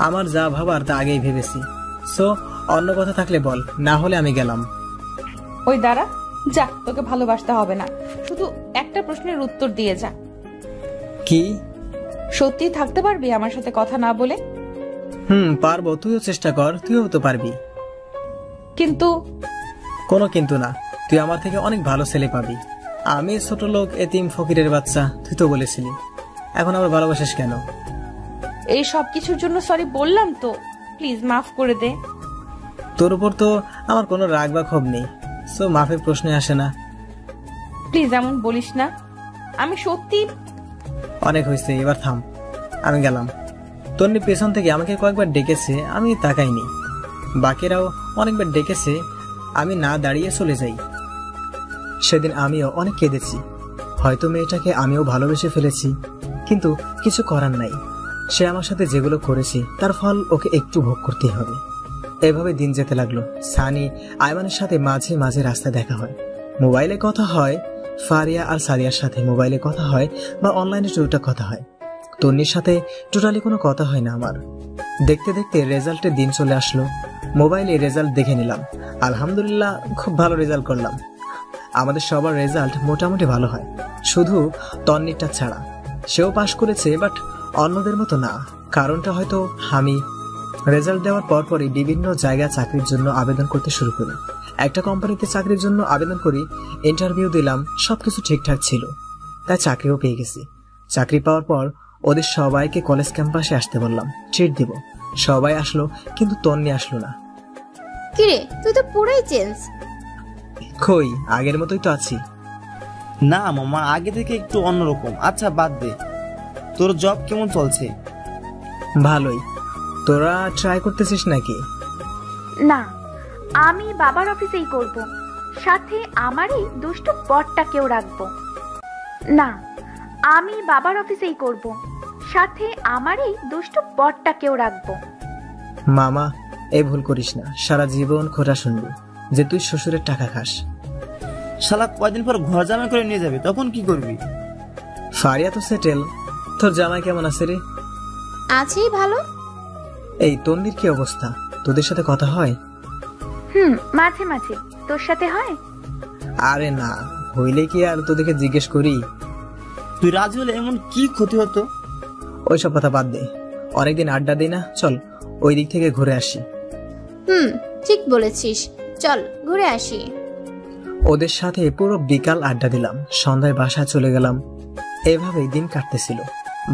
আমার যা ভাবার তা আগেই ভেবেছি। সো অন্য কথা থাকলে বল, না হলে আমি গেলাম। ওই দাঁড়া, যা, তোকে ভালোবাসতে হবে না, শুধু একটা প্রশ্নের উত্তর দিয়ে যা। কি? সত্যি থাকতে পারবি আমার সাথে কথা না বলে? পারবো, তুইও চেষ্টা কর, তুইও তো পারবি। কিন্তু? কোনো কিন্তু না, তুই আমার থেকে অনেক ভালো ছেলে পাবি। আমি ছোট লোক, এতিম ফকিরের বাচ্চা, তুই তো বলেছিলি। এখন আবার ভালোবাসিস কেন? এই সব কিছুর জন্য সরি বললাম তো, প্লিজ মাফ করে দে। তোর উপর তো আমার কোনো রাগ বা ক্ষোভ নেই, সো মাফের প্রশ্নই আসে না। প্লিজ এমন বলিস না, আমি সত্যি। অনেক হয়েছে, এবার থাম, আমি গেলাম। তন্নি পেছন থেকে আমাকে কয়েকবার ডেকেছে, আমি তাকাইনি। বাকিরাও অনেকবার ডেকেছে, আমি না দাঁড়িয়ে চলে যাই। সেদিন আমিও অনেক কেঁদেছি। হয়তো মেয়েটাকে আমিও ভালোবেসে ফেলেছি, কিন্তু কিছু করার নাই। সে আমার সাথে যেগুলো করেছে তার ফল ওকে একটু ভোগ করতেই হবে। এভাবে দিন যেতে লাগলো। সানি, আয়মানের সাথে মাঝে মাঝে রাস্তায় দেখা হয়, মোবাইলে কথা হয়। ফারিয়া আর সাদিয়ার সাথে মোবাইলে কথা হয় বা অনলাইনে টুকটাক কথা হয়। তন্নির সাথে টোটালি কোনো কথা হয় না আমার। দেখতে দেখতে রেজাল্টের দিন চলে আসলো। মোবাইলে রেজাল্ট দেখে নিলাম। আলহামদুলিল্লাহ, খুব ভালো রেজাল্ট করলাম। আমাদের সবার রেজাল্ট মোটামুটি ভালো হয়, শুধু তন্নিরটা ছাড়া। সেও পাশ করেছে, বাট অন্যদের মতো না। কারণটা হয়তো আমি রেজাল্ট দেওয়ার পরপরই বিভিন্ন জায়গায় চাকরির জন্য আবেদন করতে শুরু করি। একটা কোম্পানিতে চাকরির জন্য আবেদন করি, ইন্টারভিউ দিলাম, সবকিছু ঠিকঠাক ছিল, তাই চাকরিও পেয়ে গেছি। চাকরি পাওয়ার পর ওদের সবাইকে কলেজ ক্যাম্পাসে আসতে বললাম, ট্রিট দিব। সবাই আসলো, কিন্তু তন্নি আসলো না। কিরে, তুই তো পুরোই চেঞ্জ। কই, আগের মতোই তো আছি। না মামা, আগে থেকে একটু অন্যরকম। আচ্ছা বাদ দে, তোর জব কেমন চলছে? ভালোই। তোরা ট্রাই করতেছিস নাকি? না, আমি বাবার অফিসেই করব, সাথে আমারই দুষ্টু বরটাকেও রাখবো। না, আমি বাবার অফিসেই করব, সাথে আমারই দুষ্টু বরটাকেও রাখবো। মামা, এই ভুল করিস না। সারা জীবন খোটা শুনবি যে তুই শ্বশুরের টাকা খাস। শালা কয়দিন পর ঘর জামাই করে নিয়ে যাবে, তখন কি করবি? ফারিয়া তো সেটেল। তোর জামাই কেমন আছে রে? আছেই ভালো। এই তন্নির কি অবস্থা? তোদের সাথে কথা হয়? মাঝে মাঝে। তোর সাথে হয়? আরে না, হইলে কি আর তোদেরকে জিজ্ঞেস করি? তুই রাজি হলে এমন কি ক্ষতি হতো? ওইসব কথা বাদ দে, অনেকদিন আড্ডা দিই না, চল ওই দিক থেকে ঘুরে আসি। ঠিক বলেছিস, চল ঘুরে আসি। ওদের সাথে পুরো বিকাল আড্ডা দিলাম, সন্ধ্যায় বাসায় চলে গেলাম। এভাবেই দিন কাটতেছিল,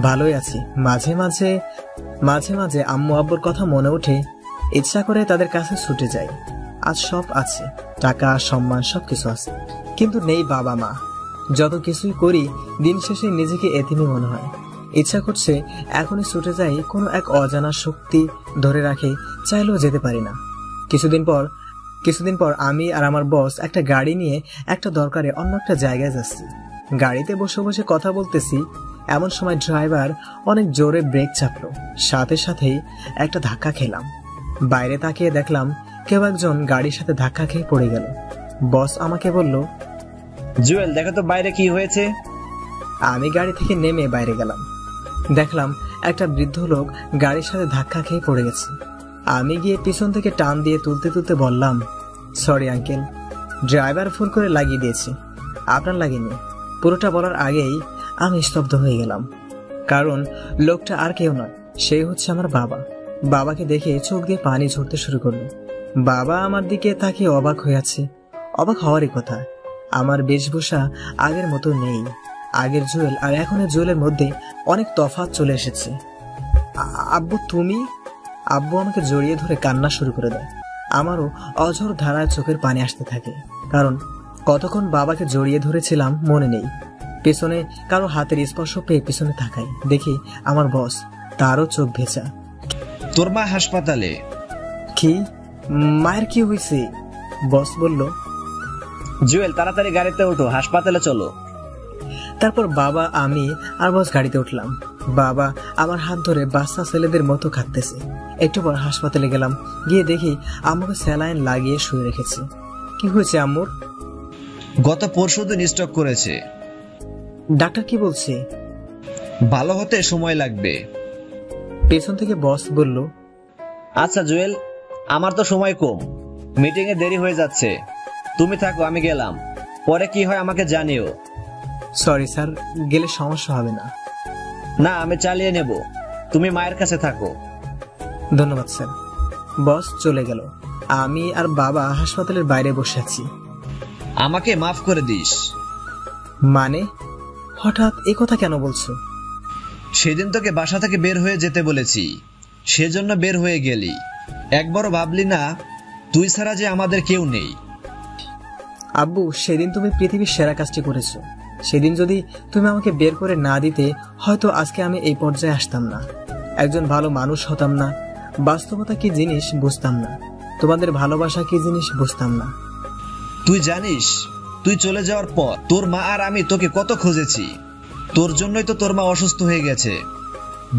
ভালোই আছি। মাঝে মাঝে মাঝে মাঝে আম্মু আব্বুর কথা মনে ওঠে, ইচ্ছা করে তাদের কাছে ছুটে যাই। আজ সব আছে, টাকা, সম্মান, সবকিছু আছে, কিন্তু নেই বাবা মা। যত কিছুই করি দিন শেষে নিজেকে এতিমই মনে হয়। ইচ্ছা করছে এখনই ছুটে যাই, কোনো এক অজানা শক্তি ধরে রাখে, চাইলেও যেতে পারি না। কিছুদিন পর কিছুদিন পর আমি আর আমার বস একটা গাড়ি নিয়ে একটা দরকারে অন্য একটা জায়গায় যাচ্ছি। গাড়িতে বসে বসে কথা বলতেছি, এমন সময় ড্রাইভার অনেক জোরে ব্রেক চাপলো, সাথে সাথেই একটা ধাক্কা খেলাম। বাইরে তাকিয়ে দেখলাম কেউ একজন গাড়ির সাথে ধাক্কা খেয়ে পড়ে গেল। বস আমাকে বলল, জুয়েল দেখো তো বাইরে কি হয়েছে। আমি গাড়ি থেকে নেমে বাইরে গেলাম। দেখলাম একটা বৃদ্ধ লোক গাড়ির সাথে ধাক্কা খেয়ে পড়ে গেছে। আমি গিয়ে পিছন থেকে টান দিয়ে তুলতে তুলতে বললাম, সরি আঙ্কেল, ড্রাইভার ফোন করে লাগিয়ে দিয়েছে, আপনার লাগেনি। পুরোটা বলার আগেই আমি স্তব্ধ হয়ে গেলাম, কারণ লোকটা আর কেউ নয়, সে হচ্ছে আমার বাবা। বাবাকে দেখে চোখ দিয়ে পানি ঝরতে শুরু করলো। বাবা আমার দিকে তাকিয়ে অবাক হয়ে আছে। অবাক হওয়ারই কথা, আমার বেশভূষা আগের মতো নেই। আগের জুয়েল আর এখনের জুয়েলের মধ্যে অনেক তফাৎ চলে এসেছে। আব্বু তুমি? আব্বু আমাকে জড়িয়ে ধরে কান্না শুরু করে দেয়। আমারও অঝোর ধারায় চোখের পানি আসতে থাকে, কারণ কতক্ষণ বাবাকে জড়িয়ে ধরেছিলাম মনে নেই। পেছনে কারো হাতের স্পর্শ পেয়ে পেছনে তাকাই, দেখি আমার বস, তারও চোখ ভেজা। তোর মা হাসপাতালে। কি? মায়ের কি হয়েছে? বস বলল, জুয়েল তাড়াতাড়ি গাড়িতে ওঠো, হাসপাতালে চলো। তারপর বাবা, আমি আর বস গাড়িতে উঠলাম। বাবা আমার হাত ধরে বাচ্চা ছেলেদের মতো কাঁদতেছে। একটু পর হাসপাতালে গেলাম, গিয়ে দেখি আম্মুকে স্যালাইন লাগিয়ে শুয়ে রেখেছে। কি হয়েছে আম্মুর? গত পরশুদিন স্ট্রোক করেছে। ডাক্তার কি বলছে? ভালো হতে সময় লাগবে। পেছন থেকে বস বলল, আচ্ছা জুয়েল, আমার তো সময় কম, মিটিং এ দেরি হয়ে যাচ্ছে, তুমি থাকো, আমি গেলাম, পরে কি হয় আমাকে জানিও। সরি স্যার, গেলে সমস্যা হবে না। না, আমি চালিয়ে নেব, তুমি মায়ের কাছে থাকো। ধন্যবাদ স্যার। বস চলে গেল। আমি আর বাবা হাসপাতালের বাইরে বসে আছি। আমাকে মাফ করে দিস। মানে হঠাৎ এ কথা কেন বলছো? সেদিন তোকে বাসা থেকে বের হয়ে যেতে বলেছি, সেজন্য বের হয়ে গেলি। একবারও ভাবলি না তুই ছাড়া যে আমাদের কেউ নেই? আব্বু, সেদিন তুমি পৃথিবীর সেরা কাজটি করেছো। সেদিন যদি তুমি আমাকে বের করে না দিতে, হয়তো আজকে আমি এই পর্যায়ে আসতাম না, একজন ভালো মানুষ হতাম না, বাস্তবতা কি জিনিস বুঝতাম না, তোমাদের ভালোবাসা কি জিনিস বুঝতাম না। তুই জানিস, তুই চলে যাওয়ার পর তোর মা আর আমি তোকে কত খুঁজেছি। তোর জন্যই তো তোর মা অসুস্থ হয়ে গেছে,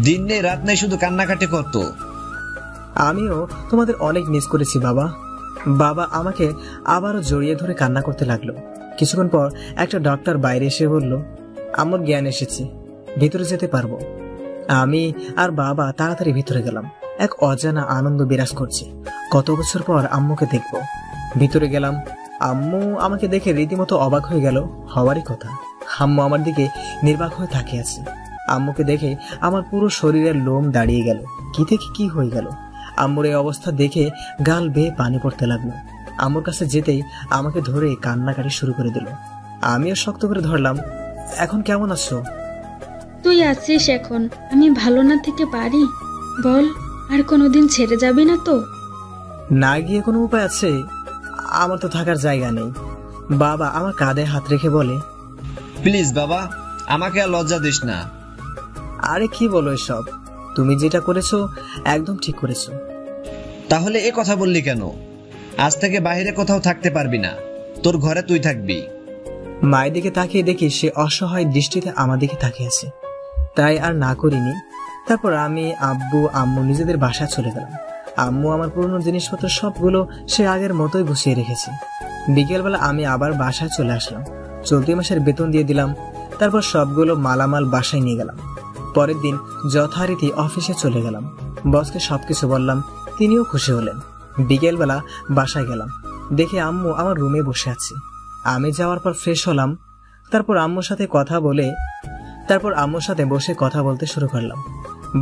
দিন নেই রাত নেই শুধু কান্নাকাটি করতো। আমিও তোমাদের অনেক মিস করেছি বাবা। বাবা আমাকে আবারও জড়িয়ে ধরে কান্না করতে লাগলো। কিছুক্ষণ পর একটা ডক্টর বাইরে এসে বলল, আমার জ্ঞান এসেছে, ভিতরে যেতে পারবো। আমি আর বাবা তাড়াতাড়ি ভিতরে গেলাম। এক অজানা আনন্দ বিরাজ করছে, কত বছর পর আম্মুকে দেখব। ভিতরে গেলাম, আম্মু আমাকে দেখে রীতিমতো অবাক হয়ে গেল, হওয়ারই কথা। আম্মু আমার দিকে নির্বাক হয়ে তাকিয়ে আছে। আম্মুকে দেখে আমার পুরো শরীরের লোম দাঁড়িয়ে গেল, কি থেকে কি হয়ে গেল। আম্মুর এই অবস্থা দেখে গাল বেয়ে পানি পড়তে লাগলো। আম্মুর কাছে যেতেই আমাকে ধরে কান্নাকাটি শুরু করে দিল। আমিও শক্ত করে ধরলাম, এখন কেমন আছো? তুই আছিস এখন, আমি ভালো না থেকে পারি? বল, আর কোনোদিন ছেড়ে যাবি না তো? না গিয়ে কোনো উপায় আছে? আমার তো থাকার জায়গা নেই। বাবা আমার কাঁধে হাত রেখে বলে, প্লিজ বাবা, আমাকে আর লজ্জা দিস না। আরে কি বলো এসব? তুমি যেটা করেছো একদম ঠিক করেছো। তাহলে এ কথা বললি কেন? আজ থেকে বাইরে কোথাও থাকতে পারবি না, তোর ঘরে তুই থাকবি। মায়ের দিকে তাকিয়ে দেখি সে অসহায় দৃষ্টিতে আমার দিকে তাকিয়ে আছে, তাই আর না করিনি। তারপর আমি, আব্বু, আম্মু নিজেদের বাসায় চলে গেলাম। আম্মু আমার পুরনো জিনিসপত্র সবগুলো সে আগের মতোই গুছিয়ে রেখেছে। বিকেলবেলা আমি আবার বাসায় চলে আসলাম, চলতি মাসের বেতন দিয়ে দিলাম। তারপর সবগুলো মালামাল বাসায় নিয়ে গেলাম। পরের দিন যথারীতি অফিসে চলে গেলাম। বসকে সবকিছু বললাম, তিনিও খুশি হলেন। বিকেলবেলা বাসায় গেলাম, দেখে আম্মু আমার রুমে বসে আছে। আমি যাওয়ার পর ফ্রেশ হলাম। তারপর আম্মুর সাথে বসে কথা বলতে শুরু করলাম।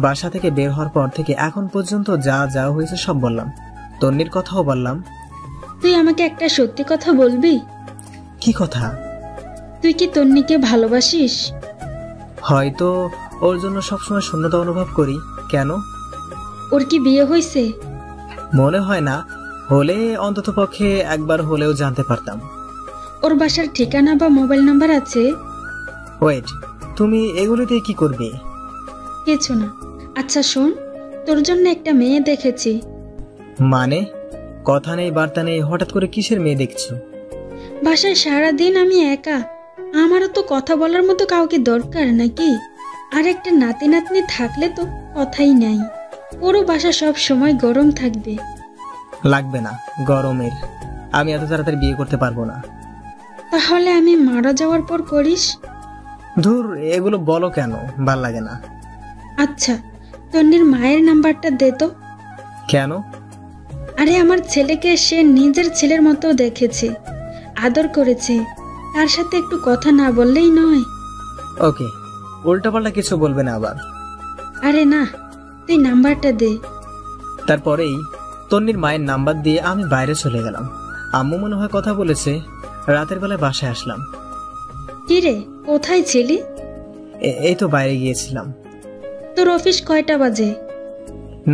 বাসা থেকে বের হওয়ার পর থেকে এখন পর্যন্ত যা যা হয়েছে সব বললাম। তন্নির কথাও বললাম। তুই আমাকে একটা সত্যি কথা বলবি? কি কথা? তুই কি তন্নিকে ভালোবাসিস? হয়তো ওর জন্য সবসময় শূন্যতা অনুভব করি। কেন? ওর কি বিয়ে হয়েছে? মনে হয় না, হলে অন্তত পক্ষে একবার হলেও জানতে পারতাম। ওর বাসার ঠিকানা বা মোবাইল নাম্বার আছে? ওয়েট, তুমি এগুলো দিয়ে কি করবে? কিছু না। আচ্ছা শোন, তোর জন্য একটা মেয়ে দেখেছি। মানে? কথা নেই বার্তা নেই, হঠাৎ করে কিসের মেয়ে দেখছো? বাসায় সারাদিন আমি একা, আমারও তো কথা বলার মতো কাউকে দরকার নাকি? আর একটা নাতি নাতনি থাকলে তো কথাই নাই। পুরো বাসা সব সময় গরম থাকবে। লাগবে না গরমের, আমি এত তাড়াতাড়ি বিয়ে করতে পারবো না। তাহলে আমি মারা যাওয়ার পর করিস? ধুর, এগুলো বলো কেন, ভাল লাগে না। আচ্ছা, তন্নির মায়ের নাম্বারটা দে তো। কেন? আরে আমার ছেলেকে সে নিজের ছেলের মতো দেখেছে, আদর করেছে, তার সাথে একটু কথা না বললেই নয়। ওকে, উল্টাপাল্টা কিছু বলবে না আবার। আরে না, তুই নাম্বারটা দে। তারপরেই তন্নির মায়ের নাম্বার দিয়ে আমি বাইরে চলে গেলাম। আম্মু মনে হয় কথা বলেছে। রাতের বেলায় বাসায় আসলাম। কি রে, কোথায় ছিলি? এই তো বাইরে গিয়েছিলাম। তোর অফিস কয়টা বাজে?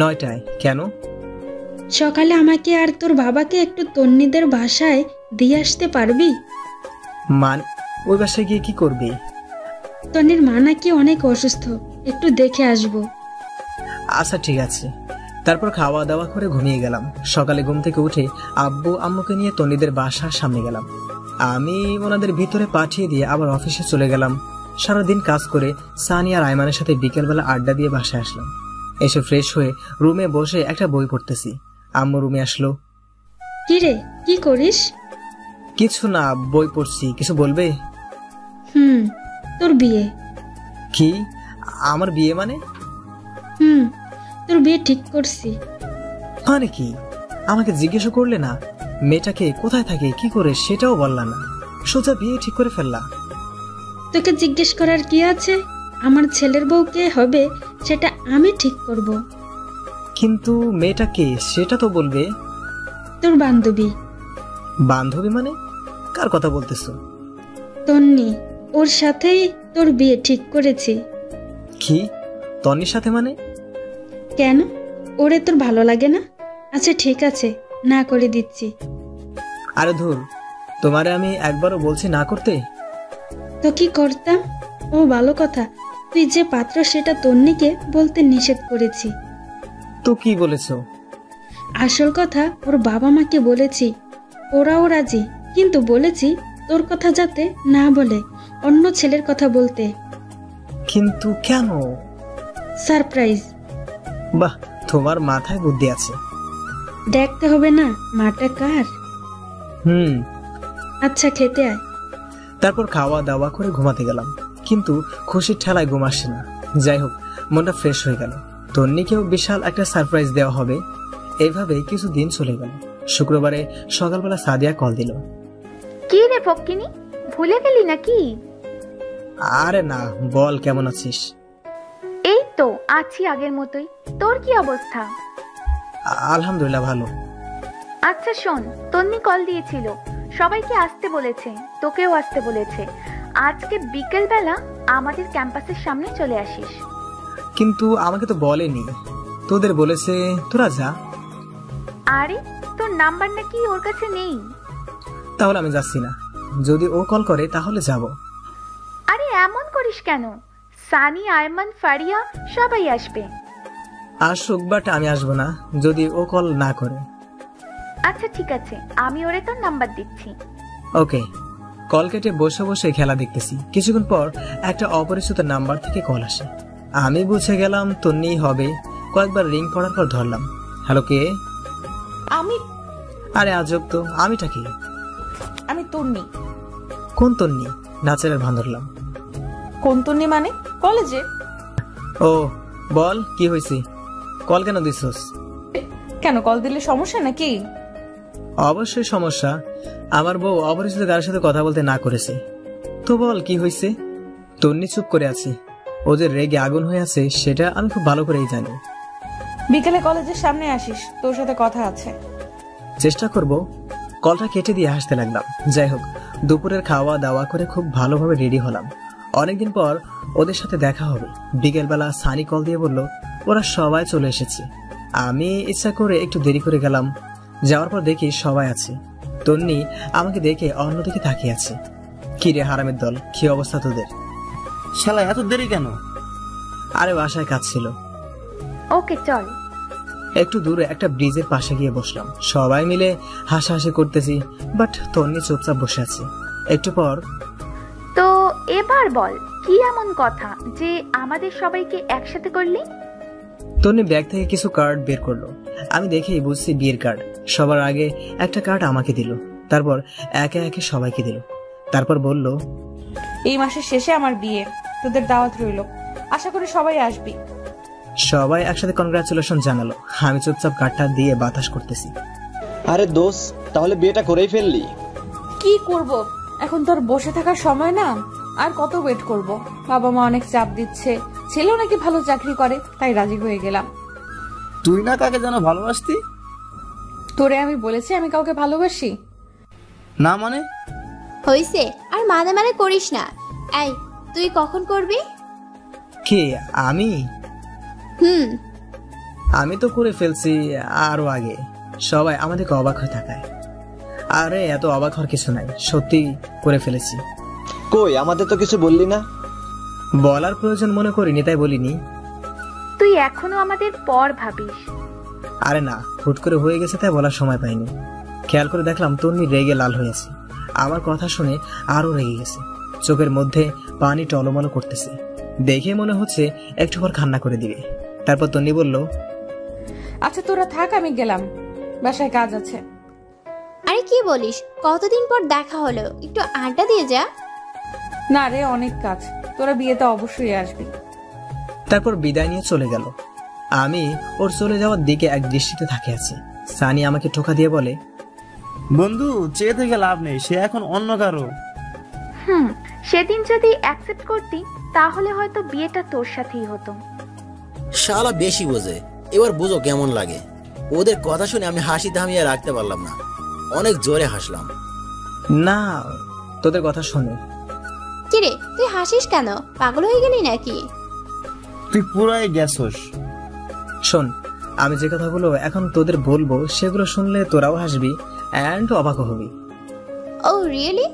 9টায়। কেন? সকালে আমাকে আর তোর বাবাকে একটু তন্নিদের বাসায় দিয়ে আসতে পারবি? ওই বাসায় গিয়ে কি করবি? তন্নির মা নাকি অনেক অসুস্থ, একটু দেখে আসবো। আচ্ছা ঠিক আছে। তারপর খাওয়া দাওয়া করে ঘুমিয়ে গেলাম। সকালে ঘুম থেকে উঠে আব্বু আম্মুকে নিয়ে তন্নিদের বাসার সামনে গেলাম। আমি ওনাদের ভিতরে পাঠিয়ে দিয়ে আবার অফিসে চলে গেলাম। সারাদিন কাজ করে সানি আর আইমানের সাথে বিকেলবেলা আড্ডা দিয়ে বাসায় আসলাম। এসে ফ্রেশ হয়ে রুমে বসে একটা বই পড়তেছি। আম্মু রুমে আসলো। কি রে, কি করিস? কিছু না, বই পড়ছি। কিছু বলবে? তোর বিয়ে। কি? আমার বিয়ে মানে? তোর বিয়ে ঠিক করছি। মানে কি? আমাকে জিজ্ঞেস করলে না? মেয়েটাকে কোথায় থাকে, কি করে, সেটাও বললা না, সোজা বিয়ে ঠিক করে ফেললা। তোকে জিজ্ঞেস করার কি আছে? আমার ছেলের বউ কে হবে সেটা আমি ঠিক করব। কিন্তু মেয়েটা কে সেটা তো বলবে। তোর বান্ধবী। বান্ধবী মানে? কার কথা বলতেছো? তন্নি, ওর সাথেই তোর বিয়ে ঠিক করেছি। কি? তন্নির সাথে মানে? কেন, ওরে তোর ভালো লাগে না? আচ্ছা ঠিক আছে, না করে দিচ্ছি। আরে ধুর, তোমারে আমি একবারও বলছি না করতে। তো কি করতাম? ও ভালো কথা, তুই যে পাত্র সেটা তন্নিকে বলতে নিষেধ করেছি। তো কি বলেছো? আসল কথা ওর বাবা মাকে বলেছি, ওরাও রাজি, কিন্তু বলেছি তোর কথা যাতে না বলে, অন্য ছেলের কথা বলতে। কিন্তু কেন? সারপ্রাইজ। বাহ, তোমার মাথায় বুদ্ধি আছে। দেখতে হবে না মাটা কার? আচ্ছা, খেতে আয়। তারপর খাওয়া দাওয়া করে ঘুমাতে গেলাম, কিন্তু খুশির ঠেলায় ঘুম আসে না। যাই হোক, মনটা ফ্রেশ হয়ে গেল। তন্নিকেও বিশাল একটা সারপ্রাইজ দেওয়া হবে। এইভাবে কিছু দিন চলে গেল। শুক্রবারে সকালবেলা সাদিয়া কল দিল। কি রে ফক্কিনি, ভুলে গেলি নাকি? আরে না, বল কেমন আছিস? এই তো আছি আগের মতোই। তোর কি অবস্থা? আলহামদুলিল্লাহ ভালো। আচ্ছা শোন, তন্নি কল দিয়েছিল, সবাইকে আসতে বলেছে, তোকেও আসতে বলেছে। আজকে বিকেল বেলা আমাদের ক্যাম্পাসের সামনে চলে আসিস। কিন্তু আমাকে তো বলেনি। তোদের বলেছে, তোরা যা। আরে তোর নাম্বার নাকি ওর কাছে নেই? তাহলে আমি যাচ্ছি না। যদি ও কল করে তাহলে যাব। আরে এমন করিস কেন? সানি, আয়মান, ফারিয়া সবাই আসবে। আসুক, বাট আমি আসবো না যদি ও কল না করে। আচ্ছা ঠিক আছে, আমি ওরে তোর নাম্বার দিচ্ছি। ওকে। কল কেটে বসে বসে খেলা দেখতেছি। কিছুক্ষণ পর একটা অপরিচিত নাম্বার থেকে কল আসে। আমি বুঝে গেলাম তন্নি হবে। কয়েকবার রিং পড়ার পর ধরলাম। হ্যালো, কে? আমি। আরে আজব তো, আমিটা কি? আমি তন্নি। কোন তন্নি? নাচের ভান ধরলাম। কোন তন্নি মানে? কলেজে। ও বল, কি হয়েছে? কল কেন দিছস? কেন, কল দিলে সমস্যা নাকি? অবশ্যই সমস্যা। আমার বউ অপরিচিত কারোর সাথে কথা বলতে না করেছে। তো বল কি হয়েছে? তন্নি চুপ করে আছে। ও যে রেগে আগুন হয়ে আছে সেটা আমি খুব ভালো করেই জানি। বিকেলে কলেজের সামনে আসিস, তোর সাথে কথা আছে। চেষ্টা করব। কলটা কেটে দিয়ে হাসতে লাগলাম। যাই হোক, দুপুরের খাওয়া দাওয়া করে খুব ভালোভাবে রেডি হলাম। অনেকদিন পর ওদের সাথে দেখা হবে। বিকেলবেলা সানি কল দিয়ে বলল ওরা সবাই চলে এসেছে। আমি ইচ্ছা করে একটু দেরি করে গেলাম। যাওয়ার পর দেখি সবাই আছে। তন্নি আমাকে দেখে অন্যদিকে তাকিয়ে আছে। কি রে হারামের দল, কি অবস্থা তোদের? শালা এত দেরি কেন? আরে বাসায় কাজ ছিল। ওকে চল। একটু দূরে একটা ব্রিজের পাশে গিয়ে বসলাম। সবাই মিলে হাসাহাসি করতেছি, বাট তন্নি চুপচাপ বসে আছে। একটু পর, তো এবার বল কি এমন কথা যে আমাদের সবাইকে একসাথে করলি? তন্নি ব্যাগ থেকে কিছু কার্ড বের করলো। আমি দেখেই বুঝছি বিয়ের কার্ড। সবার আগে একটা কার্ড আমাকে দিল, তারপর একে একে সবাইকে দিল। তারপর বলল, এই মাসের শেষে আমার বিয়ে, তোদের দাওয়াত রইল, আশা করি সবাই আসবি। সবাই একসাথে কনগ্রাচুলেশন জানালো। আমি চুপচাপ কার্ডটা দিয়ে বাতাস করতেছি। আরে দোষ, তাহলে বিয়েটা করেই ফেললি? কি করব, এখন তোর বসে থাকার সময় না, আর কত ওয়েট করব। বাবা মা অনেক চাপ দিচ্ছে, ছেলেও নাকি ভালো চাকরি করে, তাই রাজি হয়ে গেলাম। তুই না কাকে যেন ভালোবাসতি? তোরে আমি বলেছি আমি কাউকে ভালোবাসি না? মানে হইছে, আর মানে মানে করিস না। এই, তুই কখন করবি? কে, আমি? হুম, আমি তো করে ফেলছি আরো আগে। সবাই আমাদেরকে অবাক হয়ে থাকায়। আরে এত অবাক হওয়ার কিছু নাই, সত্যি করে ফেলেছি। কই, আমাদের তো কিছু বললি না। বলার প্রয়োজন মনে করিনি, তাই বলিনি। তুই এখনো আমাদের পর ভাবিস? আরে না, হুট করে হয়ে গেছে তাই বলার সময় পাইনি। খেয়াল করে দেখলাম তন্নি রেগে লাল হয়েছে। আমার কথা শুনে আরো রেগে গেছে, চোখের মধ্যে পানি টলমল করতেছে। দেখে মনে হচ্ছে একটু পর কান্না করে দিবে। তারপর তন্নি বলল, আচ্ছা তোরা থাক, আমি গেলাম, বাসায় কাজ আছে। আরে কি বলিস, কতদিন পর দেখা হলো, একটু আড্ডা দিয়ে যা। না রে, অনেক কাজ, তোরা বিয়েতে অবশ্যই আসবি। তারপর বিদায় নিয়ে চলে গেল। আমি ওর চলে যাওয়ার দিকে এক দৃষ্টিতে তাকিয়ে আছি। সানি আমাকে টোকা দিয়ে বলে, বন্ধু, চেয়ে থেকে লাভ নেই, সে এখন অন্য কারো। সেদিন যদি অ্যাকসেপ্ট করতি তাহলে হয়তো বিয়েটা তোর সাথেই হতো। শালা বেশি বোঝে, এবার বুঝো কেমন লাগে। ওদের কথা শুনে আমি হাসি থামিয়ে রাখতে পারলাম না, অনেক জোরে হাসলাম। না, তোদের কথা শোনে। কিরে, তুই হাসিস কেন? পাগল হয়ে গেলি নাকি? তুই পুরাই গেছস। শোন, আমি যে কথাগুলো এখন তোদের বলবো সেগুলো শুনলে তোরাও হাসবি এন্ড অবাক হবি। ও রিয়েলি?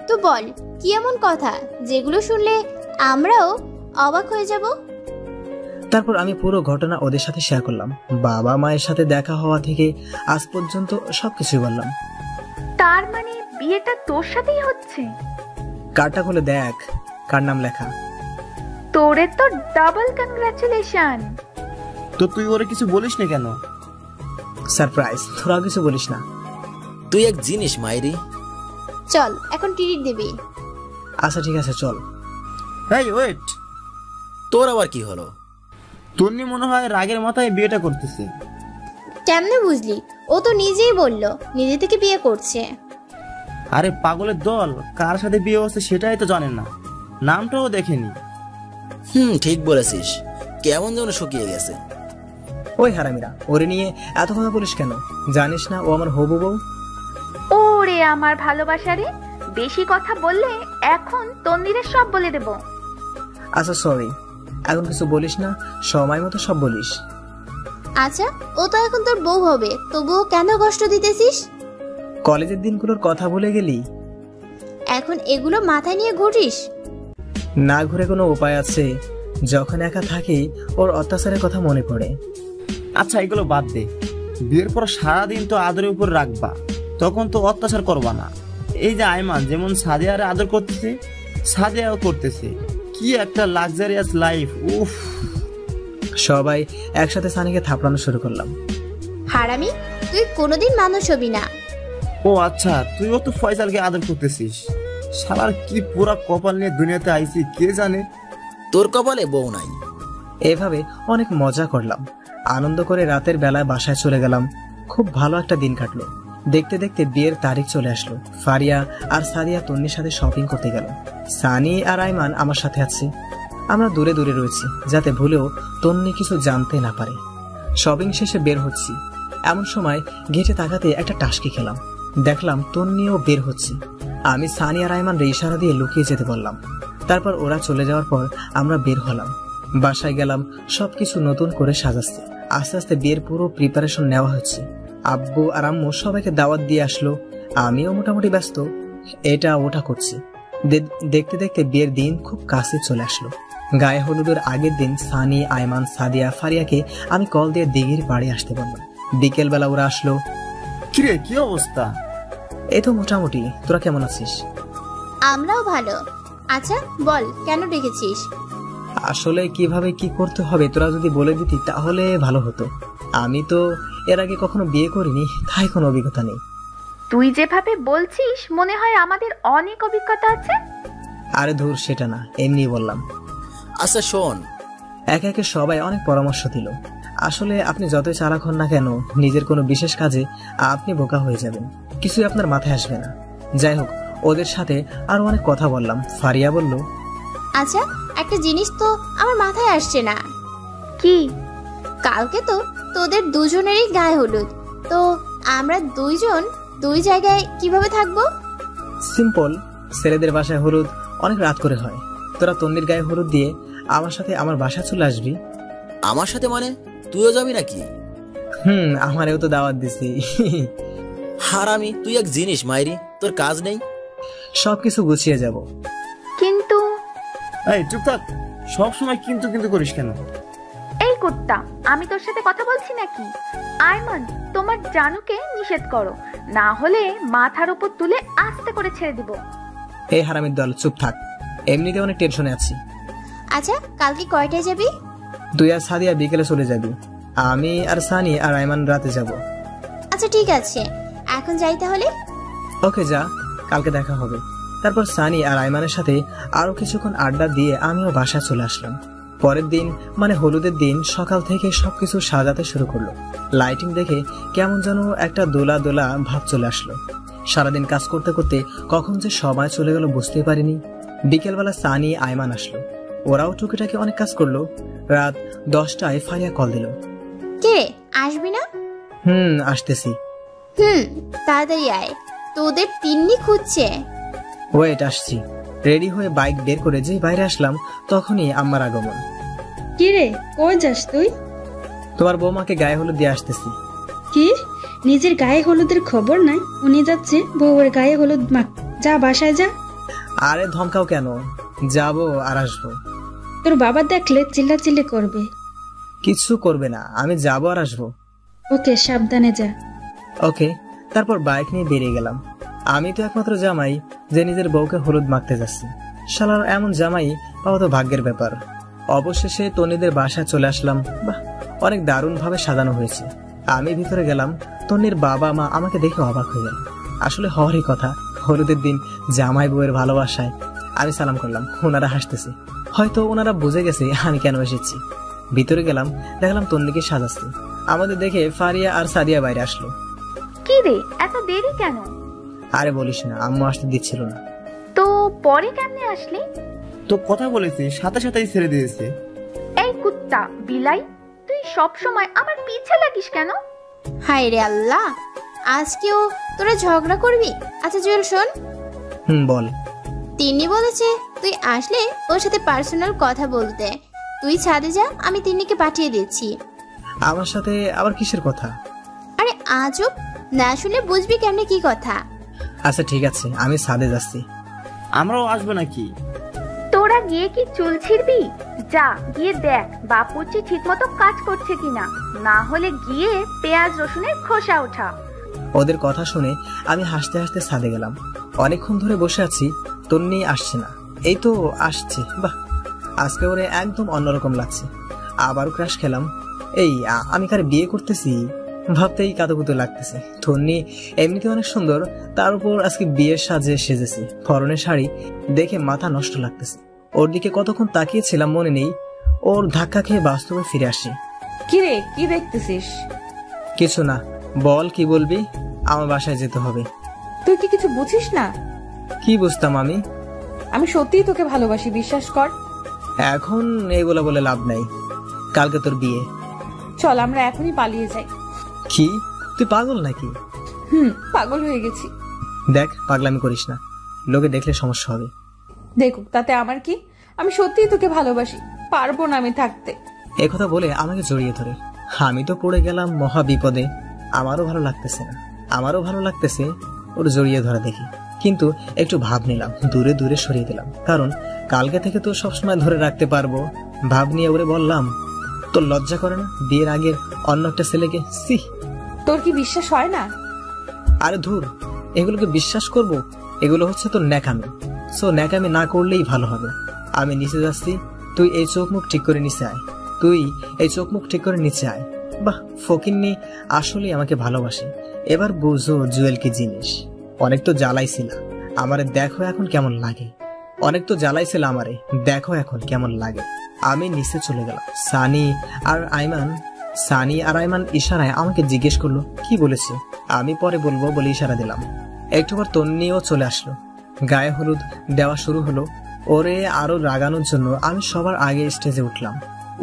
তো বল, কি এমন কথা যেগুলো শুনলে আমরাও অবাক হয়ে যাব? তারপর আমি পুরো ঘটনা ওদের সাথে শেয়ার করলাম। বাবা মায়ের সাথে দেখা হওয়া থেকে আজ পর্যন্ত সবকিছু বললাম। তার মানে বিয়েটা তোর সাথেই হচ্ছে? কার্ডটা খুলে দেখ, কার নাম লেখা। তোরে তো ডাবল কংগ্রাচুলেশন। তো তুই ওরে কিছু বলিস না কেন? সারপ্রাইজ, তোরাও কিছু বলিস না। তুই এক জিনিস মাইরি। চল, এখন ট্রিট দিবি। আচ্ছা ঠিক আছে, চল। এই ওয়েট, তোর আবার কি হলো? তন্নি মনে হয় রাগের মাথায় বিয়েটা করতেছে। কেমনে বুঝলি? ও তো নিজেই বলল নিজে থেকে বিয়ে করছে। আরে পাগলের দল, কার সাথে বিয়ে হচ্ছে সেটাই তো জানেন না, নামটাও দেখেনি। ঠিক বলেছিস, কেমন যেন শুকিয়ে গেছে। ওই হারামিরা, ওরে নিয়ে এত কথা বলিস কেন? জানিস না ও আমার হবু বউ? ওরে আমার ভালোবাসারে, বেশি কথা বললে এখন তন্দিরে সব বলে দেব। আচ্ছা সরি, এখন কিছু বলিস না, সময় মতো সব বলিস। আচ্ছা, ও তো এখন তোর বউ হবে, তবুও কেন কষ্ট দিতেছিস? কলেজের দিনগুলোর কথা ভুলে গেলি? এখন এগুলো মাথায় নিয়ে ঘুরিস? না ঘুরে কোনো উপায় আছে? যখন একা থাকি ওর অত্যাচারের কথা মনে পড়ে। আচ্ছা এগুলো বাদ দে, বিয়ের পর সারাদিন তো আদরের উপর রাখবা, তখন তো অত্যাচার করবা না। এই যে আইমান যেমন সাদিয়ারে আদর করতেছে, সাদিয়াও করতেছে, কি একটা লাক্সারিয়াস লাইফ। উফ। সবাই একসাথে সানিকে থাপড়ানো শুরু করলাম। হারামি, তুই কোনোদিন মানুষ হবি না। ও আচ্ছা, তুইও তো ফয়সালকে আদর করতেছিস। শালার কি পুরা কপাল নিয়ে দুনিয়াতে আইছি কে জানে। তোর কপালে বউ নাই। এভাবে অনেক মজা করলাম, আনন্দ করে রাতের বেলায় বাসায় চলে গেলাম। খুব ভালো একটা দিন কাটলো। দেখতে দেখতে বিয়ের তারিখ চলে আসলো। ফারিয়া আর সাদিয়া তন্নির সাথে শপিং করতে গেল। সানি আর আইমান আমার সাথে আছে। আমরা দূরে দূরে রয়েছি যাতে ভুলেও তন্নি কিছু জানতে না পারে। শপিং শেষে বের হচ্ছি, এমন সময় গেটে তাকাতে একটা টাসকি খেলাম। দেখলাম তন্নিও বের হচ্ছে। আমি সানি আর আইমান ইশারা দিয়ে লুকিয়ে যেতে বললাম। তারপর ওরা চলে যাওয়ার পর আমরা বের হলাম। বাসায় গেলাম, সবকিছু নতুন করে সাজাচ্ছে। আস্তে আস্তে বিয়ের পুরো প্রিপারেশন নেওয়া হচ্ছে। আব্বু আর আম্মু সবাইকে দাওয়াত দিয়ে আসলো। আমিও মোটামুটি ব্যস্ত, এটা ওটা করছি। দেখতে দেখতে বিয়ের দিন খুব কাছে চলে আসলো। গায়ে হলুদের আগের দিন সানি, আইমান, সাদিয়া, ফারিয়াকে আমি কল দিয়ে দিঘির বাড়ি আসতে বললাম। বিকেল বেলা ওরা আসলো। কিরে, কি অবস্থা? এই তো মোটামুটি, তোরা কেমন আছিস? আমরাও ভালো। আচ্ছা বল, কেন ডেকেছিস? আসলে কিভাবে কি করতে হবে তোরা যদি বলে দিতি তাহলে ভালো হতো। আমি তো এর আগে কখনো বিয়ে করিনি, তাই কোনো অভিজ্ঞতা নেই। তুই যেভাবে বলছিস মনে হয় আমাদের অনেক অভিজ্ঞতা আছে। আরে ধুর, সেটা না, এমনি বললাম। আচ্ছা শোন, একে একে সবাই অনেক পরামর্শ দিল। আসলে আপনি যতই চালাক হন না কেন, নিজের কোনো বিশেষ কাজে আপনি বোকা হয়ে যাবেন, কিছুই আপনার মাথায় আসবে না। যাই হোক, ওদের সাথে আরো অনেক কথা বললাম। ফারিয়া বলল, আচ্ছা একটা জিনিস তো আমার মাথায় আসছে না। কি? কালকে তো তোদের দুজনেরই গায়ে হলুদ, তো আমরা দুইজন দুই জায়গায় কিভাবে থাকবো? সিম্পল, ছেলেদের বাসায় হলুদ অনেক রাত করে হয়। তোরা তন্নির গায়ে হলুদ দিয়ে আমার সাথে আমার বাসায় চলে আসবি। আমার সাথে মানে? তুইও যাবি নাকি? আমারেও তো দাওয়াত দিছি। হারামি, তুই এক জিনিস মাইরি, তোর কাজ নেই। সবকিছু গুছিয়ে যাব। কিন্তু এই চুপ থাক, সবসময় কিন্তু কিন্তু করিস কেন? এই কুত্তা, আমি তোর সাথে কথা বলছি নাকি? আইমান, তোমার জানুকে নিষেধ করো, না হলে মাথার উপর তুলে আস্তে করে ছেড়ে দিব। এই হারামির দল, চুপ থাক, এমনিতে অনেক টেনশনে আছি। আচ্ছা কালকে কয়টায় যাবি? তুই আর সাদিয়া বিকেলে চলে যাবি, আমি আর সানি আর আইমান রাতে যাব। আচ্ছা ঠিক আছে, এখন যাই তাহলে। ওকে যা, কালকে দেখা হবে। তারপর সানি আর আইমানের সাথে আরো কিছুক্ষণ আড্ডা দিয়ে আমিও বাসায় চলে আসলাম। পরের দিন মানে হলুদের দিন সকাল থেকে সবকিছু সাজাতে শুরু করলো। লাইটিং দেখে কেমন যেন একটা দোলা দোলা ভাব চলে আসলো। সারাদিন কাজ করতে করতে কখন যে সময় চলে গেল বুঝতে পারিনি। বিকেলবেলা সানি, আইমান আসলো, ওরাও টুকিটাকি অনেক কাজ করলো। রাত 10টায় ফারিয়া কল দিল। কে আসবি না? আসতেছি। তাড়াতাড়ি আয়, তোদের তিন্নি খুঁজছে। ওয়েট, আসছি। রেডি হয়ে বাইক বের করে যেই বাইরে আসলাম তখনই আম্মার আগমন। কি রে, কই যাস তুই? তোমার বৌমাকে গায়ে হলুদ দিয়ে আসতেছি। কি, নিজের গায়ে হলুদের খবর নাই? উনি যাচ্ছে বউয়ের গায়ে হলুদ মাখ, যা বাসায় যা। আরে ধমকাও কেন, যাবো আর আসবো। তোর বাবা দেখলে চিল্লাচিল্লি করবে। কিছু করবে না, আমি যাবো আর আসবো। ওকে, সাবধানে যা। ওকে। তারপর বাইক নিয়ে বেরিয়ে গেলাম। আমি তো একমাত্র জামাই যে নিজের বউকে হলুদ মাখতে যাচ্ছি। শালার এমন জামাই পাওয়া তো ভাগ্যের ব্যাপার। অবশেষে তন্নিদের বাসায় চলে আসলাম। বাহ, অনেক দারুণ ভাবে সাজানো হয়েছে। আমি ভিতরে গেলাম, তন্নির বাবা মা আমাকে দেখে অবাক হয়ে গেল। আসলে হওয়ারই কথা, হলুদের দিন জামাই বউয়ের ভালোবাসায়। আমি সালাম করলাম, ওনারা হাসতেছে, হয়তো ওনারা বুঝে গেছে আমি কেন এসেছি। ভিতরে গেলাম, দেখলাম তন্নিকে সাজাচ্ছে। আমাদের দেখে ফারিয়া আর সাদিয়া বাইরে আসলো। কি রে, এত দেরি কেন? আরে বলিস না, আম্মু আসতে দিচ্ছিল না। তো পরে কেমনে আসলি? তো কথা বলেছি, সাথে সাথেই ছেড়ে দিয়েছে। এই কুত্তা বিলাই, তুই সব সময় আমার পিছে লাগিস কেন? হায় রে আল্লাহ, আজকেও তোরা ঝগড়া করবি? আচ্ছা জুয়েল শোন। বল। তিন্নি বলেছে তুই আসলে ওর সাথে পার্সোনাল কথা বলতে। তুই ছাদে যা, আমি তিন্নিকে পাঠিয়ে দিচ্ছি। আমার সাথে আবার কিসের কথা? আরে আজব, না শুনলে বুঝবি কেমনে কি কথা। আচ্ছা ঠিক আছে, আমি ছাদে যাচ্ছি। আমরাও আসবো নাকি? তোরা গিয়ে কি চুল ছিড়বি? যা গিয়ে দেখ বাপুচি ঠিক মতো কাজ করছে কিনা, না হলে গিয়ে পেঁয়াজ রসুনের খোসা ওঠা। ওদের কথা শুনে আমি হাসতে হাসতে ছাদে গেলাম। অনেকক্ষণ ধরে বসে আছি, তন্নি আসছে না। এই তো আসছে, বাহ, আজকে ওরে একদম অন্যরকম লাগছে। আবারও ক্রাশ খেলাম। এই আমি কারে বিয়ে করতেছি ভাবতেই কাতুকুতু লাগতেছে। তন্নি এমনিতে অনেক সুন্দর, তার উপর আজকে বিয়ের সাজে সেজেছি। পরনের শাড়ি দেখে মাথা নষ্ট লাগতেছে। ওর দিকে কতক্ষণ তাকিয়েছিলাম মনে নেই। ওর ধাক্কা খেয়ে বাস্তবে ফিরে আসি। কিরে, কি দেখতেছিস? কিছু না, বল কি বলবি? আমার বাসায় যেতে হবে। তুই কি কিছু বুঝিস না? কি বুঝতাম আমি? আমি সত্যিই তোকে ভালোবাসি, বিশ্বাস কর। এখন এগুলো বলে লাভ নাই, কালকে তোর বিয়ে। চল আমরা এখনই পালিয়ে যাই। কি, তুই পাগল নাকি? পাগল হয়ে গেছি। দেখ, পাগলামি করিস না, লোকে দেখলে সমস্যা হবে। দেখুক, তাতে আমার কি? আমি সত্যিই তোকে ভালোবাসি, পারবো না আমি থাকতে। একথা বলে আমাকে জড়িয়ে ধরে। আমি তো পড়ে গেলাম মহা বিপদে। আমারও ভালো লাগতেছে না, আমারও ভালো লাগতেছে ওর জড়িয়ে ধরা দেখি। কিন্তু একটু ভাব নিলাম, দূরে দূরে সরিয়ে দিলাম, কারণ কালকে থেকে তো সবসময় ধরে রাখতে পারবো। ভাব নিয়ে ওরে বললাম, তোর লজ্জা করে না বিয়ের আগের অন্য একটা ছেলেকে? সি, তোর কি বিশ্বাস হয় না? আরে ধুর, এগুলোকে বিশ্বাস করব? এগুলো হচ্ছে তোর ন্যাকামি। সো ন্যাকামি না করলেই ভালো হবে। আমি নিচে যাচ্ছি, তুই এই চোখ মুখ ঠিক করে নিচে আয়। তুই এই চোখ মুখ ঠিক করে নিচে আয়। বাহ, ফকিন্নি আসলেই আমাকে ভালোবাসে। এবার বুঝো জুয়েল কি জিনিস। অনেক তো জ্বালাইছিল আমারে, দেখো এখন কেমন লাগে। অনেক তো জ্বালাইছিল আমারে, দেখো এখন কেমন লাগে। আমি নিচে চলে গেলাম। সানি আর আইমান ইশারায় আমাকে জিজ্ঞেস করলো কি বলেছে। আমি পরে বলবো বলে ইশারা দিলাম। একটু পর তন্নিও চলে আসলো। গায়ে হলুদ দেওয়া শুরু হলো। ওরে আরো রাগানোর জন্য আমি সবার আগে স্টেজে উঠলাম।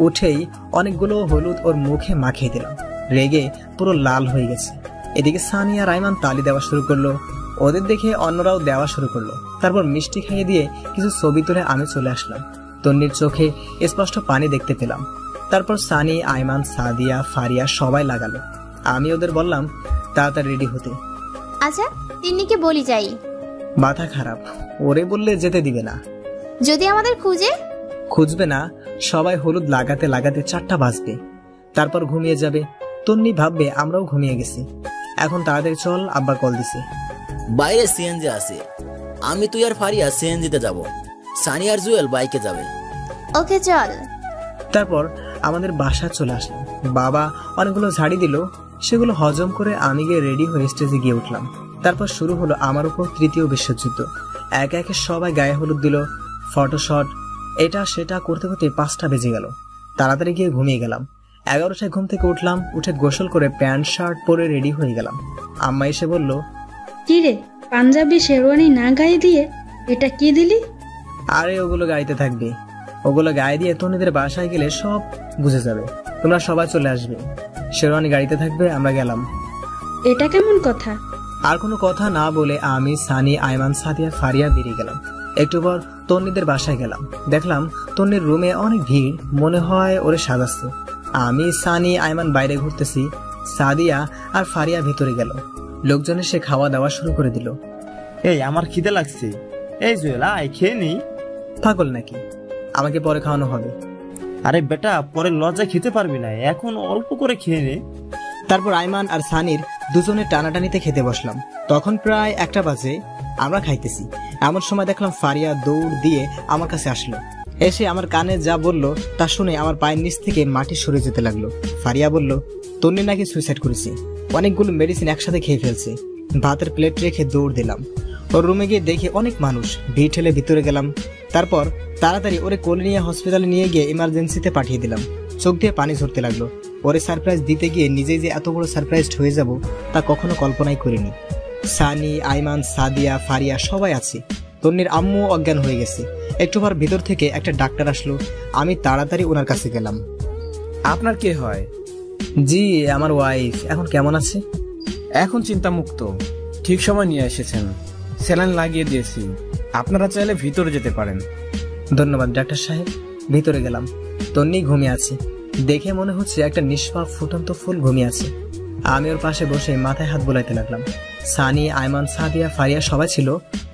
উঠেই অনেকগুলো হলুদ ওর মুখে মাখিয়ে দিলাম। রেগে পুরো লাল হয়ে গেছে। এদিকে সানি আর আইমান তালি দেওয়া শুরু করলো। ওদের দেখে অন্যরাও দেওয়া শুরু করলো। তারপর মিষ্টি খাইয়ে দিয়ে কিছু ছবি তুলে আমি চলে আসলাম। তন্নির চোখে স্পষ্ট পানি দেখতে পেলাম। তারপর সানি, আইমান, সাদিয়া, ফারিয়া সবাই লাগালো। আমি ওদের বললাম তাড়াতাড়ি রেডি হতে। আচ্ছা, তিন্নিকে বলি যাই। মাথা খারাপ, ওরে বললে যেতে দিবে না। যদি আমাদের খুঁজবে না, সবাই হলুদ লাগাতে লাগাতে 4টা বাজবে। তারপর ঘুমিয়ে যাবে। তন্নি ভাববে আমরাও ঘুমিয়ে গেছি। এখন তাড়াতাড়ি চল, আব্বা কল দিছে। বাইরে সিএনজি আছে, আমি তুই আর ফারিয়া সিএনজিতে যাব, সানি আর জুয়েল বাইকে যাবে। ওকে চল। তারপর আমাদের বাসা চলে আসলাম। বাবা অনেকগুলো ঝাড়ি দিল, সেগুলো হজম করে আমি গিয়ে রেডি হয়ে স্টেজে গিয়ে উঠলাম। তারপর শুরু হলো আমার উপর 3য় বিশ্বযুদ্ধ। একে একে সবাই গায়ে হলুদ দিল, ফটোশট, এটা সেটা করতে করতে 5টা বেজে গেল। তাড়াতাড়ি গিয়ে ঘুমিয়ে গেলাম। 11টায় ঘুম থেকে উঠলাম। উঠে গোসল করে প্যান্ট শার্ট পরে রেডি হয়ে গেলাম। আম্মা এসে বলল, কি রে, পাঞ্জাবি শেরওয়ানি না গায়ে দিয়ে এটা কি দিলি? আরে ওগুলো গাইতে থাকবে, ওগুলো গায়ে দিয়ে তন্নিদের বাসায় গেলে সব বুঝে যাবে। তোমরা সবাই চলে আসবে, শেরওয়ানি গাড়িতে থাকবে। আমরা গেলাম। এটা কেমন কথা? আর কোনো কথা না বলে আমি, সানি, আইমান, সাদিয়া, ফারিয়া বেরিয়ে গেলাম। একটু পর তন্নিদের বাসায় গেলাম। দেখলাম তন্নির রুমে অনেক ভিড়, মনে হয় ওরে সাজাচ্ছে। আমি, সানি, আইমান বাইরে ঘুরতেছি। সাদিয়া আর ফারিয়া ভিতরে গেল। লোকজন এসে খাওয়া দাওয়া শুরু করে দিল। এই আমার খিদে লাগছে, এই জুয়েল আয় খেয়ে নি। পাগল নাকি? আমাকে পরে খাওয়ানো হবে। আরে বেটা, পরে লজ্জা খেতে পারবি না, এখন অল্প করে খেয়ে নে। তারপর আইমান আর সানির দুজনে টানাটানিতে খেতে বসলাম। তখন প্রায় 1টা বাজে। আমরা খাইতেছি, এমন সময় দেখলাম ফারিয়া দৌড় দিয়ে আমার কাছে আসলো। এসে আমার কানে যা বলল তা শুনে আমার পায়ের নিচ থেকে মাটি সরে যেতে লাগলো। ফারিয়া বলল, তন্নি নাকি সুইসাইড করেছে, অনেকগুলো মেডিসিন একসাথে খেয়ে ফেলছে। ভাতের প্লেট রেখে দৌড় দিলাম। ওর রুমে গিয়ে দেখে অনেক মানুষ, ভিড় ঠেলে ভিতরে গেলাম। তারপর তাড়াতাড়ি ওরে কোলে নিয়ে হসপিটালে নিয়ে গিয়ে ইমার্জেন্সিতে পাঠিয়ে দিলাম। চোখ দিয়ে পানি ঝরতে লাগলো। ওরে সারপ্রাইজ দিতে গিয়ে নিজেই যে এত বড় সারপ্রাইজড হয়ে যাব তা কখনো কল্পনাই করিনি। সানি, আইমান, সাদিয়া, ফারিয়া সবাই আছে। তন্নির আম্মু অজ্ঞান হয়ে গেছে। একটু পর ভিতর থেকে একটা ডাক্তার আসলো। আমি তাড়াতাড়ি ওনার কাছে গেলাম। আপনার কে হয়? জি, আমার ওয়াইফ। এখন কেমন আছে? এখন চিন্তামুক্ত, ঠিক সময় নিয়ে এসেছেন। স্যালাইন লাগিয়ে দিয়েছি, আপনারা চাইলে ভিতরে যেতে পারেন। ধন্যবাদ ডাক্তার সাহেব। ভিতরে গেলাম। তন্নি ঘুমিয়ে আছে। দেখে মনে হচ্ছে একটা নিষ্পাপ ফুটন্ত ফুল ঘুমিয়ে আছে। আমি ওর পাশে বসে মাথায় হাত বোলাইতে লাগলাম। সানি, আইমান, সাদিয়া, ফারিয়া সবাই ছিল।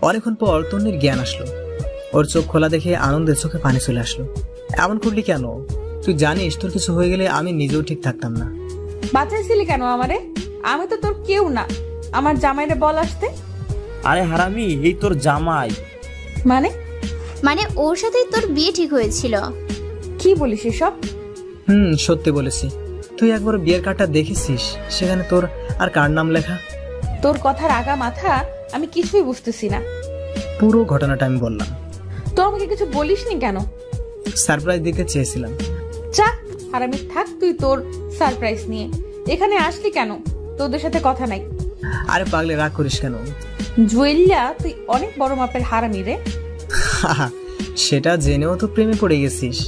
অনেকক্ষণ পর তন্নির জ্ঞান আসলো। ওর চোখ খোলা দেখে আনন্দের চোখে পানি চলে আসলো। এমন করলি কেন? তুই জানিস তোর কিছু হয়ে গেলে আমি নিজেও ঠিক থাকতাম না। বাঁচাইছিলি কেন আমারে? আমি তো তোর কেউ না। আমার জামাইরে বল আসতে। আরে হারামি, এই তোর জামাই। মানে ওর সাথে তোর বিয়ে ঠিক হয়েছিল? কি বলিস এসব? সত্যি বলেছি। তুই একবার বিয়ের কার্ডটা দেখেছিস? সেখানে তোর আর কার নাম লেখা? তোর কথার আগা মাথা আমি কিছুই বুঝতেছি না। পুরো ঘটনাটা আমি বললাম। তো আমাকে কিছু বলিসনি কেন? সারপ্রাইজ দিতে চেয়েছিলাম। চা হারামি, থাক তুই তোর সারপ্রাইজ নিয়ে। এখানে আসলি কেন? তোদের সাথে কথা নাই। আরে পাগলে, রাগ করিস কেন? জুয়েলিয়া, তুই অনেক বড় মাপের হারামি রে। সেটা জেনেও তো প্রেমে পড়ে গেছিস।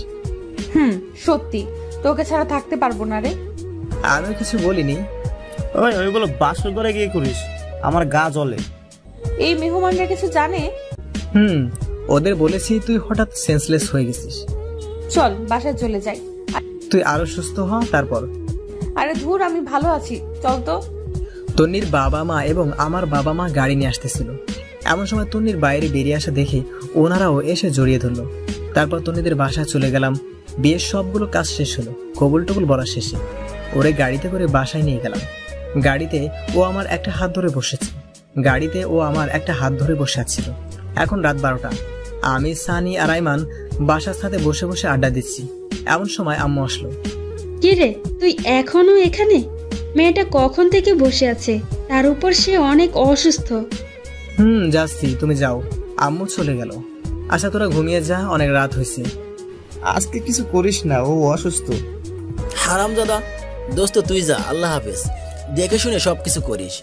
সত্যি, তোকে ছাড়া থাকতে পারবো না রে। আমি কিছু বলিনি। ওইগুলো বাসর করে গিয়ে করিস, আমার গা জ্বলে। এই মেহমানরা কিছু জানে? ওদের বলেছি তুই হঠাৎ সেন্সলেস হয়ে গেছিস। চল বাসায় চলে যাই। তুই আরো সুস্থ হ তারপর। আরে ধুর, আমি ভালো আছি, চল তো। তন্নির বাবা মা এবং আমার বাবা মা গাড়ি নিয়ে আসতেছিল। এমন সময় তন্নির বাইরে বেরিয়ে আসা দেখে ওনারাও এসে জড়িয়ে ধরলো। তারপর তন্নিদের বাসায় চলে গেলাম। বিয়ের সবগুলো কাজ শেষ হলো, কবুল টবুল বলা শেষে ওরে গাড়িতে করে বাসায় নিয়ে গেলাম। গাড়িতে ও আমার একটা হাত ধরে বসে আছিল। এখন রাত 12টা। আমি, সানি আর আইমান বাসার সাথে বসে বসে আড্ডা দিচ্ছি। এমন সময় আম্মু আসলো। কি রে, তুই এখনো এখানে? মেয়েটা কখন থেকে বসে আছে, তার উপর সে অনেক অসুস্থ। যাচ্ছি, তুমি যাও। আম্মু চলে গেল। আচ্ছা তোরা ঘুমিয়ে যা, অনেক রাত হয়েছে। আজকে কিছু করিস না, ও অসুস্থ। হারামজাদা, দোস্ত তুই যা, আল্লাহ হাফেজ। দেখে শুনে সবকিছু করিস।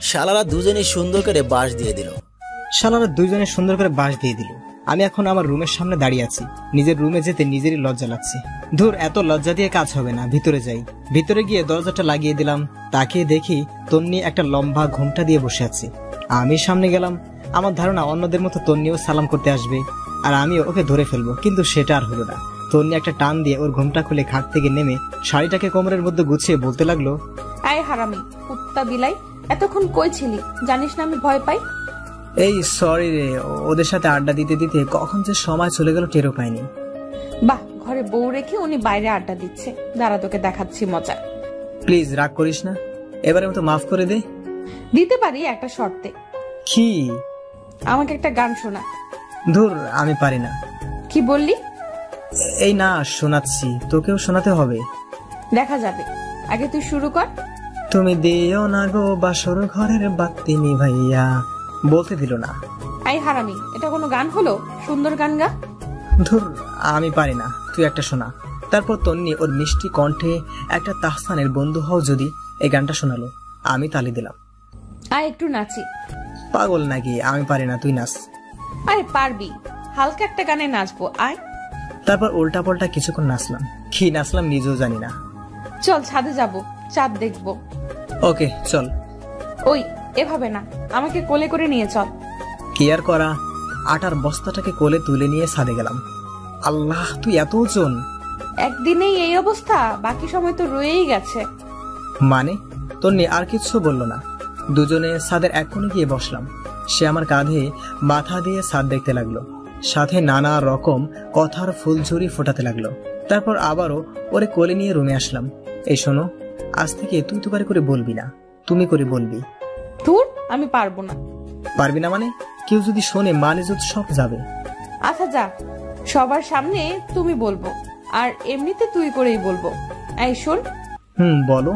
শালারা দুজনেই সুন্দর করে বাঁশ দিয়ে দিল। আমি এখন আমার রুমের সামনে দাঁড়িয়ে আছি। নিজের রুমে যেতে নিজেরই লজ্জা লাগছে। ধুর, এত লজ্জা দিয়ে কাজ হবে না, ভিতরে যাই। ভিতরে গিয়ে দরজাটা লাগিয়ে দিলাম। তাকিয়ে দেখি তন্নি একটা লম্বা ঘোমটা দিয়ে বসে আছে। আমি সামনে গেলাম। আমার ধারণা অন্যদের মতো তন্নিও সালাম করতে আসবে আর আমিও ওকে ধরে ফেলবো, কিন্তু সেটা আর হলো না। তন্নি একটা টান দিয়ে ওর ঘোমটা খুলে খাট থেকে নেমে শাড়িটাকে কোমরের মধ্যে গুছিয়ে বলতে লাগলো, আয় হারামি, কুত্তা বিলাই, এতক্ষণ কই ছিলি? জানিস না আমি ভয় পাই। এই সরি রে, ওদের সাথে আড্ডা দিতে দিতে কখন যে সময় চলে গেল টেরও পাইনি। বাহ, ঘরে বউ রেখে উনি বাইরে আড্ডা দিচ্ছে। দাঁড়া, তোকে দেখাচ্ছি মজা। প্লিজ রাগ করিস না, এবারের মতো মাফ করে দে। দিতে পারি একটা শর্তে। কি? আমাকে একটা গান শোনা। ধুর, আমি পারি না। কি বললি? এই না, শোনাচ্ছি, তোকেও শোনাতে হবে। দেখা যাবে, আগে তুই শুরু কর। তুমি দিও না গো বাসর ঘরের বাতি নিভাইয়া, বলতে দিল না। আই হারামি, এটা কোনো গান হলো? সুন্দর গান গা। ধুর, আমি পারি না, তুই একটা শোনা। তারপর তন্নি ওর মিষ্টি কণ্ঠে একটা তাহসানের বন্ধু হও যদি এই গানটা শোনালো। আমি তালি দিলাম। আয় একটু নাচি। পাগল নাকি? আমি পারি না, তুই নাচ। আরে পারবি, হালকা একটা গানে নাচবো, আয়। তারপর উল্টা পাল্টা কিছুক্ষণ নাচলাম। কি নাচলাম নিজেও জানি না। চল ছাদে যাব, চাঁদ দেখবো। ওকে চল। ওই এভাবে না, আমাকে কোলে করে নিয়ে চল। কি আর করা, আটার বস্তাটাকে কোলে তুলে নিয়ে ছাদে গেলাম। আল্লাহ, তুই এত ওজন! একদিনেই এই অবস্থা, বাকি সময় তো রয়েই গেছে। মানে? তন্নি আর কিছু বলল না। দুজনে ছাদের এক কোণে গিয়ে বসলাম। সে আমার কাঁধে মাথা দিয়ে ছাদ দেখতে লাগলো, সাথে নানা রকম কথার ফুলঝুরি ফোটাতে লাগলো। তারপর আবারও ওরে কোলে নিয়ে রুমে আসলাম। এই শোনো, আজ থেকে তুই তো করে বলবি না, তুমি করে বলবি। ধুর, আমি পারবো না। পারবি না মানে? কেউ যদি শোনে মানে যদি সব যাবে। আচ্ছা যা, সবার সামনে তুমি বলবো, আর এমনিতে তুই করেই বলবো। এই শোন। বলো।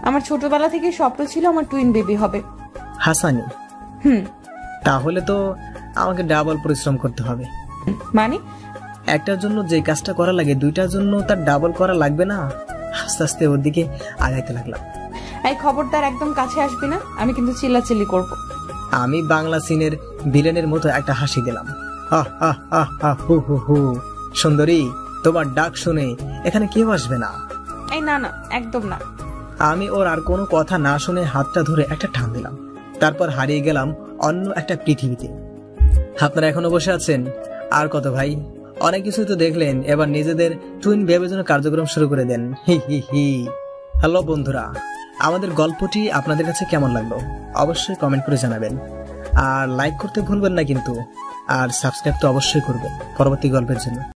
আমার ছোটবেলা থেকে স্বপ্ন ছিল আমার টুইন বেবি হবে। হাসানি? তাহলে তো আমাকে ডাবল পরিশ্রম করতে হবে। মানে? একটার জন্য যে কাজটা করা লাগে দুইটার জন্য তার ডাবল করা লাগবে না? আস্তে আস্তে ওর দিকে আগাইতে লাগলাম। এই খবরদার একদম কাছে আসবি না, আমি কিন্তু চিল্লাচিল্লি করব। আমি বাংলা সিনের ভিলেনের মতো একটা হাসি দিলাম। সুন্দরী, তোমার ডাক শুনে এখানে কেউ আসবে না। এই না না, একদম না। আমি ওর আর কোনো কথা না শুনে হাতটা ধরে একটা টান দিলাম। তারপর হারিয়ে গেলাম অন্য একটা পৃথিবীতে। আপনারা এখনো বসে আছেন? আর কত ভাই, অনেক কিছু তো দেখলেন, এবার নিজেদের টুইন বেবির জন্য কার্যক্রম শুরু করে দেন। হি হি হি। হ্যালো বন্ধুরা, আমাদের গল্পটি আপনাদের কাছে কেমন লাগলো অবশ্যই কমেন্ট করে জানাবেন। আর লাইক করতে ভুলবেন না কিন্তু, আর সাবস্ক্রাইব তো অবশ্যই করবেন পরবর্তী গল্পের জন্য।